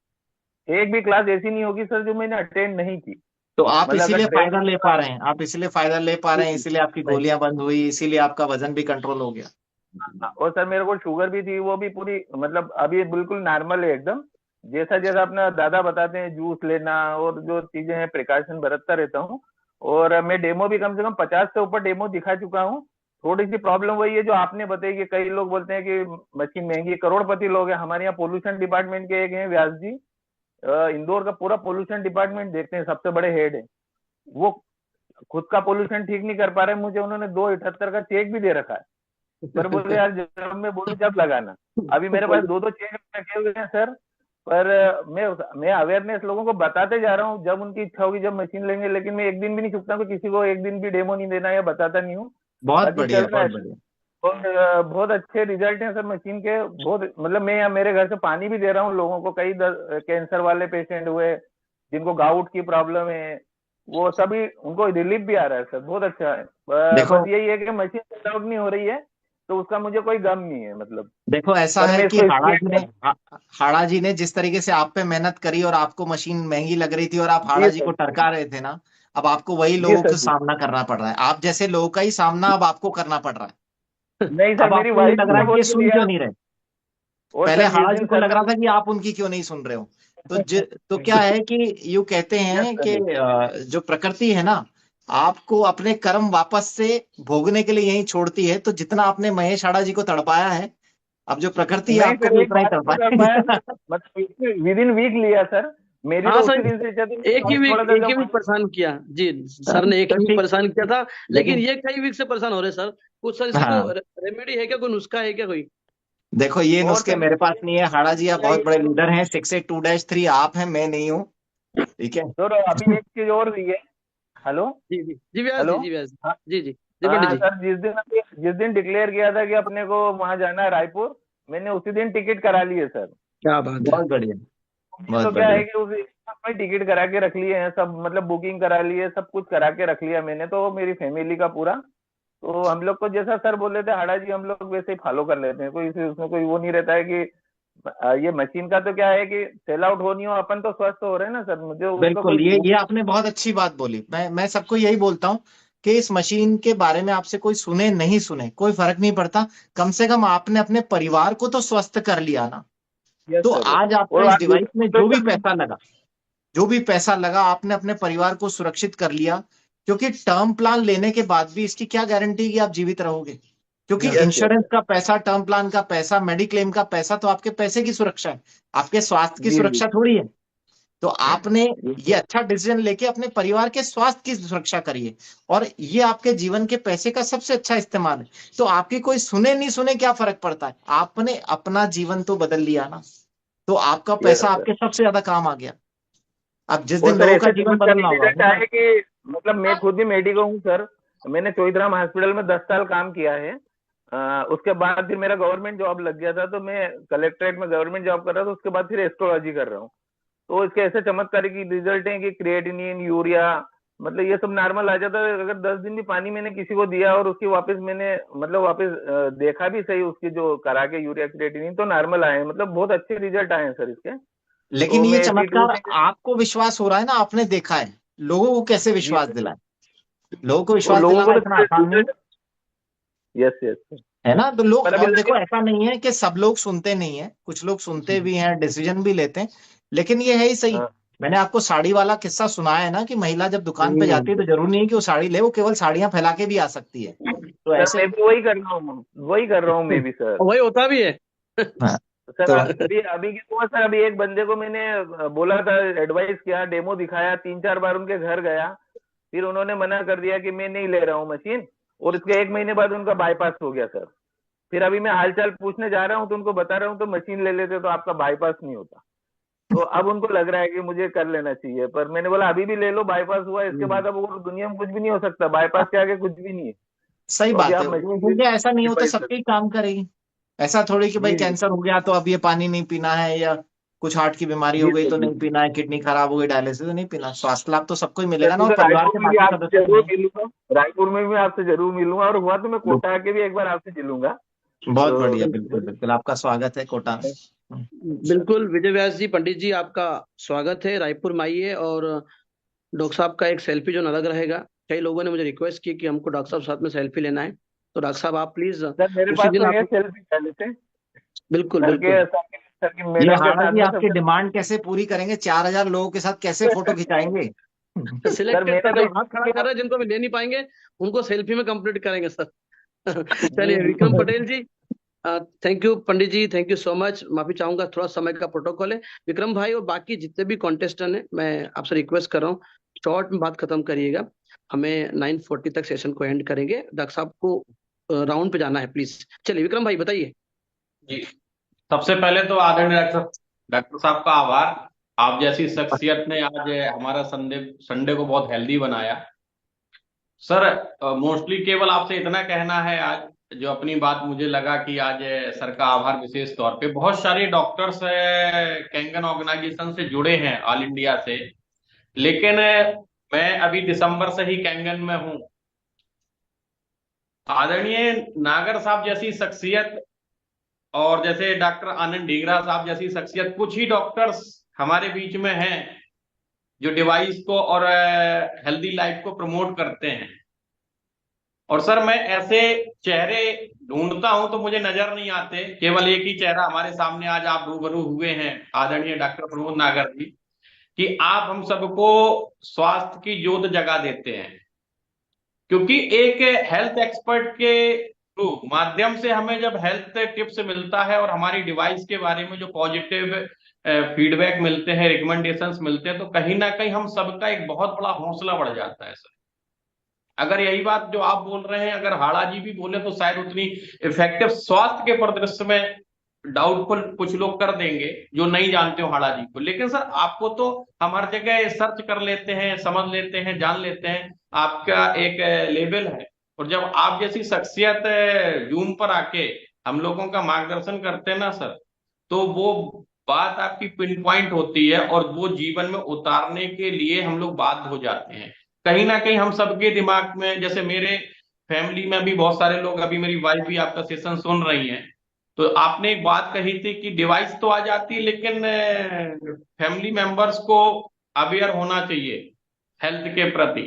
Speaker 8: एक भी क्लास ऐसी नहीं होगी सर जो मैंने अटेंड नहीं की।
Speaker 1: तो आप
Speaker 8: मतलब अगर
Speaker 1: इसीलिए फायदा ले पा
Speaker 8: ट्रेनिंग,
Speaker 1: रहे हैं, आप इसीलिए फायदा ले पा रहे हैं, इसीलिए आपकी गोलियां बंद हुई, इसीलिए आपका वजन भी कंट्रोल हो गया।
Speaker 8: और सर मेरे को शुगर भी थी, वो भी पूरी, मतलब अभी बिल्कुल नॉर्मल है एकदम। जैसा जैसा अपना दादा बताते हैं, जूस लेना और जो चीजें हैं प्रिकॉशन बरतता रहता हूँ। और मैं डेमो भी कम से कम 50 से ऊपर डेमो दिखा चुका हूँ। थोड़ी सी प्रॉब्लम वही है जो आपने बताई कि कई लोग बोलते हैं कि मशीन महंगी, करोड़पति लोग हैं। हमारे यहाँ पोल्यूशन डिपार्टमेंट के एक हैं व्यास जी, इंदौर का पूरा पोल्यूशन डिपार्टमेंट देखते हैं, सबसे बड़े हेड है वो। खुद का पोल्यूशन ठीक नहीं कर पा रहे, मुझे उन्होंने 278 का चेक भी दे रखा है। पर बोले यार जब मैं बोलूं जब लगाना। अभी मेरे पास 2-2 चेक रखे हुए हैं सर। पर मैं अवेयरनेस लोगों को बताते जा रहा हूँ, जब उनकी इच्छा होगी जब मशीन लेंगे। लेकिन मैं एक दिन भी नहीं चुकता कि किसी को एक दिन भी डेमो नहीं देना, या बताता नहीं हूँ।
Speaker 1: बहुत
Speaker 8: बाकी
Speaker 1: बढ़िया,
Speaker 8: चल रहा
Speaker 1: बहुत
Speaker 8: है।
Speaker 1: बढ़िया।
Speaker 8: और बहुत अच्छे रिजल्ट हैं सर मशीन के, बहुत। मतलब मैं यहाँ मेरे घर से पानी भी दे रहा हूँ लोगों को, कई कैंसर वाले पेशेंट हुए जिनको गाउट की प्रॉब्लम है, वो सभी उनको रिलीफ भी आ रहा है सर, बहुत अच्छा है।
Speaker 1: देखो
Speaker 8: बस यही है कि मशीन सेट आउट नहीं हो रही है, तो उसका मुझे कोई गम नहीं है मतलब।
Speaker 1: देखो ऐसा
Speaker 8: पर
Speaker 1: है
Speaker 8: मैं
Speaker 1: कि
Speaker 8: इसको स्पीड।
Speaker 1: हाड़ा जी ने जिस तरीके से आप पे मेहनत करी और आपको मशीन महंगी लग रही थी और आप हाड़ा
Speaker 8: जी
Speaker 1: जी को
Speaker 8: सर,
Speaker 1: टरका रहे थे ना, अब आपको वही
Speaker 8: जी
Speaker 1: लोगों
Speaker 8: सर
Speaker 1: का
Speaker 8: जी।
Speaker 1: सामना करना पड़ रहा है। आप जैसे लोगों का ही सामना अब आपको करना पड़ रहा है।
Speaker 8: नहीं सर,
Speaker 1: अब
Speaker 8: मेरी
Speaker 1: आपको ये
Speaker 8: वाइफ
Speaker 1: लग
Speaker 8: भी
Speaker 1: रहा
Speaker 8: ने
Speaker 1: है कि
Speaker 8: बोल
Speaker 1: ये
Speaker 8: के
Speaker 1: सुन क्यों
Speaker 8: लिया।
Speaker 1: नहीं रहे।
Speaker 8: और
Speaker 1: पहले
Speaker 8: सर जिस
Speaker 1: हाड़ा जी
Speaker 8: दिन
Speaker 1: को
Speaker 8: सर
Speaker 1: लग
Speaker 8: ने,
Speaker 1: रहा था कि आप उनकी क्यों नहीं सुन रहे हो। तो क्या है कि यूं कहते
Speaker 8: यस
Speaker 1: हैं कि
Speaker 8: सर,
Speaker 1: जो प्रकृति है ना, आपको अपने कर्म वापस से भोगने के लिए यही छोड़ती है। तो जितना आपने महेश हाड़ा जी को तड़पाया है, अब जो प्रकृति है
Speaker 8: नहीं
Speaker 1: आपको
Speaker 8: सर
Speaker 1: भी
Speaker 8: एक
Speaker 1: उतना ही
Speaker 8: बात नहीं कर पाया सर,
Speaker 1: तड़पाए।
Speaker 8: मतलब विद इन वीक लिया सर। मेरी
Speaker 2: हाँ
Speaker 8: तो उसी
Speaker 2: सर,
Speaker 8: दिन से इच्छा थी, मेरी वाइफ थोड़ा सा
Speaker 2: एक ही
Speaker 8: जब।
Speaker 2: वीक परेशान किया जी। सर ने एक
Speaker 1: तो
Speaker 2: ही वीक
Speaker 1: ठीक,
Speaker 2: परेशान किया था, लेकिन
Speaker 1: लेकिन
Speaker 2: ये कई वीक से परेशान हो रहे सर। कुछ सर इसको
Speaker 1: हाँ,
Speaker 2: रेमेडी है क्या, कोई नुस्खा है क्या कोई?
Speaker 1: देखो ये
Speaker 8: और
Speaker 1: नुस्खे
Speaker 8: सर
Speaker 1: मेरे पास नहीं है। हाड़ा जी आप
Speaker 8: यही
Speaker 1: बहुत बड़े लीडर हैं, 682-3 आप हैं, मैं नहीं हूँ। ठीक है।
Speaker 8: सर, अभी एक चीज और भी है। हेलो।
Speaker 2: जी जी जी व्यास
Speaker 8: हेलो।
Speaker 2: जी, जी व्यास जी।
Speaker 8: हाँ।
Speaker 2: जी जी जी पंडित
Speaker 8: हाँ
Speaker 2: जी।
Speaker 8: सर, जिस दिन डिक्लेयर किया था कि अपने को वहां जाना है रायपुर, मैंने उसी दिन टिकट करा ली है सर।
Speaker 2: क्या बात है।
Speaker 1: बहुत बढ़िया,
Speaker 8: ये
Speaker 1: बहुत
Speaker 8: तो क्या
Speaker 1: बढ़िया।
Speaker 8: है कि उस में टिकट करा के रख लिए हैं सब, मतलब बुकिंग करा ली है, सब कुछ करा के रख लिया मैंने तो, मेरी फैमिली का पूरा। तो हम लोग को जैसा सर बोले थे हाड़ा जी, हम लोग वैसे ही फॉलो कर लेते हैं, कोई उसमें कोई वो नहीं रहता है कि ये मशीन का तो क्या है कि सेल आउट होनी हो, अपन तो स्वस्थ हो रहे हैं ना सर, मुझे उसका
Speaker 1: बिल्कुल,
Speaker 8: कोई
Speaker 1: ये आपने बहुत अच्छी बात बोली। मैं सबको यही बोलता हूँ कि इस मशीन के बारे में आपसे कोई सुने नहीं सुने कोई फर्क नहीं पड़ता, कम से कम आपने अपने परिवार को तो स्वस्थ कर लिया ना।
Speaker 8: यस
Speaker 1: तो
Speaker 8: सर।
Speaker 1: आज आपका
Speaker 8: और
Speaker 1: इस
Speaker 8: आप
Speaker 1: डिवाइस में जो भी पैसा लगा आपने अपने परिवार को सुरक्षित कर लिया। क्योंकि टर्म प्लान लेने के बाद भी इसकी क्या गारंटी कि आप जीवित रहोगे, क्योंकि
Speaker 6: यस
Speaker 8: यस
Speaker 1: इंश्योरेंस
Speaker 8: यस
Speaker 1: का पैसा, टर्म प्लान का पैसा, मेडिक्लेम का पैसा तो आपके पैसे की सुरक्षा है, आपके स्वास्थ्य की
Speaker 8: जी जी
Speaker 1: सुरक्षा थोड़ी है। तो आपने
Speaker 8: जी
Speaker 1: ये
Speaker 8: सर।
Speaker 1: अच्छा डिसीजन लेके अपने परिवार के स्वास्थ्य की सुरक्षा करिए, और ये आपके जीवन के पैसे का सबसे अच्छा इस्तेमाल है। तो आपकी कोई सुने नहीं सुने क्या फर्क पड़ता है, आपने अपना जीवन तो बदल लिया ना, तो आपका
Speaker 8: यस
Speaker 1: पैसा
Speaker 8: सर।
Speaker 1: आपके सबसे ज्यादा काम आ गया। अब जिस
Speaker 8: और
Speaker 1: दिन
Speaker 8: सर
Speaker 1: लोगों का
Speaker 8: ऐसे
Speaker 1: जीवन
Speaker 8: चमत्कारी
Speaker 1: बदलना होगा
Speaker 8: रिजल्ट आए कि मतलब मैं खुद भी मेडिको हूँ सर, मैंने चौधराम हॉस्पिटल में 10 साल काम किया है। उसके बाद फिर मेरा गवर्नमेंट जॉब लग गया था, तो मैं कलेक्ट्रेट में गवर्नमेंट जॉब कर रहा था, उसके बाद फिर एस्ट्रोलॉजी कर रहा हूँ। तो इसके ऐसे चमत्कारी की रिजल्ट हैं कि क्रिएटिनिन, यूरिया, मतलब ये सब नॉर्मल आ जाता है। अगर 10 दिन भी पानी मैंने किसी को दिया और उसकी वापस मैंने मतलब वापस देखा भी सही, उसकी जो करा के यूरिया क्रिएटिनिन तो नॉर्मल आए हैं, मतलब बहुत अच्छे रिजल्ट आए हैं सर इसके।
Speaker 1: लेकिन
Speaker 8: तो
Speaker 1: ये
Speaker 8: मैं 82
Speaker 1: चमत्कार
Speaker 8: से।
Speaker 1: आपको विश्वास हो रहा है ना, आपने देखा है, लोगों को कैसे
Speaker 8: जी
Speaker 1: विश्वास
Speaker 8: सर।
Speaker 1: दिलाए? लोगों को
Speaker 8: और
Speaker 1: विश्वास
Speaker 8: लोगों
Speaker 1: दिलाना
Speaker 8: को तो
Speaker 1: इतना आसान नहीं है,
Speaker 8: यस यस।
Speaker 1: है ना? तो लोग,
Speaker 8: पर अभी
Speaker 1: और देखो
Speaker 8: लगे।
Speaker 1: ऐसा नहीं है कि सब लोग सुनते नहीं है, कुछ लोग सुनते भी हैं, डिसीजन भी लेते हैं, लेकिन ये है ही सही।
Speaker 8: हाँ।
Speaker 1: मैंने आपको साड़ी वाला किस्सा सुनाया है ना, कि महिला जब दुकान पे जाती है
Speaker 8: हम्म।
Speaker 1: तो जरूरी नहीं है कि वो साड़ी ले, वो केवल साड़ियां फैला के भी आ सकती है। तो
Speaker 8: सर
Speaker 1: ऐसे
Speaker 8: मैं भी वही कर रहा हूँ, वही कर रहा हूँ मैं भी सर।
Speaker 2: वही होता भी है।
Speaker 1: हाँ,
Speaker 8: सर
Speaker 1: तो
Speaker 8: अभी अभी क्या हुआ सर, अभी एक बंदे को मैंने बोला था, एडवाइस किया, डेमो दिखाया, 3-4 बार उनके घर गया, फिर उन्होंने मना कर दिया कि मैं नहीं ले रहा हूँ मशीन, और इसके 1 महीने बाद उनका बाईपास हो गया सर। फिर अभी मैं हालचाल पूछने जा रहा हूँ तो उनको बता रहा हूँ तो मशीन ले लेते तो आपका बाईपास नहीं होता। तो अब उनको लग रहा है कि मुझे कर लेना चाहिए, पर मैंने बोला अभी भी ले लो, बाईपास हुआ इसके बाद अब वो दुनिया में कुछ भी नहीं हो सकता, बाईपास के आगे कुछ भी नहीं है।
Speaker 1: सही
Speaker 8: तो अभी
Speaker 1: बात है,
Speaker 8: आप
Speaker 1: वो
Speaker 8: मशीन
Speaker 1: हो
Speaker 8: ले
Speaker 1: गया, ऐसा नहीं हो तो
Speaker 8: एडवाइस कर।
Speaker 1: सबके ही काम करेगी। ऐसा थोड़ी कि भाई
Speaker 8: जी जी
Speaker 1: कैंसर हो गया तो अब ये पानी नहीं पीना है, या कुछ हार्ट की बीमारी हो
Speaker 8: जी
Speaker 1: गई
Speaker 8: सर।
Speaker 1: तो
Speaker 8: जी
Speaker 1: नहीं पीना है, किडनी खराब हो गई डायलिसिस तो नहीं पीना। स्वास्थ्य लाभ तो सबको ही
Speaker 8: सर,
Speaker 1: मिलेगा ना,
Speaker 8: तो
Speaker 1: और
Speaker 8: सर
Speaker 1: परिवार
Speaker 8: रायपुर
Speaker 1: के
Speaker 8: में भी
Speaker 1: बाकी
Speaker 8: आपसे
Speaker 1: सदस्यों को
Speaker 8: जरूर
Speaker 1: नहीं।
Speaker 8: मिलूंगा, रायपुर में भी आपसे जरूर मिलूंगा, और हुआ तो मैं कोटा आके भी एक बार आपसे मिलूंगा।
Speaker 1: बहुत
Speaker 8: तो
Speaker 1: बढ़िया, बिल्कुल बिल्कुल, आपका स्वागत है कोटा में।
Speaker 2: बिल्कुल विजय व्यास जी, पंडित जी, आपका स्वागत है। रायपुर में आइए, और डॉक्टर साहब का एक सेल्फी जो अलग रहेगा। कई लोगों ने मुझे रिक्वेस्ट की कि हमको डॉक्टर साहब साथ में सेल्फी लेना है, तो डॉक्टर साहब आप प्लीज
Speaker 8: सर मेरे
Speaker 2: उसी
Speaker 8: पास
Speaker 2: दिन
Speaker 8: तो
Speaker 2: आप।
Speaker 8: है सेल्फी पहले से,
Speaker 2: बिल्कुल
Speaker 8: सर
Speaker 2: बिल्कुल।
Speaker 8: के सर की
Speaker 1: ये
Speaker 8: मैडम के
Speaker 1: हाड़ा
Speaker 8: साथ
Speaker 1: जी
Speaker 8: में
Speaker 1: आपकी
Speaker 8: सबसे।
Speaker 1: डिमांड कैसे पूरी करेंगे? 4,000 लोगों के साथ कैसे फोटो खिंचाएंगे?
Speaker 8: सर
Speaker 2: सिलेक्टेड
Speaker 8: मैंने
Speaker 2: कर
Speaker 8: तो
Speaker 2: रहे हैं, हाथ खड़ा कर
Speaker 8: इसलिए।
Speaker 2: रहे हैं, जिनको भी ले नहीं पाएंगे उनको सेल्फी में कंप्लीट करेंगे सर।
Speaker 8: जी
Speaker 2: चलिए,
Speaker 8: जी
Speaker 2: Vikram Patel ji, thank you Pandit ji, thank you so much. माफी चाहूंगा, थोड़ा समय का प्रोटोकॉल है। विक्रम भाई और बाकी जितने भी कॉन्टेस्टेंट हैं, मैं आपसे रिक्वेस्ट कर रहा हूँ, शॉर्ट में बात खत्म करिएगा। हमें 9:40 तक सेशन को एंड करेंगे। डॉक्टर साहब को राउंड पे जाना है, प्लीज। चलिए विक्रम भाई बताइए।
Speaker 9: जी, सबसे पहले तो आदरणीय डॉक्टर साहब का आभार। आप जैसी शख्सियत ने आज हमारा संडे संडे को बहुत हेल्दी बनाया। सर, मोस्टली केवल आपसे इतना कहना है, आज जो अपनी बात मुझे लगा कि आज सर का आभार विशेष तौर पे, बहुत सारे डॉक्टर्स कैंगन ऑर्गेनाइजेशन से जुड़े हैं ऑल इंडिया से, लेकिन मैं अभी दिसंबर से ही कैंगन में हूँ। आदरणीय नागर साहब जैसी शख्सियत और जैसे डॉक्टर आनंद ढींगरा साहब जैसी शख्सियत, कुछ ही डॉक्टर्स हमारे बीच में हैं जो डिवाइस को और हेल्दी लाइफ को प्रमोट करते हैं। और सर, मैं ऐसे चेहरे ढूंढता हूं तो मुझे नजर नहीं आते। केवल एक ही चेहरा हमारे सामने आज आप रूबरू हुए हैं, आदरणीय डॉक्टर प्रमोद नागर जी, कि आप हम सबको स्वास्थ्य की जोत जगा देते हैं। क्योंकि एक हेल्थ एक्सपर्ट के थ्रू माध्यम से हमें जब हेल्थ टिप्स मिलता है और हमारी डिवाइस के बारे में जो पॉजिटिव फीडबैक मिलते हैं, रिकमेंडेशंस मिलते हैं, तो कहीं ना कहीं हम सबका एक बहुत बड़ा हौसला बढ़ जाता है सर। अगर यही बात जो आप बोल रहे हैं अगर हाड़ा जी भी बोले तो शायद उतनी इफेक्टिव स्वास्थ्य के परिदृश्य में डाउटफुल कुछ लोग कर देंगे जो नहीं जानते हो हाड़ा जी को। लेकिन सर, आपको तो हम हर जगह सर्च कर लेते हैं, समझ लेते हैं, जान लेते हैं, आपका एक लेवल है। और जब आप जैसी शख्सियत जूम पर आके हम लोगों का मार्गदर्शन करते हैं ना सर, तो वो बात आपकी पिन पॉइंट होती है और वो जीवन में उतारने के लिए हम लोग बाध्य हो जाते हैं। कहीं ना कहीं हम सबके दिमाग में, जैसे मेरे फैमिली में भी बहुत सारे लोग, अभी मेरी वाइफ भी आपका सेशन सुन रही है, तो आपने एक बात कही थी कि डिवाइस तो आ जाती है लेकिन फैमिली मेंबर्स को अवेयर होना चाहिए हेल्थ के प्रति।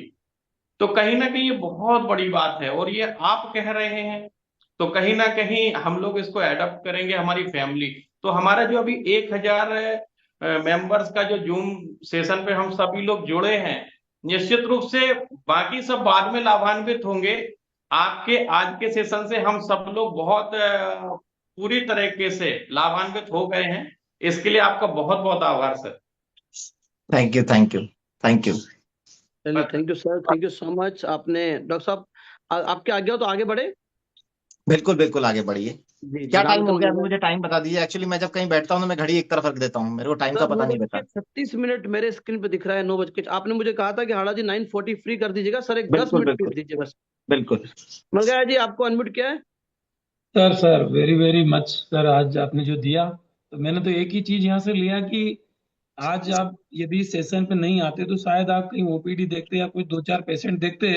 Speaker 9: तो कहीं ना कहीं ये बहुत बड़ी बात है और ये आप कह रहे हैं, तो कहीं ना कहीं हम लोग इसको एडॉप्ट करेंगे, हमारी फैमिली। तो हमारा जो अभी 1000 मेंबर्स का जो जूम सेशन पे हम सभी लोग जुड़े हैं, निश्चित रूप से बाकी सब बाद में लाभान्वित होंगे। आपके आज के सेशन से हम सब लोग बहुत पूरी तरीके से लाभान्वित हो गए हैं। इसके लिए आपका बहुत बहुत आभार sir.
Speaker 1: Thank you, thank you, thank you.
Speaker 2: चलिए, thank you sir, thank you so much. आपने डॉक्टर साहब आपके आगे हो तो आगे बढ़े।
Speaker 1: बिल्कुल बिल्कुल, आगे बढ़िए।
Speaker 2: जी
Speaker 1: क्या टाइम हो
Speaker 2: रामचंद्र
Speaker 1: गया अभी? मुझे टाइम बता दीजिए। एक्चुअली मैं जब कहीं बैठता हूँ तो मैं घड़ी एक तरफ रख देता हूँ, मेरे को टाइम का
Speaker 2: सर
Speaker 1: पता
Speaker 2: 9
Speaker 1: नहीं
Speaker 2: बज
Speaker 1: रहता।
Speaker 2: के 36 मिनट मेरे स्क्रीन पे दिख रहा है। 9 बज के, आपने मुझे कहा था कि हाड़ा जी 9:40 फ्री कर दीजिएगा सर, एक 10
Speaker 1: बिल्कुल
Speaker 2: मिनट फ्री
Speaker 1: बिल्कुल
Speaker 2: दीजिए बस।
Speaker 1: बिल्कुल।
Speaker 2: मलगाया जी आपको अनम्यूट किया है।
Speaker 10: Sir very very much sir, आज आपने जो दिया, तो मैंने तो एक ही चीज यहाँ से लिया कि आज आप यदि सेशन पे नहीं आते तो शायद आप कहीं ओपीडी देखते या कुछ 2-4 पेशेंट देखते,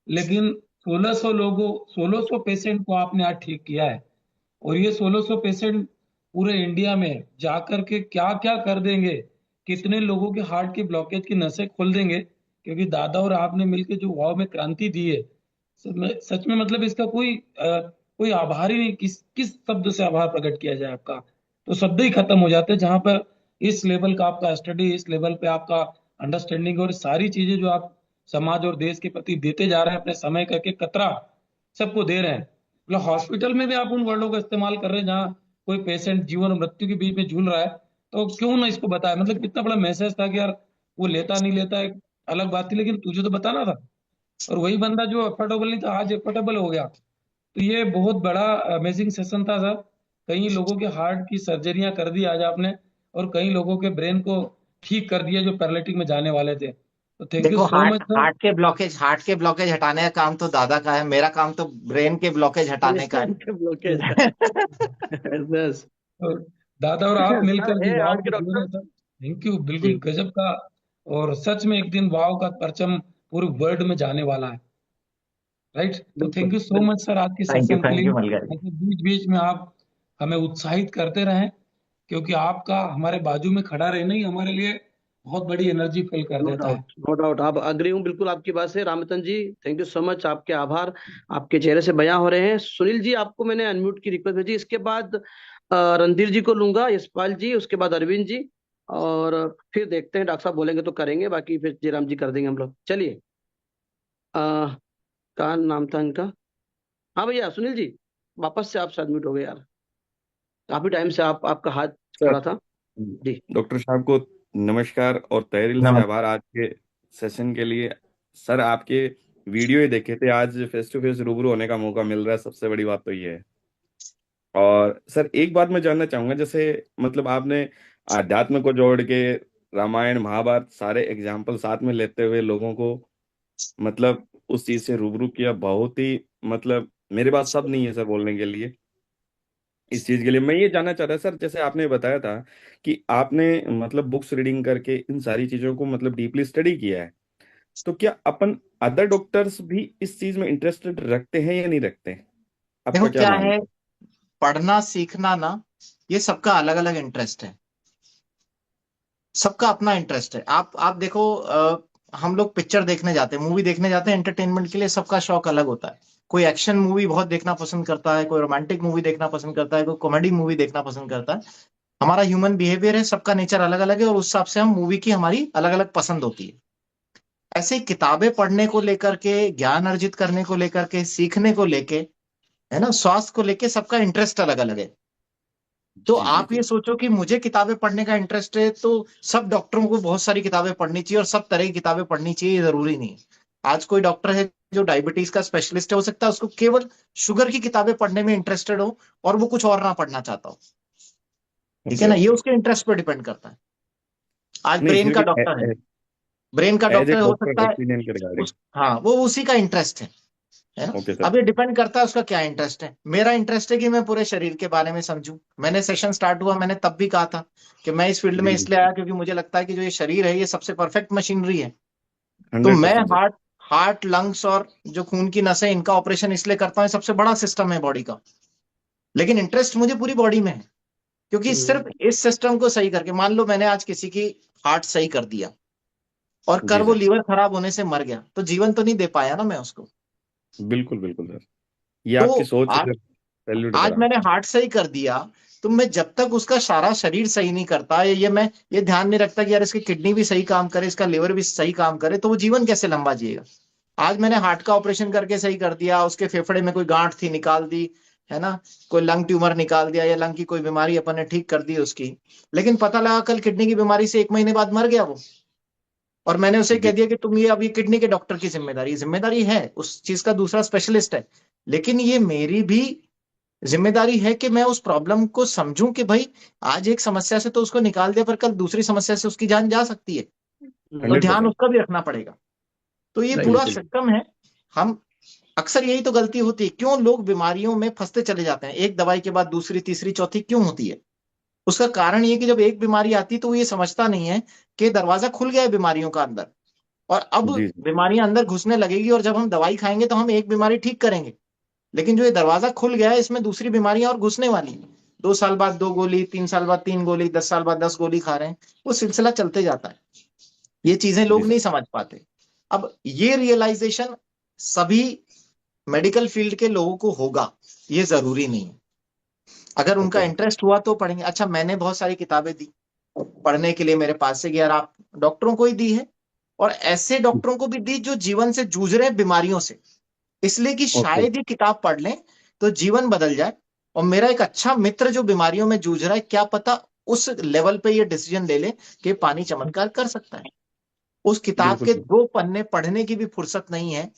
Speaker 10: लेकिन 1600 पेशेंट को आपने आज ठीक किया है। और ये 1600 पेशेंट पूरे इंडिया में जाकर के क्या क्या कर देंगे, कितने लोगों के हार्ट के ब्लॉकेज की नसें खोल देंगे, क्योंकि दादा और आपने मिलकर जो वाव में क्रांति दी है, सच में मतलब इसका कोई आभार ही नहीं, किस शब्द से आभार प्रकट किया जाए आपका। तो शब्द ही खत्म हो जाते हैं जहां पर इस लेवल का आपका स्टडी, इस लेवल पे आपका अंडरस्टैंडिंग और सारी चीजें जो आप समाज और देश के प्रति देते जा रहे हैं, अपने समय का एक कतरा सबको दे रहे हैं। मतलब हॉस्पिटल में भी आप उन वर्डों का इस्तेमाल कर रहे हैं जहाँ कोई पेशेंट जीवन और मृत्यु के बीच में झूल रहा है, तो क्यों ना इसको बताया। मतलब कितना बड़ा मैसेज था कि यार वो लेता नहीं लेता एक अलग बात थी, लेकिन तुझे तो बताना था। और वही बंदा जो अफोर्डेबल नहीं था आज अफोर्डेबल हो गया। तो ये बहुत बड़ा अमेजिंग सेशन था सर। कई लोगों के हार्ट की सर्जरियां कर दी आज आपने, और कई लोगों के ब्रेन को ठीक कर दिया जो पैरालिटिक में जाने वाले थे। तो थैंक यू
Speaker 1: देखो,
Speaker 10: सो मच सर।
Speaker 1: हार्ट के ब्लॉकेज हटाने का काम तो दादा का है, मेरा काम तो ब्रेन के ब्लॉकेज हटाने का
Speaker 2: ब्लॉकेज
Speaker 1: है।
Speaker 2: बस
Speaker 10: तो दादा और आप मिलकर
Speaker 2: सर
Speaker 10: जो
Speaker 2: है
Speaker 10: वाव
Speaker 2: हार्ट के
Speaker 10: को जोड़े
Speaker 2: डॉक्टर।
Speaker 10: हैं सर, थैंक यू,
Speaker 2: जी
Speaker 10: बिल्कुल गजब का। और सच में एक दिन वाव का परचम पूरे वर्ल्ड में जाने वाला है, राइट। तो
Speaker 2: बिल्कुल
Speaker 10: थैंक यू सो
Speaker 2: बिल्कुल।
Speaker 10: मच सर आज के सेशन के
Speaker 1: थैंक
Speaker 10: लिए।
Speaker 1: यू मलगा जी।
Speaker 10: ऐसे बीच बीच में आप हमें उत्साहित करते रहें, क्योंकि आपका हमारे बाजू में खड़ा रहना ही हमारे लिए बहुत बड़ी एनर्जी फील कर
Speaker 2: नो
Speaker 10: देता है।
Speaker 2: डाउट, नो डाउट, आप अग्री हूँ बिल्कुल आपकी बात से। रामतन जी थैंक यू सो मच, आपके आभार आपके चेहरे से बयां हो रहे हैं। सुनील जी आपको मैंने अनम्यूट की रिक्वेस्ट भेजी, इसके बाद रणधीर जी को लूंगा, यशपाल जी, उसके बाद अरविंद जी, और फिर देखते हैं डॉक्टर साहब बोलेंगे तो करेंगे, बाकी फिर जयराम जी कर देंगे हम लोग। चलिए क्या नाम था इनका? हाँ भैया सुनील जी, वापस से आप अनम्यूट हो गए यार, काफी टाइम से आपका हाथ
Speaker 11: सर,
Speaker 2: खड़ा था। जी
Speaker 11: डॉक्टर साहब को नमस्कार और तहे दिल से
Speaker 1: नमस्ते।
Speaker 11: आभार आज के सेशन के लिए। सर, आपके वीडियो ही देखे थे, आज फेस टू फेस रूबरू होने का मौका मिल रहा है, सबसे बड़ी बात तो ये है। और सर एक बात मैं जानना चाहूंगा, जैसे मतलब आपने आध्यात्म को जोड़ के रामायण महाभारत सारे एग्जाम्पल साथ में लेते हुए लोगों को मतलब उस चीज से रूबरू किया, बहुत ही मतलब मेरे पास शब्द नहीं है सर बोलने के लिए इस चीज के लिए। मैं ये जानना चाहता सर, जैसे आपने बताया था कि आपने मतलब बुक्स रीडिंग करके इन सारी चीजों को मतलब डीपली स्टडी किया है, तो क्या अपन अदर डॉक्टर्स भी इस चीज में इंटरेस्टेड रखते हैं या नहीं रखते हैं?
Speaker 1: देखो
Speaker 11: आपका क्या
Speaker 1: क्या
Speaker 11: मानना
Speaker 1: है, पढ़ना सीखना ना, ये सबका अलग अलग इंटरेस्ट है, सबका अपना इंटरेस्ट है। आप देखो, हम लोग पिक्चर देखने जाते हैं, मूवी देखने जाते हैं एंटरटेनमेंट के लिए, सबका शौक अलग होता है। कोई एक्शन मूवी बहुत देखना पसंद करता है, कोई रोमांटिक मूवी देखना पसंद करता है, कोई कॉमेडी मूवी देखना पसंद करता है। हमारा ह्यूमन बिहेवियर है, सबका नेचर अलग अलग है, और उस हिसाब से हम मूवी की हमारी अलग अलग पसंद होती है। ऐसे ही किताबें पढ़ने को लेकर के, ज्ञान अर्जित करने को लेकर के, सीखने को लेके, है ना, स्वास्थ्य को लेके सबका इंटरेस्ट अलग अलग है। तो
Speaker 11: जी जी
Speaker 1: आप
Speaker 11: जी।
Speaker 1: ये सोचो कि मुझे किताबें पढ़ने का इंटरेस्ट है तो सब डॉक्टरों को बहुत सारी किताबें पढ़नी चाहिए और सब तरह की किताबें पढ़नी चाहिए, ये जरूरी नहीं है। आज कोई डॉक्टर है जो डायबिटीज का स्पेशलिस्ट है, हो सकता है उसको केवल शुगर की किताबें पढ़ने में इंटरेस्टेड हो और वो कुछ और ना पढ़ना चाहता हो। ठीक है
Speaker 11: ओके
Speaker 1: ना, ये
Speaker 11: ओके।
Speaker 1: उसके इंटरेस्ट पर डिपेंड करता है। आज
Speaker 11: नहीं,
Speaker 1: ब्रेन
Speaker 11: फिर
Speaker 1: का
Speaker 11: भी
Speaker 1: डॉक्टर है, ब्रेन का
Speaker 11: एज ए
Speaker 1: डॉक्टर हो
Speaker 11: डॉक्टर
Speaker 1: सकता है
Speaker 11: ओपिनियन के रिगार्डिंग।
Speaker 1: हाँ, वो उसी का इंटरेस्ट है। है ना।
Speaker 11: Okay sir.
Speaker 1: अब ये डिपेंड करता है उसका क्या इंटरेस्ट है। मेरा इंटरेस्ट है कि मैं पूरे शरीर के बारे में समझूं। मैंने सेशन स्टार्ट हुआ, मैंने तब भी कहा था कि मैं इस फील्ड में
Speaker 11: जी जी
Speaker 1: इसलिए आया क्योंकि मुझे लगता है कि जो ये शरीर है ये सबसे परफेक्ट मशीनरी है। तो मैं
Speaker 11: 100% सर।
Speaker 1: हार्ट हार्ट लंग्स और जो खून की नसें, इनका ऑपरेशन इसलिए करता हूँ, सबसे बड़ा सिस्टम है बॉडी का। लेकिन इंटरेस्ट मुझे पूरी बॉडी में है, क्योंकि सिर्फ इस सिस्टम को सही करके, मान लो मैंने आज किसी की हार्ट सही कर दिया और कर
Speaker 11: जी
Speaker 1: वो
Speaker 11: सर,
Speaker 1: लीवर खराब होने से मर गया, तो जीवन तो नहीं दे पाया ना मैं उसको।
Speaker 11: बिल्कुल बिल्कुल सर। ये
Speaker 1: तो
Speaker 11: आपकी सोच
Speaker 1: आज
Speaker 11: है सर, सैल्यूट
Speaker 1: आज
Speaker 11: करा।
Speaker 1: मैंने हार्ट सही कर दिया, तो मैं जब तक उसका सारा शरीर सही नहीं करता, ये मैं ये ध्यान नहीं रखता कि यार इसकी किडनी भी सही काम करे, इसका लिवर भी सही काम करे, तो वो जीवन कैसे लंबा जिएगा। आज मैंने हार्ट का ऑपरेशन करके सही कर दिया, उसके फेफड़े में कोई गांठ थी निकाल दी, है ना, कोई लंग ट्यूमर निकाल दिया, या लंग की कोई बीमारी अपन ने ठीक कर दी उसकी। लेकिन पता लगा कल किडनी की बीमारी से 1 महीने बाद मर गया वो, और मैंने उसे कह
Speaker 11: जी
Speaker 1: दिया कि तुम ये अभी किडनी के डॉक्टर की जिम्मेदारी जिम्मेदारी है, उस चीज का दूसरा स्पेशलिस्ट है। लेकिन ये मेरी भी जिम्मेदारी है कि मैं उस प्रॉब्लम को समझूं कि भाई आज एक समस्या से तो उसको निकाल दिया, पर कल दूसरी समस्या से उसकी जान जा सकती है, तो ध्यान
Speaker 11: 100%।
Speaker 1: उसका भी रखना पड़ेगा। तो ये
Speaker 2: राइट।
Speaker 1: पूरा
Speaker 11: बिल्कुल
Speaker 1: सिस्टम है। हम अक्सर यही तो गलती होती है, क्यों लोग बीमारियों में फंसते चले जाते हैं, एक दवाई के बाद दूसरी तीसरी चौथी क्यों होती है। उसका कारण ये कि जब एक बीमारी आती है तो वो ये समझता नहीं है कि दरवाजा खुल गया है बीमारियों का अंदर, और अब
Speaker 11: जी जी।
Speaker 1: बीमारियां अंदर घुसने लगेगी, और जब हम दवाई खाएंगे तो हम एक बीमारी ठीक करेंगे, लेकिन जो ये दरवाजा खुल गया है इसमें दूसरी बीमारियां और घुसने वाली हैं। 2 साल बाद 2 गोली, 3 साल बाद 3 गोली, 10 साल बाद 10 गोली खा रहे हैं, वो सिलसिला चलते जाता है। ये चीजें
Speaker 11: जी
Speaker 1: लोग
Speaker 11: सर।
Speaker 1: नहीं समझ पाते। अब ये रियलाइजेशन सभी मेडिकल फील्ड के लोगों को होगा, ये जरूरी नहीं है। अगर उनका
Speaker 11: ओके सर।
Speaker 1: इंटरेस्ट हुआ तो पढ़ेंगे। अच्छा, मैंने बहुत सारी किताबें दी पढ़ने के लिए, मेरे पास से कि यार आप डॉक्टरों को ही दी है, और ऐसे डॉक्टरों को भी दी जो जीवन से जूझ रहे हैं बीमारियों से, इसलिए कि
Speaker 11: ओके।
Speaker 1: शायद ये किताब पढ़ लें तो जीवन बदल जाए। और मेरा एक अच्छा मित्र जो बीमारियों में जूझ रहा है, क्या पता उस लेवल पे ये डिसीजन ले ले कि पानी चमत्कार कर सकता है। उस किताब
Speaker 11: बिल्कुल
Speaker 1: के
Speaker 11: सर।
Speaker 1: 2 पन्ने पढ़ने की भी फुर्सत नहीं है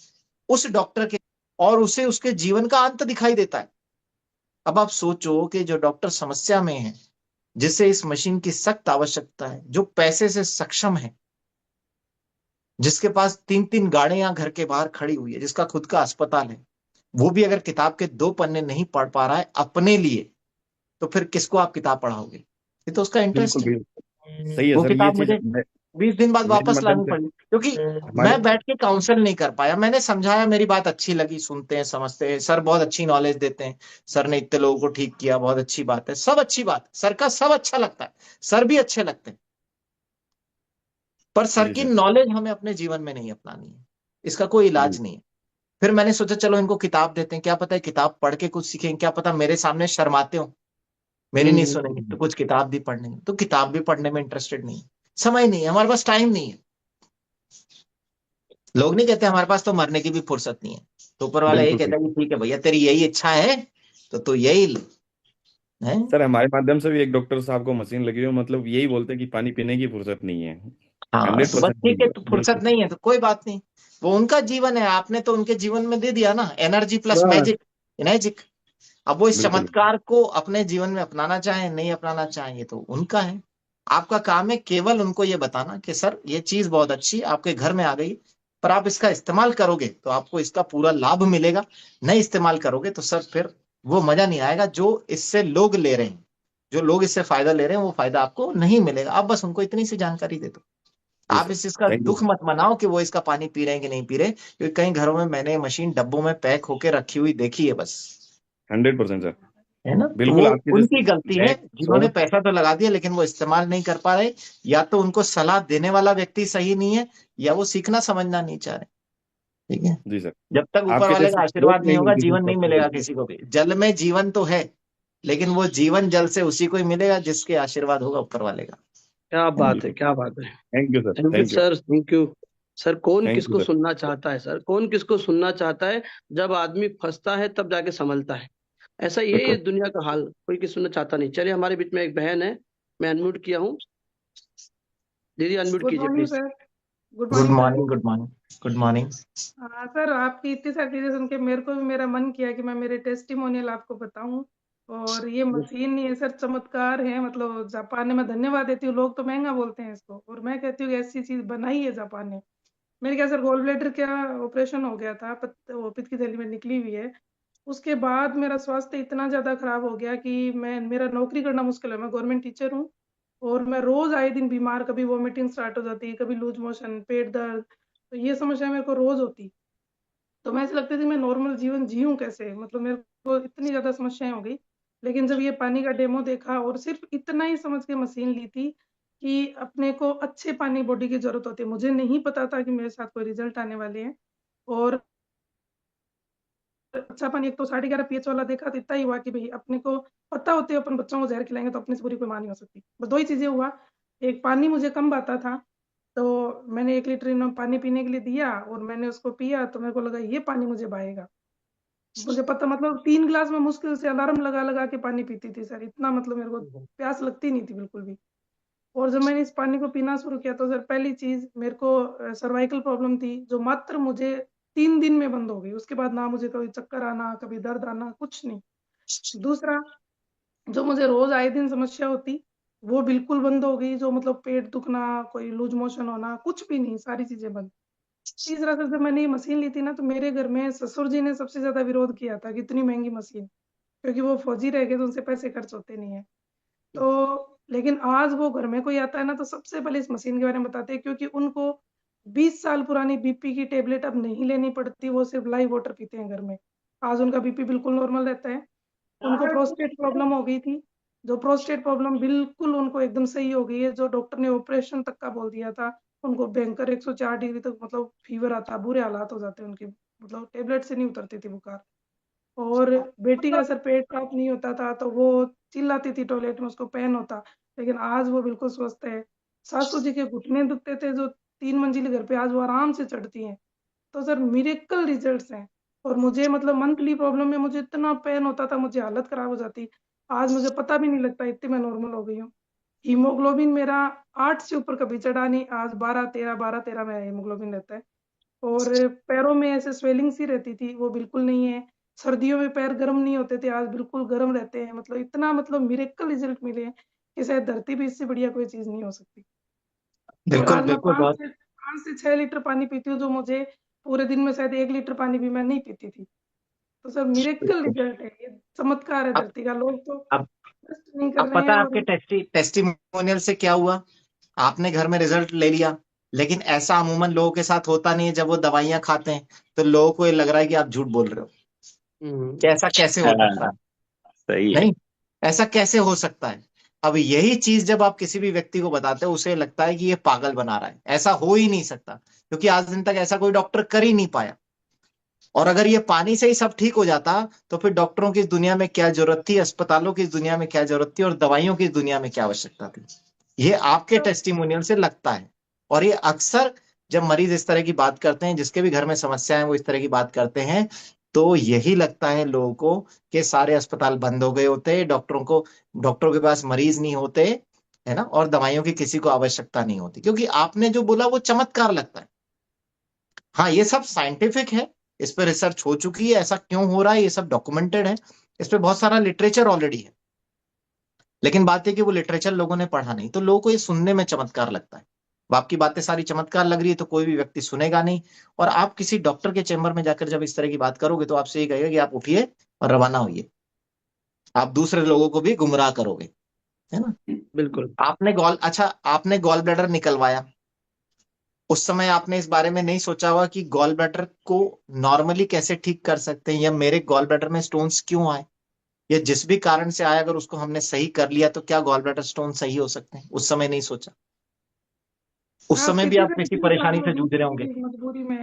Speaker 1: उस डॉक्टर के, और उसे उसके जीवन का अंत दिखाई देता है। अब आप सोचो कि जो डॉक्टर समस्या में है, जिसे इस मशीन की सख्त आवश्यकता है, जो पैसे से सक्षम है, जिसके पास 3 3 गाड़ियां घर के बाहर खड़ी हुई है, जिसका खुद का अस्पताल है, वो भी अगर किताब के 2 पन्ने नहीं पढ़ पा रहा है अपने लिए, तो फिर किसको आप किताब पढ़ाओगे। ये तो उसका
Speaker 11: बिल्कुल
Speaker 1: इंटरेस्ट है।
Speaker 11: बिल्कुल सही है
Speaker 1: वो
Speaker 11: सर। ये
Speaker 1: किताब
Speaker 11: चीज
Speaker 1: मुझे 20 दिन बाद
Speaker 11: मेरे
Speaker 1: वापस
Speaker 11: माध्यम
Speaker 1: लानी
Speaker 11: से
Speaker 1: पड़ी, क्योंकि
Speaker 11: हमारे।
Speaker 1: मैं बैठ के काउंसल नहीं कर पाया। मैंने समझाया, मेरी बात अच्छी लगी, सुनते हैं समझते हैं, सर बहुत अच्छी नॉलेज देते हैं, सर ने इतने लोगों को ठीक किया, बहुत अच्छी बात है, सब अच्छी बात, सर का सब अच्छा लगता है, सर भी अच्छे लगते हैं, पर सर
Speaker 11: जी
Speaker 1: की
Speaker 11: सर।
Speaker 1: नॉलेज हमें अपने जीवन में नहीं अपनानी है, इसका कोई
Speaker 11: जी
Speaker 1: इलाज नहीं है। फिर मैंने सोचा चलो इनको किताब देते हैं, क्या पता है किताब पढ़ के कुछ सीखें, क्या पता मेरे सामने शर्माते हो, मेरी नहीं सुनेंगे, तो कुछ किताब भी पढ़ने, तो किताब भी पढ़ने में इंटरेस्टेड नहीं है। समय नहीं है हमारे पास, टाइम नहीं है। लोग नहीं कहते हमारे पास तो मरने की भी फुर्सत नहीं है, तो ऊपर वाला यही
Speaker 11: बिल्कुल सही।
Speaker 1: कहता है कि ठीक है भैया तेरी यही इच्छा है, तो तू यही ले। है।
Speaker 11: सर हमारे माध्यम से भी एक डॉक्टर साहब को मशीन लगी हुई है, मतलब यही बोलते हैं कि पानी पीने की फुर्सत नहीं है।
Speaker 1: हाँ,
Speaker 11: हंड्रेड
Speaker 1: तो बस
Speaker 11: परसेंट
Speaker 1: ठीक है, तो
Speaker 11: बिल्कुल।
Speaker 1: फुर्सत नहीं है तो कोई बात नहीं, वो उनका जीवन है, आपने तो उनके जीवन में दे दिया ना एनर्जी प्लस मैजिक, मैजिक। अब वो इस
Speaker 11: बिल्कुल
Speaker 1: चमत्कार को अपने जीवन में अपनाना चाहें नहीं अपनाना चाहें, ये तो उनका है। आपका काम है केवल उनको ये बताना कि सर ये चीज बहुत अच्छी आपके घर में आ गई, पर आप इसका इस्तेमाल करोगे तो आपको इसका पूरा लाभ मिलेगा, नहीं इस्तेमाल करोगे तो सर फिर वो मजा नहीं आएगा जो इससे लोग ले रहे हैं, जो लोग इससे फायदा ले रहे हैं वो फायदा आपको नहीं मिलेगा। आप बस उनको इतनी सी जानकारी दे दो।
Speaker 11: जी
Speaker 1: आप
Speaker 11: सर।
Speaker 1: इस चीज का
Speaker 11: थैंक यू
Speaker 1: दुख मत मनाओ कि वो इसका पानी पी रहे हैं कि नहीं पी रहे, क्योंकि कई घरों में मैंने मशीन डब्बों में पैक होके रखी हुई देखी है बस।
Speaker 11: 100% सर।
Speaker 1: है ना, तो वो
Speaker 11: बिल्कुल आपकी
Speaker 1: उनकी
Speaker 11: जैसे
Speaker 1: गलती है
Speaker 11: नेक
Speaker 1: जिन्होंने
Speaker 11: सोच।
Speaker 1: पैसा तो लगा दिया लेकिन वो इस्तेमाल नहीं कर पा रहे, या तो उनको सलाह देने वाला व्यक्ति सही नहीं है, या वो सीखना समझना नहीं चाह रहे। ठीक है।
Speaker 11: जी सर।
Speaker 1: जब तक ऊपर
Speaker 11: आपके
Speaker 1: वाले
Speaker 11: जैसे
Speaker 1: का
Speaker 11: सोच
Speaker 1: आशीर्वाद नहीं
Speaker 11: नहीं
Speaker 1: होगा
Speaker 11: मिलती थी
Speaker 1: जीवन नहीं मिलेगा
Speaker 11: पॉसिबल।
Speaker 1: किसी को भी। जल में जीवन तो है, लेकिन वो जीवन जल से उसी को ही मिलेगा जिसके आशीर्वाद होगा ऊपर वाले का।
Speaker 2: क्या
Speaker 1: है ना।
Speaker 2: बात है,
Speaker 11: बिल्कुल।
Speaker 2: क्या बात है।
Speaker 11: Thank you sir.
Speaker 2: Thank you
Speaker 11: thank you.
Speaker 2: Sir, thank you. Sir कौन
Speaker 11: थैंक यू
Speaker 2: किसको
Speaker 11: सर।
Speaker 2: सुनना चाहता है सर, कौन किसको सुनना चाहता है। जब आदमी फंसता है तब जाके संभलता है। ऐसा ही है ये
Speaker 11: बिल्कुल।
Speaker 2: दुनिया का हाल, कोई किसी सुनना चाहता नहीं। चलिए हमारे बीच में एक बहन है, मैं अनम्यूट किया हूँ। दीदी अनम्यूट
Speaker 12: गुड
Speaker 2: कीजिए
Speaker 12: morning
Speaker 2: please.
Speaker 12: Sir. Good
Speaker 1: good
Speaker 12: morning sir.
Speaker 1: Morning, good morning, good morning.
Speaker 12: हाँ सर, आपकी इतनी सारी चीजें सुन के मेरे को भी मेरा मन किया कि मैं मेरे टेस्टिमोनियल आपको बताऊं। और ये मशीन नहीं है सर, चमत्कार है। मतलब जापान ने, मैं धन्यवाद देती हूँ। लोग तो महंगा बोलते हैं इसको, और मैं कहती हूँ कि ऐसी चीज बनाई है जापान ने। मेरे क्या सर गोल ब्लैडर क्या ऑपरेशन हो गया था, वो पित्त की थैली में निकली हुई है। उसके बाद मेरा स्वास्थ्य इतना ज्यादा खराब हो गया कि मेरा नौकरी करना मुश्किल है। मैं गवर्नमेंट टीचर हूँ और मैं रोज आए दिन बीमार, कभी वॉमिटिंग स्टार्ट हो जाती, कभी लूज मोशन, पेट दर्द, तो ये समस्या मेरे को रोज होती। तो मैं ऐसे लगती थी मैं नॉर्मल जीवन जीऊं कैसे, मतलब मेरे को इतनी ज्यादा समस्याएं हो गई। लेकिन जब ये पानी का डेमो देखा और सिर्फ इतना ही समझ के मशीन ली थी कि अपने को अच्छे पानी बॉडी की जरूरत होती है, मुझे नहीं पता था कि मेरे साथ कोई रिजल्ट आने वाले हैं। और अच्छा पानी एक तो 11.5 pH वाला देखा तो इतना ही हुआ कि भाई अपने को पता होते है अपन बच्चों को जहर खिलाएंगे तो अपने से बुरी कोई मां नहीं हो सकती। बस दो ही चीजें हुआ, एक पानी मुझे कम आता था तो मैंने 1 लीटर इन्होंने पानी पीने के लिए दिया और मैंने उसको पिया तो मेरे को लगा ये पानी मुझे भाएगा। मुझे पता, मतलब 3 गिलास में मुश्किल से अलार्म लगा लगा के पानी पीती थी सर, इतना मतलब मेरे को प्यास लगती नहीं थी बिल्कुल भी। और जब मैंने इस पानी को पीना शुरू किया तो सर पहली चीज मेरे को सर्वाइकल प्रॉब्लम थी जो मात्र मुझे 3 दिन में बंद हो गई। उसके बाद ना मुझे कभी चक्कर आना, कभी दर्द आना, कुछ नहीं। दूसरा, जो मुझे रोज आए दिन समस्या होती वो बिल्कुल बंद हो गई, जो मतलब पेट दुखना, कोई लूज मोशन होना, कुछ भी नहीं, सारी चीजें बंद। तीसरा सर जब मैंने ये मशीन ली थी ना तो मेरे घर में ससुर जी ने सबसे ज्यादा विरोध किया था कि इतनी महंगी मशीन, क्योंकि वो फौजी रह गए तो उनसे पैसे खर्च होते नहीं है। तो लेकिन आज वो घर में कोई आता है ना तो सबसे पहले इस मशीन के बारे में बताते हैं, क्योंकि उनको 20 साल पुरानी बीपी की टेबलेट अब नहीं लेनी पड़ती, वो सिर्फ लाइव वाटर पीते हैं घर में। आज उनका बीपी बिल्कुल नॉर्मल रहता है। उनको प्रोस्टेट प्रॉब्लम हो गई थी, जो प्रोस्टेट प्रॉब्लम बिल्कुल उनको एकदम सही हो गई है, जो डॉक्टर ने ऑपरेशन तक का बोल दिया था। उनको भयंकर 104 डिग्री तक मतलब फीवर आता, बुरे हालात हो जाते उनके, मतलब टेबलेट से नहीं उतरती थी बुखार। और बेटी का सर पेट साफ नहीं होता था तो वो चिल्लाती थी टॉयलेट में, उसको पेन होता, लेकिन आज वो बिल्कुल स्वस्थ है। सासू जी के घुटने दुखते थे जो 3 मंजिल घर पे, आज वो आराम से चढ़ती हैं। तो सर मिरेकल रिजल्ट्स हैं। और मुझे मतलब मंथली प्रॉब्लम में मुझे इतना पेन होता था, मुझे हालत खराब हो जाती, आज मुझे पता भी नहीं लगता, इतनी मैं नॉर्मल हो गई हूँ। हीमोग्लोबिन मेरा 8 से ऊपर कभी चढ़ा नहीं, आज 12-13 मेरा हीमोग्लोबिन रहता है। और पैरों में ऐसे स्वेलिंग सी रहती थी वो बिल्कुल नहीं है। सर्दियों में पैर गर्म नहीं होते थे, आज बिल्कुल गर्म रहते हैं। मतलब इतना मतलब मिरेकल रिजल्ट मिले हैं कि शायद धरती पे इससे बढ़िया कोई चीज नहीं हो सकती। और
Speaker 1: बिल्कुल
Speaker 12: आज मैं
Speaker 1: बिल्कुल, बहुत
Speaker 12: 5 से 6 लीटर पानी पीती हूँ, जो मुझे पूरे दिन में शायद 1 लीटर पानी भी मैं नहीं पीती थी। तो सर मिरेकल रिजल्ट है, ये चमत्कार है
Speaker 1: अब
Speaker 12: धरती का। लोग तो
Speaker 1: अब
Speaker 12: ट्रस्ट नहीं कर
Speaker 1: अब
Speaker 12: रहे
Speaker 1: पता
Speaker 12: हैं।
Speaker 1: है
Speaker 12: और
Speaker 1: आपके टेस्टिमोनियल से क्या हुआ? आपने घर में रिजल्ट ले लिया, लेकिन ऐसा अमूमन लोगों के साथ होता नहीं है। जब वो दवाइयां खाते हैं तो लोगों को ये लग रहा है कि आप झूठ बोल रहे हो, कि ऐसा कैसे हो सकता है।
Speaker 5: हाँ, सही है।
Speaker 1: नहीं, ऐसा कैसे हो सकता है? अब यही चीज जब आप किसी भी व्यक्ति को बताते हो उसे लगता है कि ये पागल बना रहा है, ऐसा हो ही नहीं सकता, क्योंकि आज दिन तक ऐसा कोई डॉक्टर कर ही नहीं पाया। और अगर ये पानी से ही सब ठीक हो जाता तो फिर डॉक्टरों की इस दुनिया में क्या जरूरत थी, अस्पतालों की इस दुनिया में क्या जरूरत थी, और दवाइयों की इस दुनिया में क्या आवश्यकता थी? ये आपके टेस्टिमोनियल से लगता है। और ये अक्सर जब मरीज इस तरह की बात करते हैं, जिसके भी घर में समस्या है वो इस तरह की बात करते हैं, तो यही लगता है लोगों को कि सारे अस्पताल बंद हो गए होते, डॉक्टरों के पास मरीज नहीं होते, है ना, और दवाइयों की किसी को आवश्यकता नहीं होती। क्योंकि आपने जो बोला वो चमत्कार लगता है। हाँ, ये सब साइंटिफिक है, इस पर रिसर्च हो चुकी है, ऐसा क्यों हो रहा है ये सब डॉक्यूमेंटेड है, इस पे बहुत सारा लिटरेचर ऑलरेडी है। लेकिन बात है कि वो लिटरेचर लोगों ने पढ़ा नहीं, तो लोगों को ये सुनने में चमत्कार लगता है। अब आपकी बातें सारी चमत्कार लग रही है तो कोई भी व्यक्ति सुनेगा नहीं। और आप किसी डॉक्टर के चेंबर में जाकर जब इस तरह की बात करोगे तो आपसे ये कहेगा कि आप उठिए और रवाना होइए, आप दूसरे लोगों को भी गुमराह करोगे, है ना।
Speaker 2: बिल्कुल।
Speaker 1: आपने गॉल ब्लैडर निकलवाया, उस समय आपने इस बारे में नहीं सोचा होगा कि गॉल ब्लैडर को नॉर्मली कैसे ठीक कर सकते हैं, या मेरे गॉल ब्लैडर में स्टोन्स क्यों आए, या जिस भी कारण से आए अगर उसको हमने सही कर लिया तो क्या गॉल ब्लैडर स्टोन सही हो सकते हैं? उस समय नहीं सोचा। उस
Speaker 12: हाँ
Speaker 1: समय भी
Speaker 12: सीटी
Speaker 1: आप
Speaker 12: से
Speaker 1: किसी
Speaker 12: इसलिए
Speaker 1: परेशानी से जूझ रहे होंगे।
Speaker 12: मजबूरी में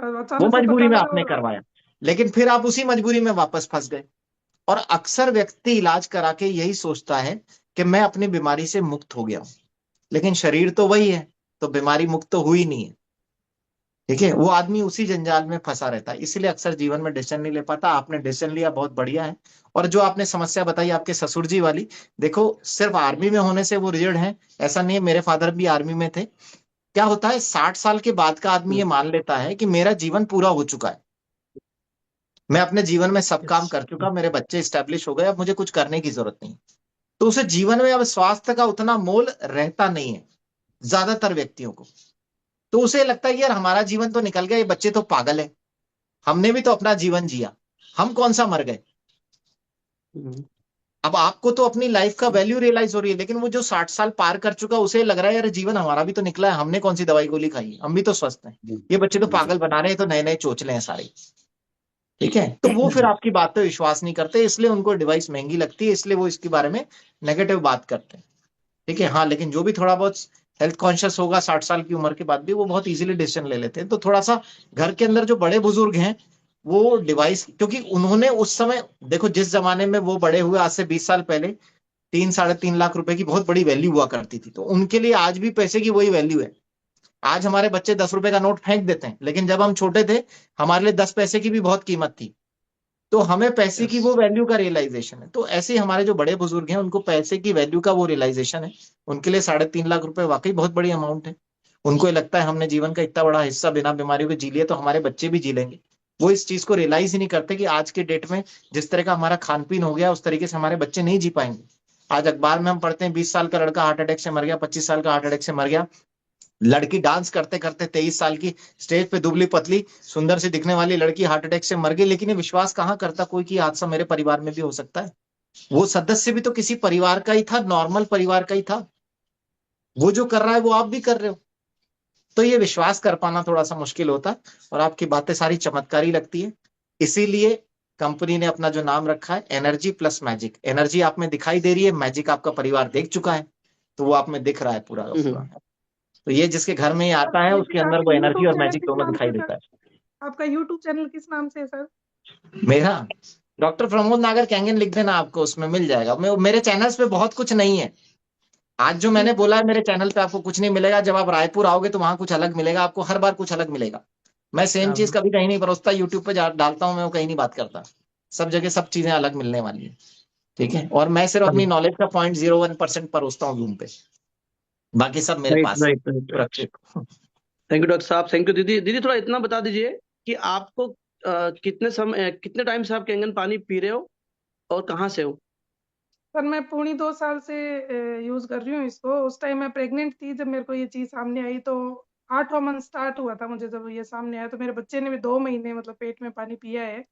Speaker 1: वो
Speaker 12: अचानक से
Speaker 1: मजबूरी
Speaker 12: पता
Speaker 1: में
Speaker 12: लगा।
Speaker 1: आपने
Speaker 12: और
Speaker 1: करवाया, लेकिन फिर आप उसी मजबूरी में वापस फंस गए। और अक्सर व्यक्ति इलाज करा के यही सोचता है कि मैं अपनी बीमारी से मुक्त हो गया हूं, लेकिन शरीर तो वही है, तो बीमारी मुक्त तो हुई नहीं है। ठीक है, वो आदमी उसी जंजाल में फंसा रहता है, इसीलिए अक्सर जीवन में डिसीजन नहीं ले पाता। आपने डिसीजन लिया, बहुत बढ़िया है। और जो आपने समस्या बताई आपके ससुर जी वाली, देखो सिर्फ आर्मी में होने से वो रिजल्ट है ऐसा नहीं है। मेरे फादर भी आर्मी में थे। क्या होता है, 60 साल के बाद का आदमी ये मान लेता है कि मेरा जीवन पूरा हो चुका है, मैं अपने जीवन में सब काम कर चुका, मेरे बच्चे स्टैब्लिश हो गए, अब मुझे कुछ करने की जरूरत नहीं। तो उसे जीवन में अब स्वास्थ्य का उतना मोल रहता नहीं है ज्यादातर व्यक्तियों को। तो उसे लगता है कि यार हमारा जीवन तो निकल गया, ये बच्चे तो पागल है, हमने भी तो अपना जीवन जिया, हम कौन सा मर गए। अब आपको तो अपनी लाइफ का वैल्यू रियलाइज हो रही है, लेकिन वो जो 60 साल पार कर चुका उसे लग रहा है यार जीवन हमारा भी तो निकला है, हमने कौन सी दवाई गोली खाई है, हम भी तो स्वस्थ हैं, ये बच्चे तो पागल बना रहे हैं, तो नए नए चोचले हैं सारे। ठीक है, तो वो फिर आपकी बात पे विश्वास नहीं करते, इसलिए उनको डिवाइस महंगी लगती है, इसलिए वो इसके बारे में नेगेटिव बात करते हैं। ठीक है, हाँ, लेकिन जो भी थोड़ा बहुत हेल्थ कॉन्शियस होगा 60 साल की उम्र के बाद भी, वो बहुत इजीली डिसीजन ले लेते हैं। तो थोड़ा सा घर के अंदर जो बड़े बुजुर्ग हैं वो डिवाइस, क्योंकि उन्होंने उस समय देखो जिस जमाने में वो बड़े हुए, आज से 20 साल पहले 3-3.5 लाख रुपए की बहुत बड़ी वैल्यू हुआ करती थी, तो उनके लिए आज भी पैसे की वही वैल्यू है। आज हमारे बच्चे 10 रुपए का नोट फेंक देते हैं, लेकिन जब हम छोटे थे हमारे लिए 10 पैसे की भी बहुत कीमत थी, तो हमें पैसे की वो वैल्यू का रियलाइजेशन है। तो ऐसे ही हमारे जो बड़े बुजुर्ग हैं उनको पैसे की वैल्यू का वो रियलाइजेशन है, उनके लिए 3.5 लाख रुपए वाकई बहुत बड़ी अमाउंट है। उनको ये लगता है हमने जीवन का इतना बड़ा हिस्सा बिना बीमारियों के जी लिया, तो हमारे बच्चे भी जी लेंगे। वो इस चीज को रियलाइज ही नहीं करते कि आज के डेट में जिस तरह का हमारा खान पीन हो गया, उस तरीके से हमारे बच्चे नहीं जी पाएंगे। आज अखबार में हम पढ़ते हैं 20 साल का लड़का हार्ट अटैक से मर गया, 25 साल का हार्ट अटैक से मर गया, लड़की डांस करते करते 23 साल की स्टेज पे दुबली पतली सुंदर सी दिखने वाली लड़की हार्ट अटैक से मर गई। लेकिन ये विश्वास कहाँ करता कोई कि हादसा मेरे परिवार में भी हो सकता है। वो सदस्य भी तो किसी परिवार का ही था, नॉर्मल परिवार का ही था, वो जो कर रहा है वो आप भी कर रहे हो। तो ये विश्वास कर पाना थोड़ा सा मुश्किल होता है, और आपकी बातें सारी चमत्कारी लगती है। इसीलिए कंपनी ने अपना जो नाम रखा है एनर्जी प्लस मैजिक। एनर्जी आप में दिखाई दे रही है, मैजिक आपका परिवार देख चुका है, तो वो आप में दिख रहा है पूरा का पूरा। तो ये जिसके घर में ही आता है उसके अंदर वो एनर्जी और मैजिक दोनों दिखाई देता है।
Speaker 12: आपका यूट्यूब चैनल किस नाम से है सर?
Speaker 1: मेरा डॉक्टर प्रमोद नागर कैंगन लिख देना, आपको उसमें मिल जाएगा। मेरे चैनल्स पे बहुत कुछ नहीं है। आज जो मैंने बोला है मेरे चैनल पे आपको कुछ नहीं मिलेगा, जब आप रायपुर आओगे तो वहां कुछ अलग मिलेगा आपको, हर बार कुछ अलग मिलेगा। मैं सेम चीज कभी कहीं नहीं परोसता, यूट्यूब पे डालता हूँ मैं, वो कहीं नहीं बात करता। सब जगह सब चीजें अलग मिलने वाली है। ठीक है, और मैं सिर्फ अपनी नॉलेज का 0.01% परोसता हूँ जूम पे, बाकी सब मेरे पास सुरक्षित।
Speaker 2: थैंक यू डॉक्टर साहब, थैंक यू। दीदी दीदी थोड़ा इतना बता दीजिए कि आपको कितने टाइम से आप कैंगन पानी पी रहे हो और कहाँ से हो?
Speaker 12: सर मैं 2.5 साल से यूज कर रही हूँ इसको। उस टाइम मैं प्रेग्नेंट थी जब मेरे को ये चीज सामने आई, तो 8वां मंथ स्टार्ट हुआ था मुझे जब ये सामने आया। तो मेरे बच्चे ने भी 2 महीने मतलब पेट में पानी पिया है,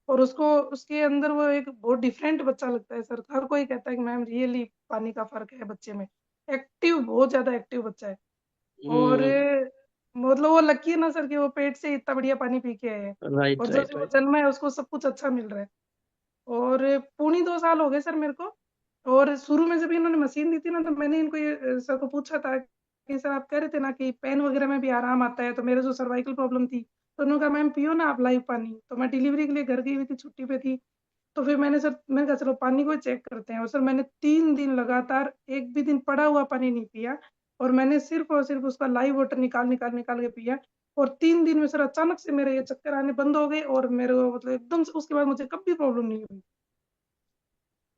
Speaker 12: और उसको उसके अंदर वो एक बहुत डिफरेंट बच्चा लगता है सर। हर कोई कहता है कि मैम रियली पानी का फर्क है बच्चे में, एक्टिव, बहुत ज्यादा एक्टिव बच्चा है। और मतलब वो लकी है ना सर कि वो पेट से इतना बढ़िया पानी पी के आए हैं,
Speaker 2: राइट
Speaker 12: और जब
Speaker 2: राइट
Speaker 12: से वो
Speaker 2: राइट।
Speaker 12: जन्मा है उसको सब कुछ अच्छा मिल रहा है। और 2.5 साल हो गए सर मेरे को। और शुरू में जब इन्होंने मशीन दी थी ना, तो मैंने इनको ये सर को पूछा था कि सर आप कह रहे थे ना कि पेन वगैरह में भी आराम आता है, तो मेरे जो सर्वाइकल प्रॉब्लम थी, तो उन्होंने कहा मैम पियो ना आप लाइव पानी। तो मैं डिलीवरी के लिए घर गई हुई थी, छुट्टी पे थी, तो फिर मैंने कहा चलो पानी को चेक करते हैं। और सर मैंने 3 दिन लगातार एक भी दिन पड़ा हुआ पानी नहीं पिया, और मैंने सिर्फ और सिर्फ उसका लाइव वाटर निकाल निकाल निकाल के पिया। और 3 दिन में सर अचानक से मेरे ये चक्कर आने बंद हो गए, और मेरे को मतलब एकदम से उसके बाद मुझे कभी प्रॉब्लम नहीं हुई।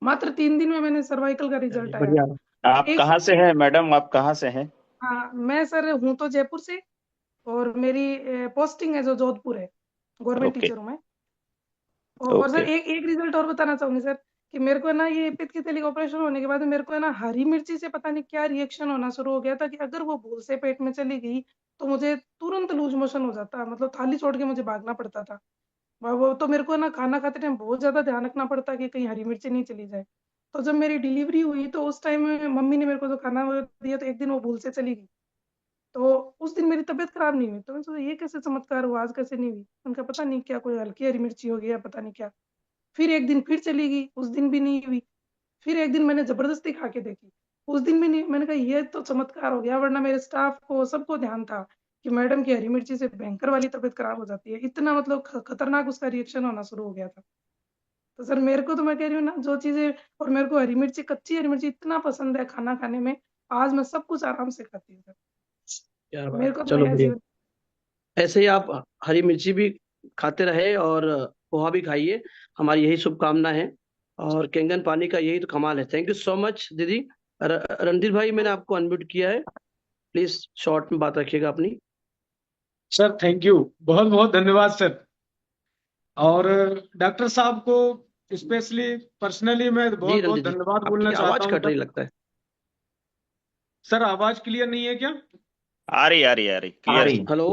Speaker 12: मात्र 3 दिन में मैंने सर्वाइकल का रिजल्ट आया।
Speaker 2: बढ़िया।
Speaker 5: आप
Speaker 12: एक
Speaker 5: कहाँ से हैं मैडम, आप कहाँ से हैं?
Speaker 12: हाँ, मैं सर हूँ तो जयपुर से, और मेरी पोस्टिंग है जो जोधपुर है, गवर्नमेंट
Speaker 5: ओके
Speaker 12: टीचर हूँ मैं। और सर
Speaker 5: ओके
Speaker 12: एक एक रिजल्ट और बताना चाहूंगी सर, कि मेरे को ना ये पित्त की थैली का ऑपरेशन होने के बाद मेरे को ना हरी मिर्ची से पता नहीं क्या रिएक्शन होना शुरू हो गया था, कि अगर वो भूल से पेट में चली गई तो मुझे तुरंत लूज मोशन हो जाता, मतलब थाली छोड़ के मुझे भागना पड़ता था। वो तो मेरे को ना खाना खाते टाइम बहुत ज्यादा ध्यान रखना पड़ता कि कहीं हरी मिर्ची नहीं चली जाए। तो जब मेरी डिलीवरी हुई तो उस टाइम में मम्मी ने मेरे को जो खाना दिया, तो एक दिन वो भूल से चली गई, तो उस दिन मेरी तबीयत खराब नहीं हुई। तो मैंने सोचा ये कैसे चमत्कार हुआ, आज कैसे नहीं हुई। उनका पता नहीं क्या कोई हल्की हरी मिर्ची हो गया, पता नहीं क्या। फिर एक दिन फिर चली गई, उस दिन भी नहीं हुई। फिर एक दिन मैंने जबरदस्ती खा के देखी, उस दिन भी नहीं। मैंने कहा ये तो चमत्कार हो गया, वरना मेरे स्टाफ को सबको ध्यान था कि मैडम की हरी मिर्ची से भयंकर वाली तबीयत खराब हो जाती है। इतना मतलब खतरनाक उसका रिएक्शन होना शुरू हो गया था। तो सर मेरे को तो मैं कह रही हूँ ना जो चीजें, और मेरे को हरी मिर्ची, कच्ची हरी मिर्ची इतना पसंद है खाना खाने में, आज मैं सब कुछ आराम से खाती हूँ सर।
Speaker 2: क्या
Speaker 12: मेरे
Speaker 2: बात,
Speaker 12: को तो
Speaker 2: चलो
Speaker 12: नया
Speaker 2: बढ़िया।
Speaker 12: जीवन।
Speaker 2: ऐसे ही आप हरी मिर्ची भी खाते रहे और पोहा भी खाइए, हमारी यही शुभकामना है। और कैंगन पानी का यही तो कमाल है। थैंक यू सो मच दीदी। रणधीर भाई मैंने आपको अनम्यूट किया है, प्लीज शॉर्ट में बात रखिएगा अपनी।
Speaker 10: सर थैंक यू, बहुत बहुत धन्यवाद सर। और डॉक्टर साहब को स्पेशली पर्सनली मैं
Speaker 2: जी
Speaker 10: बहुत बहुत
Speaker 2: रणधीर जी,
Speaker 10: धन्यवाद बोलना
Speaker 2: आपकी
Speaker 10: चाहता
Speaker 2: आवाज
Speaker 10: हूँ
Speaker 2: कट रही
Speaker 10: सर।
Speaker 2: लगता है।
Speaker 10: सर आवाज क्लियर नहीं है क्या?
Speaker 5: आ रही
Speaker 1: आ
Speaker 5: क्लियर।
Speaker 1: रही।
Speaker 2: हेलो।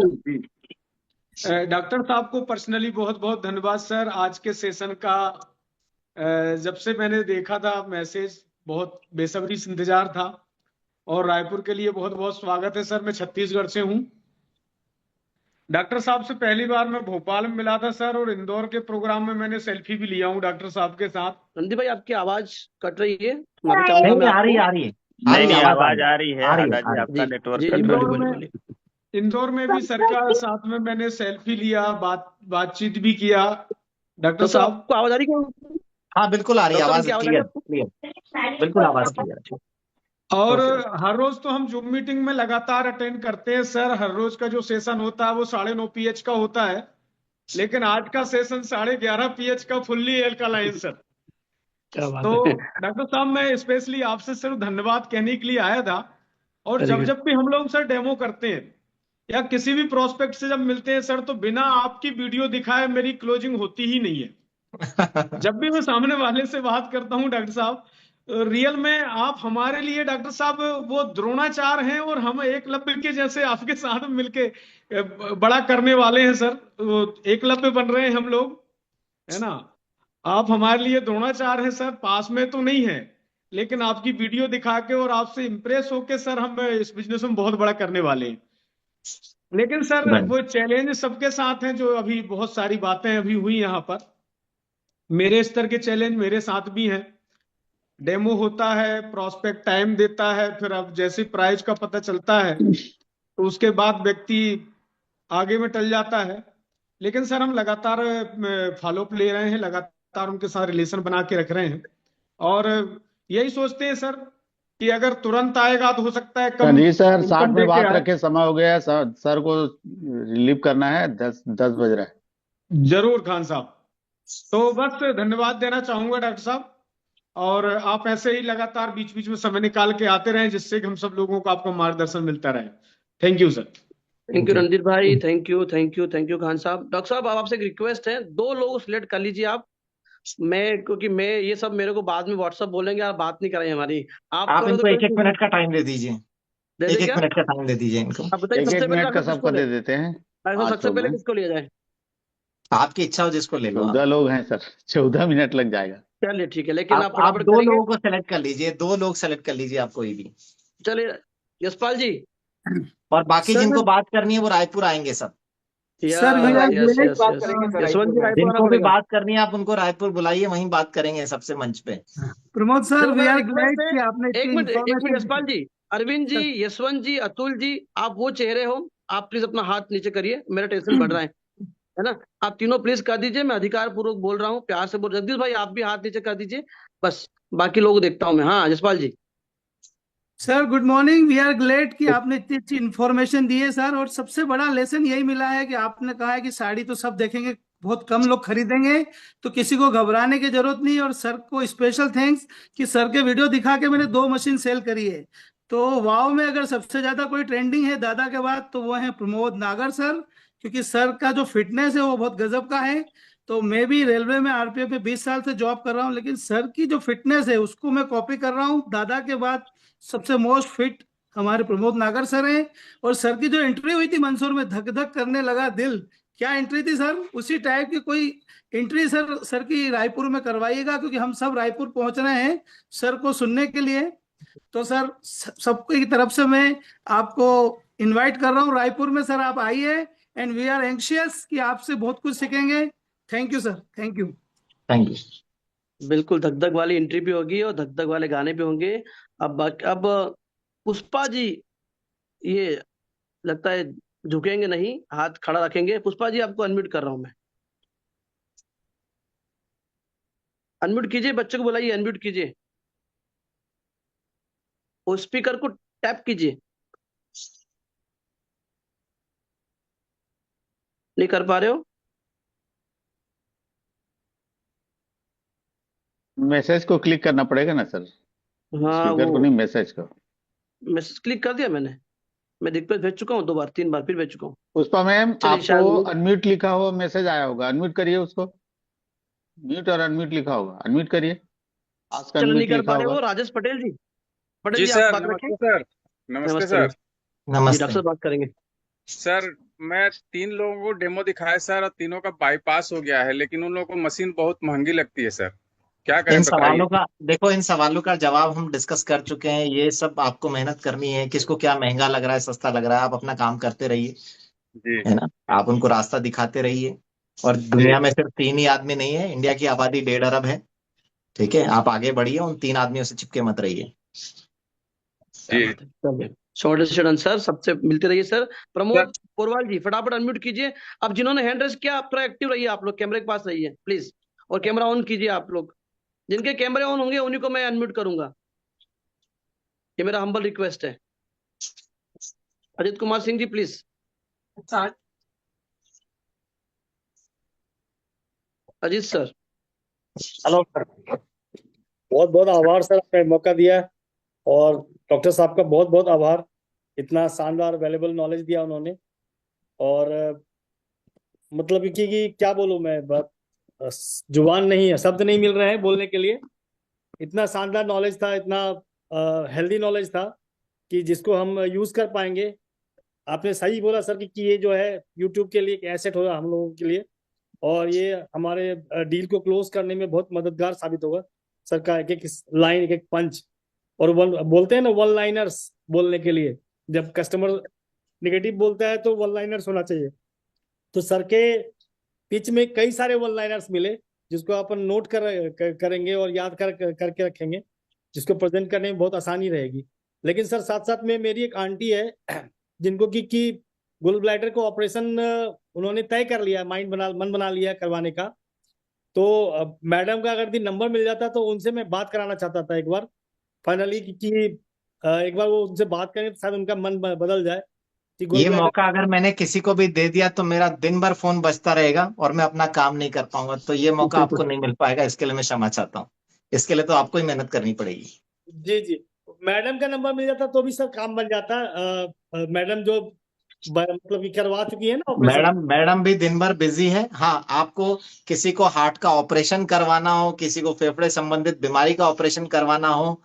Speaker 13: डॉक्टर साहब को पर्सनली बहुत बहुत धन्यवाद सर। आज के सेशन का जब से मैंने देखा था मैसेज, बहुत बेसब्री से इंतजार था। और रायपुर के लिए बहुत बहुत स्वागत है सर। मैं छत्तीसगढ़ से हूँ। डॉक्टर साहब से पहली बार मैं भोपाल में मिला था सर, और इंदौर के प्रोग्राम में मैंने सेल्फी भी लिया हूँ डॉक्टर साहब के साथ।
Speaker 2: रणदीप भाई आपकी आवाज कट रही है, माफी चाहूंगा
Speaker 1: नहीं
Speaker 2: मैं
Speaker 1: नहीं, आ रही
Speaker 2: आपको।
Speaker 1: आ रही है
Speaker 5: नहीं नहीं,
Speaker 1: आवाज
Speaker 5: आवाज आ रही है
Speaker 1: आ रही
Speaker 5: हाडा
Speaker 1: है
Speaker 5: जी, आपका
Speaker 2: जी
Speaker 5: नेटवर्क
Speaker 2: जी जी,
Speaker 5: कट रहा
Speaker 2: बोलिए
Speaker 5: है।
Speaker 2: बोलिए बोलिए।
Speaker 13: इंदौर में भी सर का साथ में मैंने सेल्फी लिया, बातचीत भी किया डॉक्टर
Speaker 2: डॉक्टर
Speaker 13: साहब।
Speaker 2: आपको आवाज आ रही है?
Speaker 1: हाँ बिल्कुल आ रही है,
Speaker 2: डॉक्टर
Speaker 1: आवाज
Speaker 2: की आवाज आ रही है
Speaker 1: क्लियर
Speaker 2: आपको?
Speaker 1: क्लियर, बिल्कुल आवाज क्लियर।
Speaker 13: और
Speaker 2: ओके ओके।
Speaker 13: हर रोज तो हम जूम मीटिंग में लगातार अटेंड करते हैं सर। हर रोज का जो सेशन होता है वो 9:30 पीएच का होता है, लेकिन आज का सेशन 11:30 पीएच का फुल्ली एल्कालाइन सर।
Speaker 2: क्या बात
Speaker 13: तो
Speaker 2: है।
Speaker 13: डॉक्टर साहब मैं स्पेशली आपसे सिर्फ धन्यवाद कहने के लिए आया था। और
Speaker 2: वेरी
Speaker 13: जब
Speaker 2: गुड।
Speaker 13: जब भी हम लोग सर डेमो करते हैं या किसी भी प्रोस्पेक्ट से जब मिलते हैं सर, तो बिना आपकी वीडियो दिखाए मेरी क्लोजिंग होती ही नहीं है। जब भी मैं सामने वाले से बात करता हूं डॉक्टर साहब, रियल में आप हमारे लिए डॉक्टर साहब वो द्रोणाचार्य हैं, और हम एकलव्य के जैसे आपके साथ मिलके बड़ा करने वाले हैं सर। वो एकलव्य बन रहे हैं हम लोग, है ना। आप हमारे लिए द्रोणाचार्य हैं सर, पास में तो नहीं है, लेकिन आपकी वीडियो दिखा के और आपसे इंप्रेस होके सर हम इस बिजनेस में बहुत बड़ा करने वाले हैं। लेकिन सर वो चैलेंज सबके साथ हैं, जो अभी बहुत सारी बातें अभी हुई यहाँ पर। मेरे स्तर के चैलेंज मेरे साथ भी हैं। डेमो होता है, प्रोस्पेक्ट टाइम देता है, फिर अब जैसे प्राइस का पता चलता है तो उसके बाद व्यक्ति आगे में टल जाता है। लेकिन सर हम लगातार फॉलोअप ले रहे हैं, लगातार उनके साथ रिलेशन बना के रख रहे हैं, और यही सोचते हैं सर कि अगर तुरंत आएगा तो हो सकता है कम
Speaker 3: जी सर, 60
Speaker 13: इनकम
Speaker 3: में
Speaker 13: दे के
Speaker 3: बात
Speaker 13: आए।
Speaker 3: रखे, समय हो गया है सर। सर को रिलीव करना है, 10 बज रहा है।
Speaker 13: जरूर खान साहब। तो बस धन्यवाद देना चाहूंगा डॉक्टर साहब, और आप ऐसे ही लगातार बीच बीच में समय निकाल के आते रहें, जिससे कि हम सब लोगों को आपका मार्गदर्शन मिलता रहे। Thank you sir.
Speaker 2: Thank you Randeep भाई, thank you thank you thank you Khan साहब। डॉक्टर साहब अब आपसे एक रिक्वेस्ट है, 2 लोग सिलेक्ट कर लीजिए आप। क्योंकि मैं ये सब मेरे को बाद में व्हाट्सअप बोलेंगे, आप बात नहीं कराएंगे हमारी। आप
Speaker 1: आप
Speaker 2: करो तो
Speaker 1: इनको
Speaker 2: कोई
Speaker 1: 1-1 मिनट का टाइम दे दीजिए,
Speaker 2: दे दे
Speaker 1: 1-1
Speaker 2: क्या?
Speaker 1: मिनट का टाइम दे दीजिए इनको।
Speaker 2: आप बताइए
Speaker 3: एक
Speaker 2: सबसे
Speaker 3: एक
Speaker 2: पहले
Speaker 3: मिनट का
Speaker 2: डॉक्टर किसको
Speaker 3: सबको
Speaker 2: ले?
Speaker 3: दे देते हैं।
Speaker 2: डॉक्टर साहब
Speaker 3: 5
Speaker 2: सबसे
Speaker 3: लोग
Speaker 2: पहले
Speaker 3: हैं,
Speaker 2: किसको लिया जाए?
Speaker 1: आपकी इच्छा हो जिसको ले लो आप।
Speaker 3: 14 लोग हैं सर, 14 मिनट लग जाएगा।
Speaker 2: चलिए ठीक है, लेकिन आप
Speaker 1: आप
Speaker 2: फटाफट
Speaker 1: 2
Speaker 2: करेंगे।
Speaker 1: लोगों को सेलेक्ट कर लीजिए, 2 लोग सेलेक्ट कर लीजिए आप कोई भी।
Speaker 2: चलिए यशपाल जी।
Speaker 1: और बाकी
Speaker 10: सर
Speaker 1: जिनको बात करनी है वो रायपुर आएंगे सब।
Speaker 10: Sir we are
Speaker 2: yes
Speaker 10: great.
Speaker 2: Yes yes. Yashwant ji Raipur आना
Speaker 1: जिनको भी
Speaker 2: पड़ेगा।
Speaker 1: बात करनी है आप उनको रायपुर बुलाइए, वहीं बात करेंगे सबसे मंच पे।
Speaker 10: प्रमोद सर
Speaker 2: चलो
Speaker 10: वी
Speaker 2: मेरा
Speaker 10: आर
Speaker 2: रिक्वेस्ट
Speaker 10: ग्रेट
Speaker 2: है,
Speaker 10: कि आपने इतनी
Speaker 2: एक मिनट
Speaker 10: इंफॉर्मेशन
Speaker 2: यशपाल
Speaker 10: दी।
Speaker 2: जी, अरविंद जी, यशवंत जी, अतुल जी, आप वो चेहरे हो, आप प्लीज अपना हाथ नीचे करिए, मेरा टेंशन बढ़ रहा है ना। आप तीनों प्लीज कर दीजिए, मैं अधिकार पूर्वक बोल रहा हूँ, प्यार से बोल। जगदीश भाई आप भी हाथ नीचे कर दीजिए, बस बाकी लोग देखता हूँ मैं। हाँ Yashpal ji.
Speaker 10: Sir good morning. We are glad कि आपने इतनी अच्छी इन्फॉर्मेशन दी है सर, और सबसे बड़ा लेसन यही मिला है कि आपने कहा है कि साड़ी तो सब देखेंगे, बहुत कम लोग खरीदेंगे, तो किसी को घबराने की जरूरत नहीं। और सर को स्पेशल थैंक्स कि सर के वीडियो दिखा के मैंने 2 मशीन सेल करी है। तो वाव में अगर सबसे ज्यादा कोई ट्रेंडिंग है दादा के बाद तो वो है प्रमोद नागर सर, क्योंकि सर का जो फिटनेस है वो बहुत गजब का है। तो मैं भी रेलवे में आरपीएफ में 20 साल से जॉब कर रहा हूँ, लेकिन सर की जो फिटनेस है उसको मैं कॉपी कर रहा हूँ। दादा के बाद सबसे मोस्ट फिट हमारे प्रमोद नागर सर हैं। और सर की जो एंट्री हुई थी मंसूर में, धक धक करने लगा दिल, क्या एंट्री थी सर। उसी टाइप की कोई एंट्री सर की रायपुर में करवाइएगा, क्योंकि हम सब रायपुर पहुंच रहे हैं सर को सुनने के लिए। तो सर सबकी तरफ से मैं आपको इनवाइट कर रहा हूँ रायपुर में। सर आप आइए, एंड वी आर एंशियस कि आपसे बहुत कुछ सीखेंगे। Thank you sir, thank you.
Speaker 1: Thank you.
Speaker 2: बिल्कुल धक धक वाली एंट्री भी होगी और धक धक वाले गाने भी होंगे। अब पुष्पा जी, ये लगता है झुकेंगे नहीं, हाथ खड़ा रखेंगे। पुष्पा जी आपको अनम्यूट कर रहा हूं मैं, अनम्यूट कीजिए, बच्चे को बुलाइए, अनम्यूट कीजिए, उस स्पीकर को टैप कीजिए। नहीं कर पा रहे हो?
Speaker 3: मैसेज को क्लिक करना पड़ेगा ना सर,
Speaker 2: हाँ
Speaker 3: स्पीकर को
Speaker 2: वो
Speaker 3: नहीं, मैसेज को।
Speaker 2: मैसेज क्लिक कर दिया मैंने, मैं रिक्वेस्ट भेज चुका हूँ 2 बार 3 बार, फिर भेज चुका हूँ।
Speaker 3: पुष्पा मैम,
Speaker 2: चलिए शायद
Speaker 3: आपको अनम्यूट लिखा हुआ मैसेज आया होगा, अनम्यूट करिए उसको। म्यूट और अनम्यूट लिखा होगा, अनम्यूट करिए। आस्क
Speaker 2: चलो नहीं
Speaker 3: अनम्यूट
Speaker 2: कर
Speaker 3: लिखा
Speaker 2: पा रहे
Speaker 3: होगा।
Speaker 2: हो। राजेश पटेल जी, पटेल
Speaker 14: जी
Speaker 2: जी आप
Speaker 14: सर,
Speaker 2: बात
Speaker 14: नमस्ते
Speaker 2: रखें।
Speaker 14: सर। नमस्ते
Speaker 2: नमस्ते
Speaker 14: सर।
Speaker 2: नमस्ते। डॉक्टर
Speaker 1: नमस्ते।
Speaker 2: साहब बात करेंगे।
Speaker 14: सर मैं 3 लोगों को डेमो दिखाया सर, और तीनों का बाईपास हो गया है, लेकिन उन लोगों को मशीन बहुत महंगी लगती है सर, क्या
Speaker 1: इन
Speaker 14: करें बताइए।
Speaker 1: सवालों का देखो, इन सवालों का जवाब हम डिस्कस कर चुके हैं। ये सब आपको मेहनत करनी है, किसको क्या महंगा लग रहा है, सस्ता लग रहा है, आप अपना काम करते रहिए,
Speaker 14: जी
Speaker 1: है ना। आप उनको रास्ता दिखाते रहिए। और
Speaker 14: जी
Speaker 1: दुनिया में सिर्फ 3 ही आदमी नहीं है, इंडिया की आबादी 1.5 अरब है। ठीक है, आप आगे बढ़िए, उन 3 आदमियों से चिपके मत रहिए।
Speaker 14: जी
Speaker 2: सहमत है। चलिए, शॉर्ट एंड आंसर, सबसे मिलते रहिए सर।
Speaker 14: सर।
Speaker 2: प्रमोद पोरवाल जी फटाफट अनम्यूट कीजिए। अब जिन्होंने हैंड रेस किया, थोड़ा एक्टिव रहिए, आप लोग कैमरे के पास रहिए प्लीज, और कैमरा ऑन कीजिए आप लोग। जिनके कैमरे ऑन होंगे उन्हीं को मैं अनम्यूट करूंगा, ये मेरा हम्बल रिक्वेस्ट है। Ajit Kumar Singh ji please. Ajit sir.
Speaker 15: Hello sir, बहुत बहुत आभार सर, आपने मौका दिया। और डॉक्टर साहब का बहुत बहुत आभार, इतना शानदार वैल्यूबल नॉलेज दिया उन्होंने। और मतलब कि क्या बोलूं मैं, जुबान नहीं है, शब्द नहीं मिल रहे हैं बोलने के लिए। इतना शानदार नॉलेज था, इतना हेल्दी नॉलेज था कि जिसको हम यूज कर पाएंगे। आपने सही बोला सर कि ये जो है यूट्यूब के लिए एक एसेट होगा हम लोगों के लिए, और ये हमारे डील को क्लोज करने में बहुत मददगार साबित होगा। सर का एक एक लाइन, एक एक पंच, और बोलते हैं ना वन लाइनर्स बोलने के लिए, जब कस्टमर नेगेटिव बोलता है तो वन लाइनर्स होना चाहिए। तो सर के पिच में कई सारे वन लाइनर्स मिले, जिसको अपन नोट करेंगे और याद करके रखेंगे, जिसको प्रेजेंट करने में बहुत आसानी रहेगी। लेकिन सर साथ साथ में मेरी एक आंटी है जिनको कि गोल ब्लैडर को ऑपरेशन उन्होंने तय कर लिया, मन बना लिया करवाने का। तो मैडम का अगर नंबर मिल जाता तो उनसे मैं बात कराना चाहता था एक बार फाइनली, कि एक बार वो उनसे बात करें तो शायद उनका मन बदल जाए कि गोल
Speaker 1: ये
Speaker 15: ब्लैडर।
Speaker 1: मौका अगर मैंने किसी को भी दे दिया तो मेरा दिन भर फोन बजता रहेगा और मैं अपना काम नहीं कर पाऊंगा। तो ये मौका आपको नहीं मिल पाएगा, इसके लिए मैं क्षमा चाहता हूँ। इसके लिए तो आपको ही मेहनत करनी पड़ेगी।
Speaker 15: जी जी, मैडम का नंबर मिल जाता तो भी सर काम बन जाता। मैडम जो मतलब कि करवा चुकी है ना ऑपरेशन।
Speaker 1: मैडम भी दिन भर बिजी है। हाँ, आपको किसी को हार्ट का ऑपरेशन करवाना हो, किसी को फेफड़े संबंधित बीमारी का ऑपरेशन करवाना हो,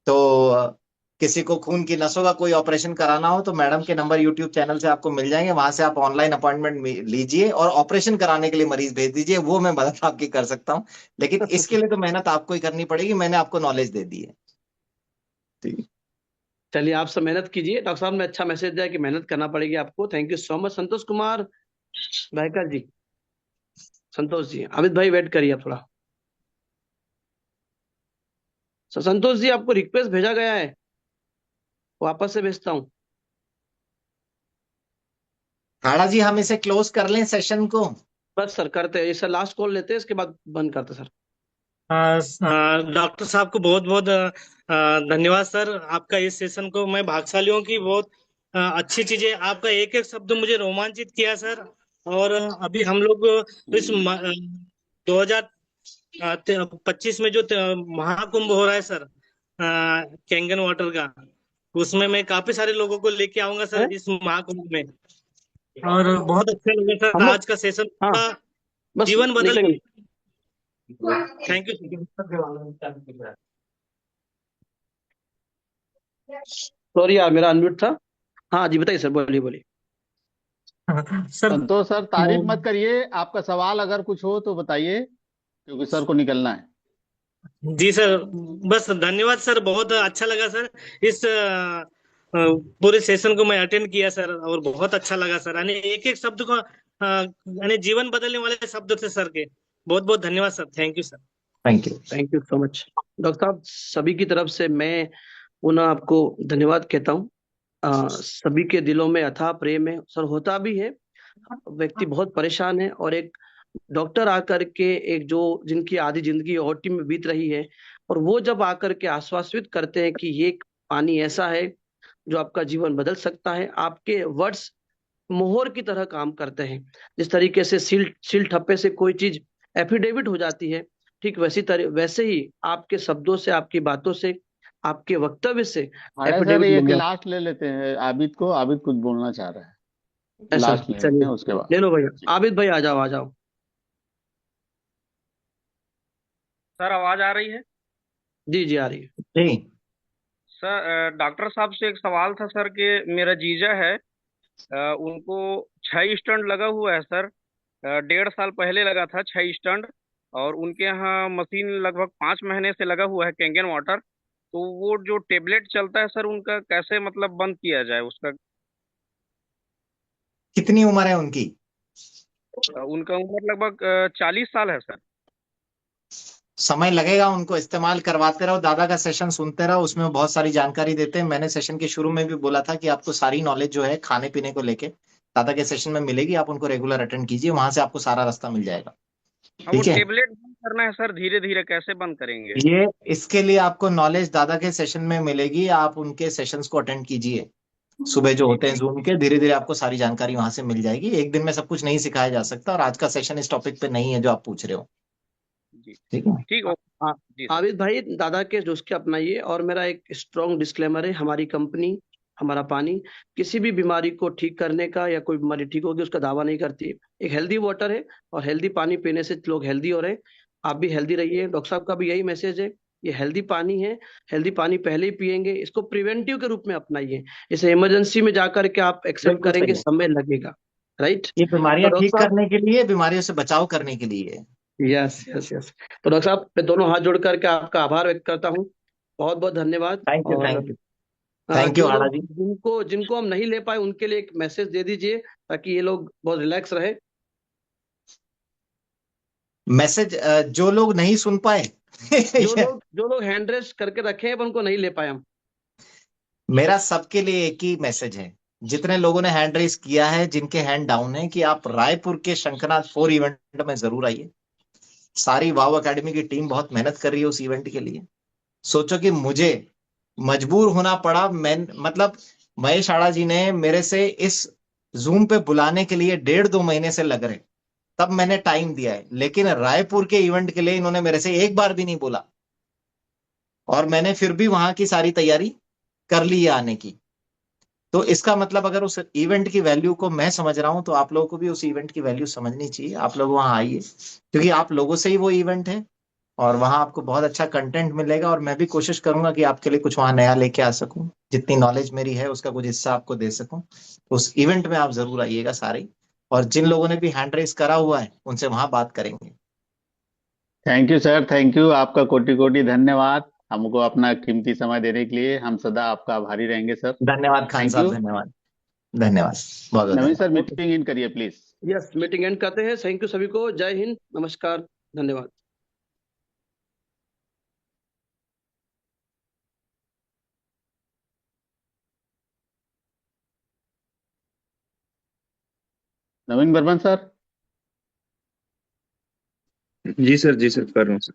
Speaker 1: तो किसी को खून की नसों का कोई ऑपरेशन कराना हो, तो मैडम के नंबर यूट्यूब चैनल से आपको मिल जाएंगे। वहां से आप ऑनलाइन अपॉइंटमेंट लीजिए और ऑपरेशन कराने के लिए मरीज भेज दीजिए। वो मैं मदद आपकी कर सकता हूँ, लेकिन इसके लिए तो मेहनत आपको ही करनी पड़ेगी। मैंने आपको नॉलेज दे दी है। ठीक।
Speaker 2: चलिए, आप सब मेहनत कीजिए। डॉक्टर साहब ने अच्छा मैसेज दिया कि मेहनत करना पड़ेगी आपको। Thank you so much. Santosh Kumar Bhaikar ji, Santosh ji, Amit भाई वेट करिए आप थोड़ा। संतोष जी, आपको रिक्वेस्ट भेजा गया है, वापस से भेजता हूँ।
Speaker 1: हाड़ा जी, हम इसे क्लोज कर लें सेशन को?
Speaker 2: बस सर करते हैं, इसे लास्ट कॉल लेते हैं, इसके बाद बंद करते हैं सर।
Speaker 15: डॉक्टर साहब को बहुत बहुत धन्यवाद सर। आपका इस सेशन को मैं भाग्यशाली हूँ कि बहुत अच्छी चीजें, आपका एक एक शब्द मुझे रोमांचित किया सर। और अभी हम लोग इस 2025 में जो महाकुंभ हो रहा है सर, कैंगन वाटर का, उसमें मैं काफी सारे लोगों को लेके आऊंगा सर इस महाकुंभ में। और बहुत अच्छा लगा सर आज का सेशन,
Speaker 2: बस
Speaker 15: जीवन बदल।
Speaker 2: निकलेंगे।
Speaker 15: Thank you.
Speaker 2: सॉरी यार, मेरा अनम्यूट था। हाँ जी, बताइए सर, बोलिए बोलिए।
Speaker 15: सर
Speaker 3: संतोष सर, तारीफ मत करिए, आपका सवाल अगर कुछ हो तो बताइए, क्योंकि सर को निकलना है।
Speaker 15: जी सर, बस धन्यवाद सर, बहुत अच्छा लगा सर। इस पूरे सेशन को मैं अटेंड किया सर, और बहुत अच्छा लगा सर। यानी एक एक शब्द को यानी जीवन बदलने वाले शब्द थे सर के। बहुत बहुत धन्यवाद sir, thank you sir.
Speaker 1: Thank you.
Speaker 2: Thank you so much doctor साहब। सभी की तरफ से मैं पुनः आपको धन्यवाद कहता हूँ। सभी के दिलों में अथाह प्रेम है सर, होता भी है। व्यक्ति बहुत परेशान है, और एक डॉक्टर आकर के, एक जो जिनकी आधी जिंदगी ओटी में बीत रही है, और वो जब आकर के आश्वासित करते हैं कि ये पानी ऐसा है जो आपका जीवन बदल सकता है, आपके वर्ड्स मोहर की तरह काम करते हैं। जिस तरीके से सील ठप्पे से कोई चीज एफिडेविट हो जाती है, ठीक वैसे ही आपके शब्दों से, आपकी बातों से, आपके वक्तव्य से
Speaker 3: अरे सर,
Speaker 2: एफिडेविट
Speaker 3: ये
Speaker 2: बन
Speaker 3: कि
Speaker 2: जाता
Speaker 3: लास्ट ले लेते हैं आबिद को, आबिद कुछ बोलना चाह रहा है,
Speaker 2: है।
Speaker 3: लास्ट ले लेते
Speaker 2: चलिए
Speaker 3: हैं उसके बाद।
Speaker 2: ले लो भैया, आबिद भाई आ जाओ आ जाओ।
Speaker 14: सर आवाज आ रही है?
Speaker 2: जी जी आ रही है।
Speaker 1: जी।
Speaker 16: सर डॉक्टर साहब से एक सवाल था सर कि मेरा जीजा है, उनको 6 स्टंट लगा हुआ है सर। 1.5 साल पहले लगा था 6 स्टंट। और उनके यहाँ मशीन लगभग 5 महीने से लगा हुआ है, कैंगन वाटर। तो वो जो टेबलेट चलता है सर, उनका कैसे मतलब बंद किया जाए उसका?
Speaker 1: कितनी उम्र है उनकी?
Speaker 16: उनका उम्र लगभग 40 साल है सर।
Speaker 1: समय लगेगा, उनको इस्तेमाल करवाते रहो, दादा का सेशन सुनते रहो, उसमें बहुत सारी जानकारी देते हैं। मैंने सेशन के शुरू में भी बोला था कि आपको सारी नॉलेज जो है खाने पीने को लेके दादा के सेशन में मिलेगी, आप उनको रेगुलर अटेंड कीजिए, वहां से आपको सारा रास्ता मिल जाएगा।
Speaker 16: हाँ, वो
Speaker 1: ठीक है।
Speaker 16: टेबलेट बंद करना है सर, धीरे धीरे कैसे बंद करेंगे?
Speaker 1: ये इसके लिए आपको नॉलेज दादा के सेशन में मिलेगी, आप उनके सेशंस को अटेंड कीजिए सुबह जो होते हैं जूम के। धीरे धीरे आपको सारी जानकारी वहां से मिल जाएगी, एक दिन में सब कुछ नहीं सिखाया जा सकता, और आज का सेशन इस टॉपिक पे नहीं है जो आप पूछ रहे हो।
Speaker 16: जी
Speaker 1: ठीक है।
Speaker 16: ठीक।
Speaker 2: हाँ,
Speaker 16: जी सर।
Speaker 2: आबिद भाई दादा के नुस्खे अपनाइए। और मेरा एक स्ट्रॉन्ग डिस्क्लेमर है, हमारी कंपनी, हमारा पानी किसी भी बीमारी को ठीक करने का या कोई बीमारी ठीक होगी उसका दावा नहीं करती। एक हेल्दी वाटर है, और हेल्दी पानी पीने से लोग हेल्दी हो रहे हैं। आप भी हेल्दी रहिए, डॉक्टर साहब का भी यही मैसेज है। ये हेल्दी पानी है, हेल्दी पानी पहले ही पिएंगे, इसको प्रिवेंटिव के रूप में अपनाइए। इसे इमरजेंसी में जाकर के आप एक्सेप्ट
Speaker 1: बिल्कुल सही
Speaker 2: करेंगे,
Speaker 1: है।
Speaker 2: समय लगेगा। राइट।
Speaker 1: ये
Speaker 2: तो
Speaker 1: बीमारियां
Speaker 2: डॉक्टर
Speaker 1: ठीक
Speaker 2: साहब,
Speaker 1: करने के लिए, बीमारियों से बचाव करने के लिए है।
Speaker 2: Yes yes yes. तो डॉक्टर साहब, मैं दोनों हाथ जोड़ करके आपका आभार व्यक्त करता हूँ। बहुत बहुत धन्यवाद।
Speaker 1: थैंक यू,
Speaker 2: और
Speaker 1: थैंक यू। थैंक यू
Speaker 2: जो
Speaker 1: आड़ा
Speaker 2: लोग,
Speaker 1: जी।
Speaker 2: जिनको हम नहीं ले पाए उनके लिए एक मैसेज दे दीजिए, ताकि ये लोग बहुत रिलैक्स रहे।
Speaker 1: मैसेज जो लोग नहीं सुन पाए
Speaker 2: जो लोग हैंड रेस करके रखे हैं पर उनको नहीं ले पाए हम।
Speaker 1: मेरा सबके लिए एक ही मैसेज है, जितने लोगों ने हैंड रेस किया है, जिनके हैंड डाउन है, कि आप रायपुर के शंखनाथ 4 इवेंट में जरूर आइए। सारी वाव एकेडमी की टीम बहुत मेहनत कर रही है उस इवेंट के लिए। सोचो कि मुझे मजबूर होना पड़ा, मैं मतलब महेश आड़ा जी ने मेरे से इस जूम पे बुलाने के लिए 1.5-2 महीने से लग रहे, तब मैंने टाइम दिया है, लेकिन रायपुर के इवेंट के लिए इन्होंने मेरे से एक बार भी नहीं बोला, और मैंने फिर भी वहां की सारी तैयारी कर ली है आने की। तो इसका मतलब अगर उस इवेंट की वैल्यू को मैं समझ रहा हूं, तो आप लोगों को भी उस इवेंट की वैल्यू समझनी चाहिए। आप लोग वहां आइए, क्योंकि आप लोगों से ही वो इवेंट है, और वहां आपको बहुत अच्छा कंटेंट मिलेगा, और मैं भी कोशिश करूंगा कि आपके लिए कुछ वहां नया लेके आ सकूं, जितनी नॉलेज मेरी है उसका कुछ हिस्सा आपको दे सकूं। तो उस इवेंट में आप जरूर आइएगा सारे, और जिन लोगों ने भी हैंड रेस करा हुआ है उनसे वहां बात करेंगे।
Speaker 3: Thank you sir, thank you. आपका कोटि कोटि धन्यवाद हमको अपना कीमती समय देने के लिए। हम सदा आपका आभारी रहेंगे सर।
Speaker 1: धन्यवाद खान
Speaker 3: थैंक
Speaker 1: साहब,
Speaker 3: यू।
Speaker 1: धन्यवाद। धन्यवाद, बहुत बहुत
Speaker 3: नवीन
Speaker 1: धन्यवाद।
Speaker 3: सर, मीटिंग इन करिए प्लीज।
Speaker 2: यस, मीटिंग एंड करते हैं। थैंक यू सभी को। जय हिंद, नमस्कार, धन्यवाद।
Speaker 3: नवीन बर्मन सर।
Speaker 11: जी सर, जी सर, कर रहा हूँ सर।